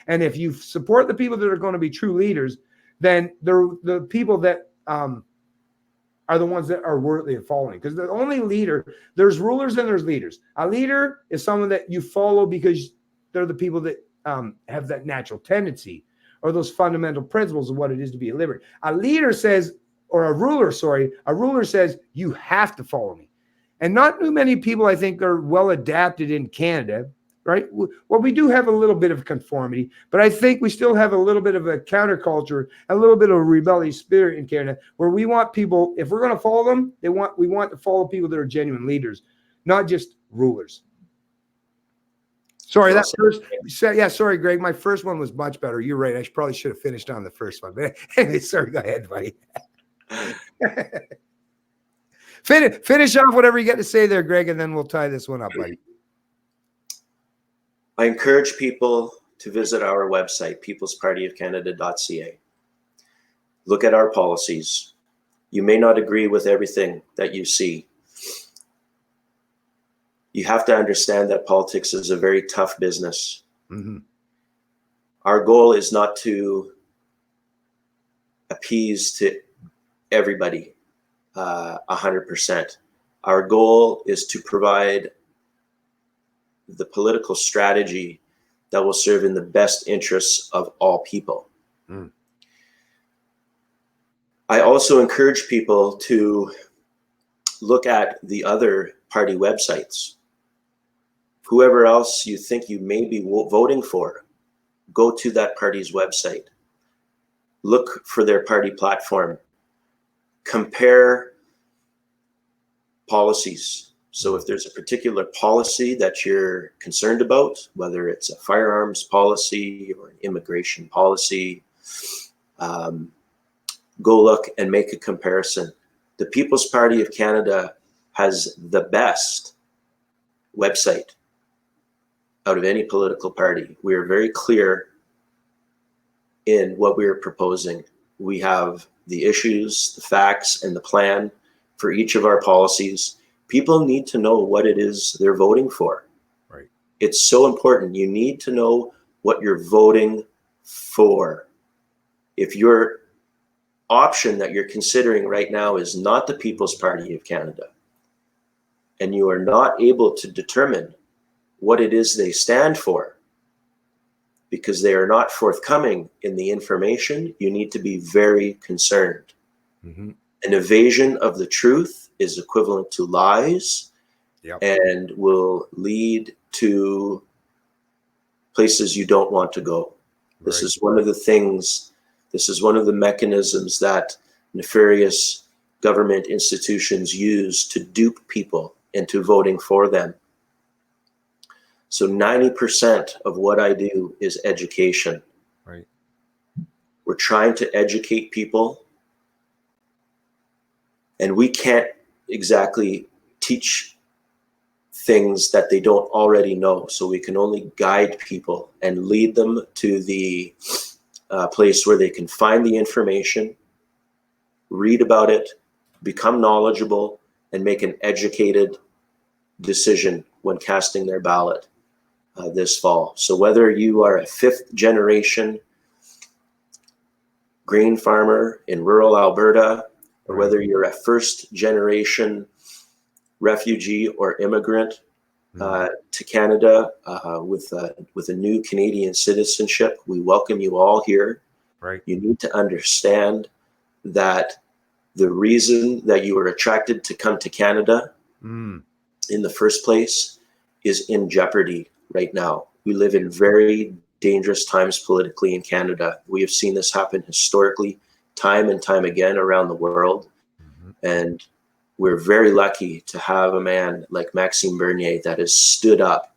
And if you support the people that are going to be true leaders, then they're the people that are the ones that are worthy of following. Because the only leader, there's rulers and there's leaders. A leader is someone that you follow because they're the people that have that natural tendency or those fundamental principles of what it is to be a liberty. A leader says, or a ruler says, you have to follow me. And not too many people, I think, are well adapted in Canada, right? Well, we do have a little bit of conformity, but I think we still have a little bit of a counterculture, a little bit of a rebellious spirit in Canada, where we want people, if we're going to follow them, we want to follow people that are genuine leaders, not just rulers. Sorry, sorry, Greg. My first one was much better. You're right. I probably should have finished on the first one. But anyway, sorry, go ahead, buddy. Finish off whatever you got to say there, Greg, and then we'll tie this one up, buddy. I encourage people to visit our website, peoplespartyofcanada.ca. Look at our policies. You may not agree with everything that you see. You have to understand that politics is a very tough business. Mm-hmm. Our goal is not to appease to everybody 100%. Our goal is to provide the political strategy that will serve in the best interests of all people. Mm. I also encourage people to look at the other party websites. Whoever else you think you may be voting for, go to that party's website. Look for their party platform. Compare policies. So if there's a particular policy that you're concerned about, whether it's a firearms policy or an immigration policy, go look and make a comparison. The People's Party of Canada has the best website out of any political party. We are very clear in what we are proposing. We have the issues, the facts, and the plan for each of our policies. People need to know what it is they're voting for. Right. It's so important. You need to know what you're voting for. If your option that you're considering right now is not the People's Party of Canada, and you are not able to determine what it is they stand for because they are not forthcoming in the information, you need to be very concerned. Mm-hmm. An evasion of the truth is equivalent to lies. Yep. And will lead to places you don't want to go. Right. This is one of the mechanisms that nefarious government institutions use to dupe people into voting for them. So 90% of what I do is education. Right. We're trying to educate people, and we can't exactly teach things that they don't already know. So we can only guide people and lead them to the place where they can find the information, read about it, become knowledgeable, and make an educated decision when casting their ballot this fall. So whether you are a fifth generation grain farmer in rural Alberta, or whether you're a first generation refugee or immigrant to Canada with a new Canadian citizenship, we welcome you all here. Right. You need to understand that the reason that you were attracted to come to Canada in the first place is in jeopardy right now. We live in very dangerous times politically in Canada. We have seen this happen historically, time and time again around the world. Mm-hmm. And we're very lucky to have a man like Maxime Bernier that has stood up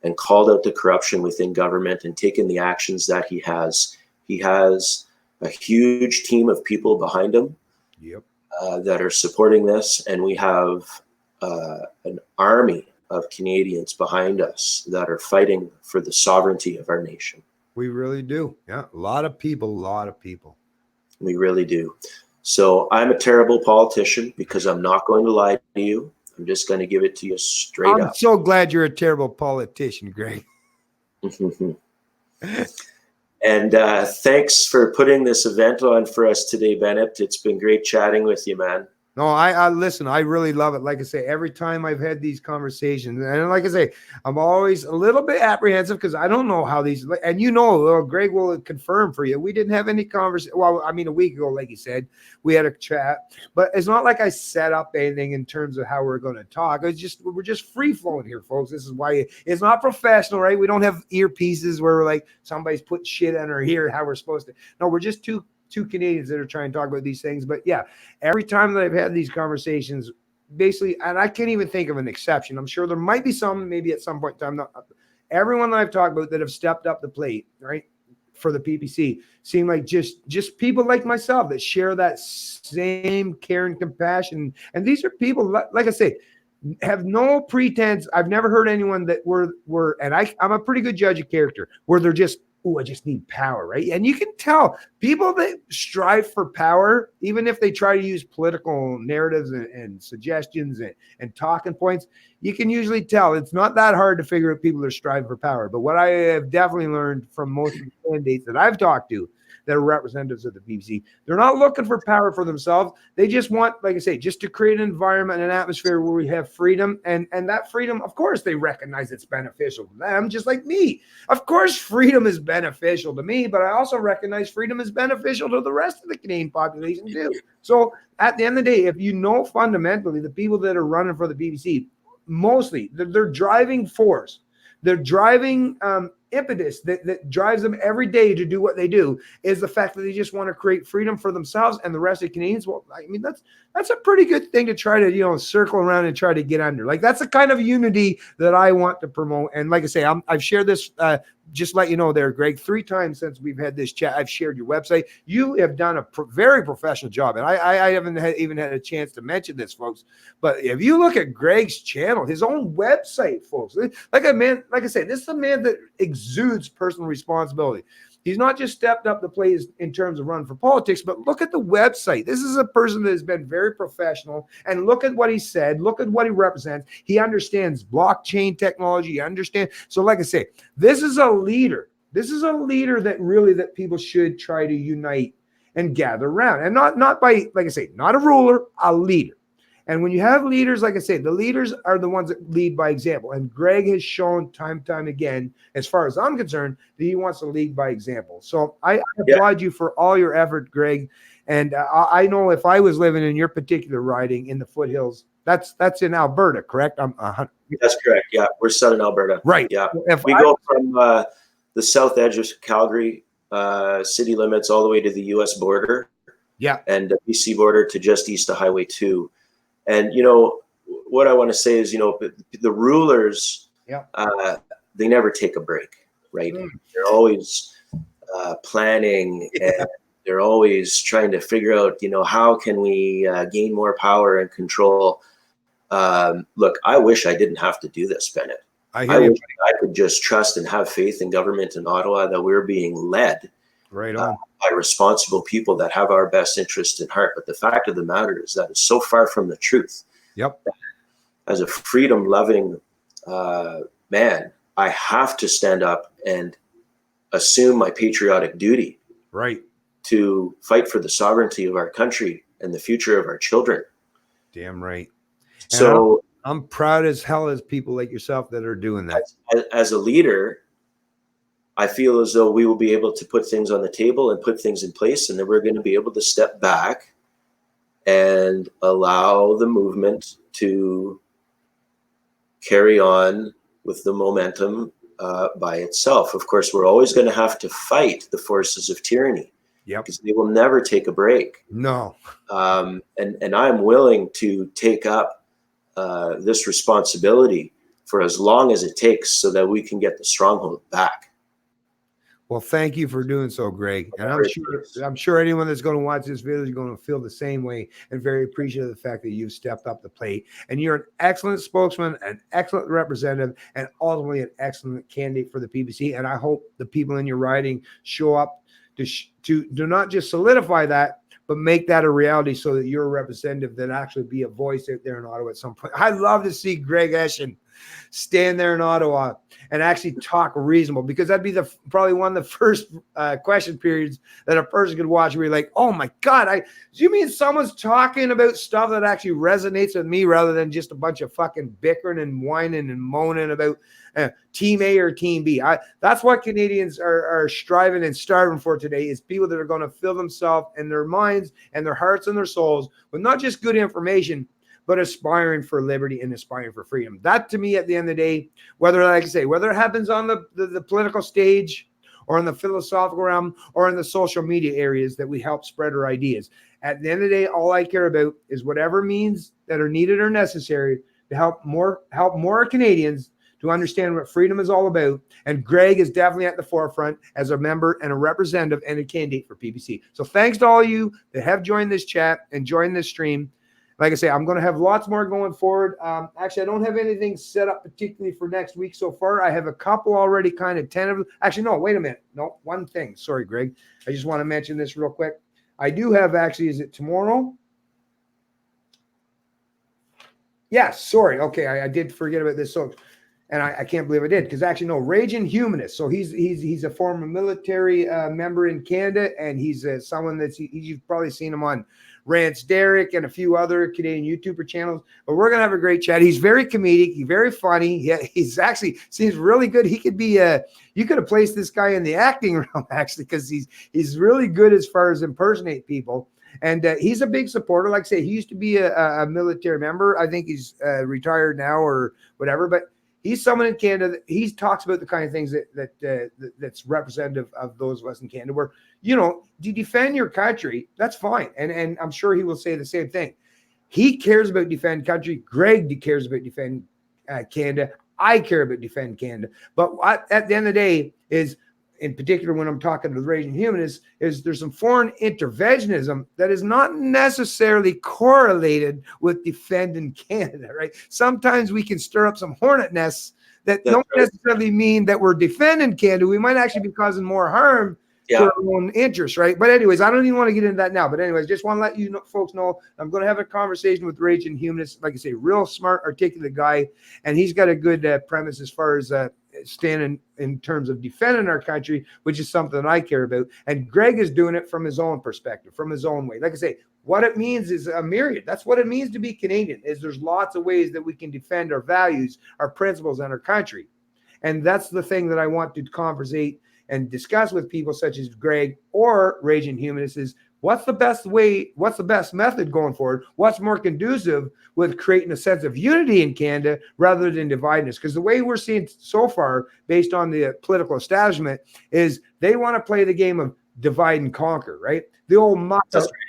and called out the corruption within government and taken the actions that he has. He has a huge team of people behind him. Yep. That are supporting this. And we have an army of Canadians behind us that are fighting for the sovereignty of our nation. We really do. Yeah, a lot of people. We really do. So I'm a terrible politician because I'm not going to lie to you. I'm just going to give it to you straight I'm up. so glad you're a terrible politician, Greg. And thanks for putting this event on for us today, Bennett. It's been great chatting with you, man. No, I listen, I really love it. Like I say, every time I've had these conversations, and like I say, I'm always a little bit apprehensive because I don't know how these, and Greg will confirm for you. We didn't have any conversation. Well, I mean, a week ago, like you said, we had a chat, but it's not like I set up anything in terms of how we're going to talk. We're just free flowing here, folks. This is why it's not professional, right? We don't have earpieces where we're like somebody's putting shit on our ear, how we're supposed to. No, we're just two Canadians that are trying to talk about these things. But yeah, every time that I've had these conversations, basically, and I can't even think of an exception. I'm sure there might be some, maybe at some point in time. Everyone that I've talked about that have stepped up the plate, right, for the PPC, seem like just people like myself that share that same care and compassion. And these are people, like I say, have no pretense. I've never heard anyone that were, and I'm a pretty good judge of character, where they're just, I just need power, right? And you can tell people that strive for power, even if they try to use political narratives and suggestions and talking points, you can usually tell it's not that hard to figure out people that are striving for power. But what I have definitely learned from most of the candidates that I've talked to that are representatives of the PPC, they're not looking for power for themselves. They just want, like I say, just to create an environment and an atmosphere where we have freedom. And that freedom, of course, they recognize it's beneficial to them, just like me. Of course, freedom is beneficial to me, but I also recognize freedom is beneficial to the rest of the Canadian population too. So at the end of the day, if you know fundamentally the people that are running for the PPC, mostly they're driving force, they're driving impetus that drives them every day to do what they do is the fact that they just want to create freedom for themselves and the rest of the Canadians. Well, I mean, that's a pretty good thing to try to, circle around and try to get under. Like, that's the kind of unity that I want to promote. And like I say, I've shared this, just let you know there, Greg, 3 times since we've had this chat, I've shared your website. You have done a very professional job. And I haven't even had a chance to mention this, folks. But if you look at Greg's channel, his own website, folks, like I say, this is a man that exudes personal responsibility. He's not just stepped up the plate in terms of running for politics, but look at the website. This is a person that has been very professional, and look at what he said. Look at what he represents. He understands blockchain technology. He understands. So like I say, this is a leader. This is a leader that people should try to unite and gather around. And not by, like I say, not a ruler, a leader. And when you have leaders, like I say, the leaders are the ones that lead by example. And Greg has shown time again, as far as I'm concerned, that he wants to lead by example. So I applaud you for all your effort, Greg. And I know if I was living in your particular riding in the Foothills, that's in Alberta, correct? That's correct. Yeah, we're southern Alberta. Right. Yeah, we go from the south edge of Calgary city limits all the way to the U.S. border. Yeah, and the BC border to just east of Highway 2. And, what I want to say is, the rulers, they never take a break, right? They're always planning, and they're always trying to figure out, how can we gain more power and control. Look, I wish I didn't have to do this, Bennett. I wish I could just trust and have faith in government in Ottawa that we're being led right on by responsible people that have our best interest in heart. But the fact of the matter is that it's so far from the truth. Yep. As a freedom-loving man, I have to stand up and assume my patriotic duty. Right. To fight for the sovereignty of our country and the future of our children. Damn right. So I'm proud as hell as people like yourself that are doing that. As a leader, I feel as though we will be able to put things on the table and put things in place, and then we're going to be able to step back and allow the movement to carry on with the momentum by itself. Of course, we're always going to have to fight the forces of tyranny. Yep. Because they will never take a break. No. And I'm willing to take up this responsibility for as long as it takes so that we can get the stronghold back. Well, thank you for doing so, Greg. And I'm sure anyone that's going to watch this video is going to feel the same way, and very appreciative of the fact that you've stepped up the plate. And you're an excellent spokesman, an excellent representative, and ultimately an excellent candidate for the PPC. And I hope the people in your riding show up to not just solidify that, but make that a reality so that you're a representative that actually be a voice out there in Ottawa at some point. I'd love to see Greg Hession stand there in Ottawa and actually talk reasonable, because that'd be probably one of the first question periods that a person could watch where you're like, oh my God, do you mean someone's talking about stuff that actually resonates with me rather than just a bunch of fucking bickering and whining and moaning about team A or team B? That's what Canadians are striving and starving for today, is people that are going to fill themselves and their minds and their hearts and their souls with not just good information, but aspiring for liberty and aspiring for freedom. That, to me, at the end of the day, whether, like I say, whether it happens on the political stage or in the philosophical realm or in the social media areas that we help spread our ideas, at the end of the day, all I care about is whatever means that are needed or necessary to help more Canadians to understand what freedom is all about. And Greg is definitely at the forefront as a member and a representative and a candidate for PPC. So thanks to all of you that have joined this chat and joined this stream. Like I say, I'm going to have lots more going forward. Actually, I don't have anything set up particularly for next week so far. I have a couple already kind of tentative. Actually, no, wait a minute. No, one thing. Sorry, Greg. I just want to mention this real quick. I do have actually, is it tomorrow? Yes, sorry. Okay, I did forget about this. So, and I can't believe I did, because actually, no, Raging Humanist. So he's a former military member in Canada, and he's someone you've probably seen him on Rance Derrick and a few other Canadian YouTuber channels. But we're gonna have a great chat. He's very comedic, he's very funny. Yeah, he's actually seems really good. He could be you could have placed this guy in the acting realm actually, because he's really good as far as impersonate people. And he's a big supporter. Like I say, he used to be a military member. I think he's retired now or whatever, but he's someone in Canada that he talks about the kind of things that's representative of those of us in Canada, where, you know, you defend your country, that's fine. And I'm sure he will say the same thing. He cares about defend country. Greg cares about defend Canada. I care about defend Canada. But at the end of the day is, in particular, when I'm talking to the Raging Humanists, is there's some foreign interventionism that is not necessarily correlated with defending Canada, right? Sometimes we can stir up some hornet nests that don't necessarily mean that we're defending Canada. We might actually be causing more harm to our own interests, right? But anyways, I don't even want to get into that now. But anyways, just want to let you folks know I'm going to have a conversation with Raging Humanists. Like I say, real smart, articulate guy, and he's got a good premise as far as standing in terms of defending our country, which is something that I care about. And Greg is doing it from his own perspective, from his own way. Like I say, what it means is a myriad. That's what it means to be Canadian, is there's lots of ways that we can defend our values, our principles, and our country. And that's the thing that I want to conversate and discuss with people such as Greg or Raging Humanists is, what's the best way, what's the best method going forward? What's more conducive with creating a sense of unity in Canada rather than dividing us? Because the way we're seeing so far, based on the political establishment, is they want to play the game of divide and conquer, right? The old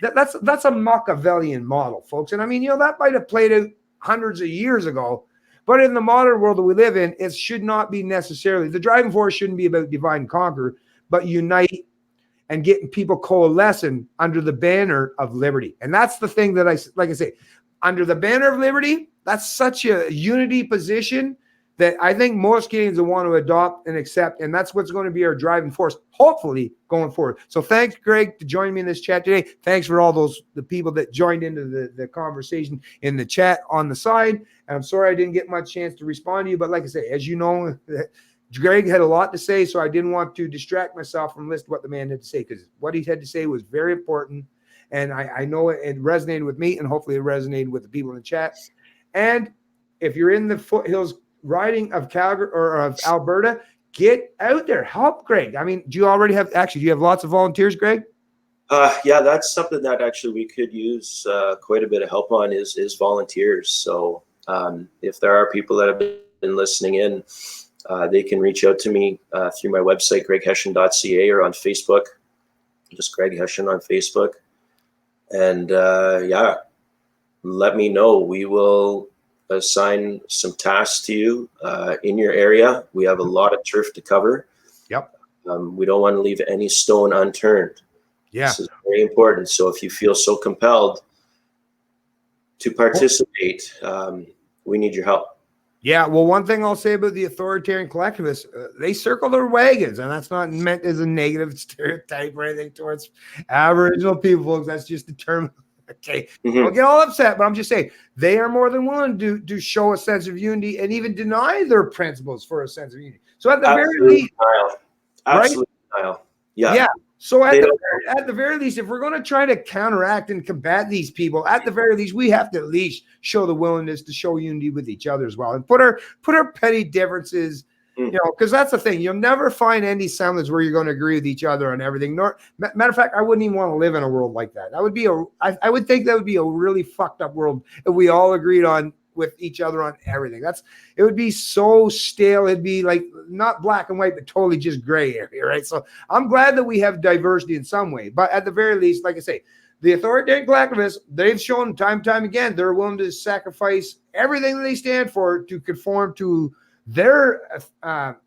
that's a Machiavellian model, folks. And I mean, you know, that might have played out hundreds of years ago. But in the modern world that we live in, it should not be necessarily, the driving force shouldn't be about divide and conquer, but unite and getting people coalescing under the banner of liberty. And that's the thing that like I say, under the banner of liberty, that's such a unity position that I think most Canadians will want to adopt and accept. And that's what's going to be our driving force, hopefully, going forward. So thanks, Greg, to join me in this chat today. Thanks for all the people that joined into the conversation in the chat on the side. And I'm sorry I didn't get much chance to respond to you. But like I say, as you know, Greg had a lot to say, so I didn't want to distract myself from listening to what the man had to say, because what he had to say was very important. And I know it resonated with me, and hopefully it resonated with the people in the chat. And if you're in the Foothills riding of Calgary or of Alberta, get out there, help Greg. I mean, do you have lots of volunteers, Greg? Yeah, that's something that actually we could use quite a bit of help on is volunteers. So if there are people that have been listening in, they can reach out to me through my website, greghession.ca, or on Facebook, just Greg Hession on Facebook. And let me know. We will assign some tasks to you in your area. We have a lot of turf to cover. Yep. We don't want to leave any stone unturned. Yeah. This is very important. So if you feel so compelled to participate, we need your help. Yeah, well, one thing I'll say about the authoritarian collectivists, they circle their wagons, and that's not meant as a negative stereotype or anything towards Aboriginal people, folks. That's just a term. Okay, don't get all upset, but I'm just saying they are more than willing to show a sense of unity and even deny their principles for a sense of unity. So at the very least, Absolute denial. Yeah. So at the very least, if we're going to try to counteract and combat these people, at the very least, we have to at least show the willingness to show unity with each other as well, and put our petty differences, you know, because that's the thing. You'll never find any semblance where you're going to agree with each other on everything. Nor, matter of fact, I wouldn't even want to live in a world like that. That would be I would think that would be a really fucked up world if we all agreed on with each other on everything. It would be so stale. It'd be like not black and white, but totally just gray area, right? So I'm glad that we have diversity in some way, but at the very least, like I say, the authoritarian collectivists, they've shown time and time again, they're willing to sacrifice everything that they stand for to conform to their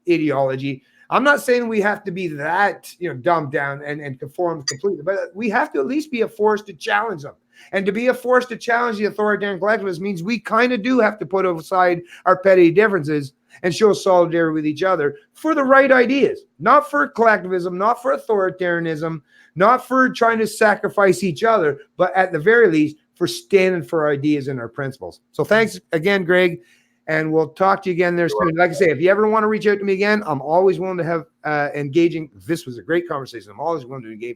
ideology. I'm not saying we have to be that, you know, dumbed down and conform completely, but we have to at least be a force to challenge them. And to be a force to challenge the authoritarian collectivists means we kind of do have to put aside our petty differences and show solidarity with each other for the right ideas, not for collectivism, not for authoritarianism, not for trying to sacrifice each other, but at the very least for standing for our ideas and our principles. So thanks again, Greg. And we'll talk to you again there soon. Like I say, if you ever want to reach out to me again, I'm always willing to have engaging. This was a great conversation. I'm always willing to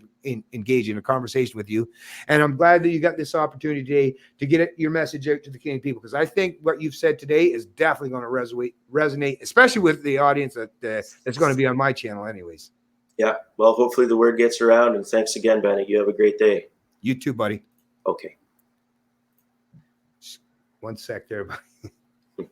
engage in a conversation with you. And I'm glad that you got this opportunity today to get your message out to the Canadian people, because I think what you've said today is definitely going to resonate, especially with the audience that's going to be on my channel anyways. Yeah. Well, hopefully the word gets around. And thanks again, Bennett. You have a great day. You too, buddy. Okay. One sec there, buddy.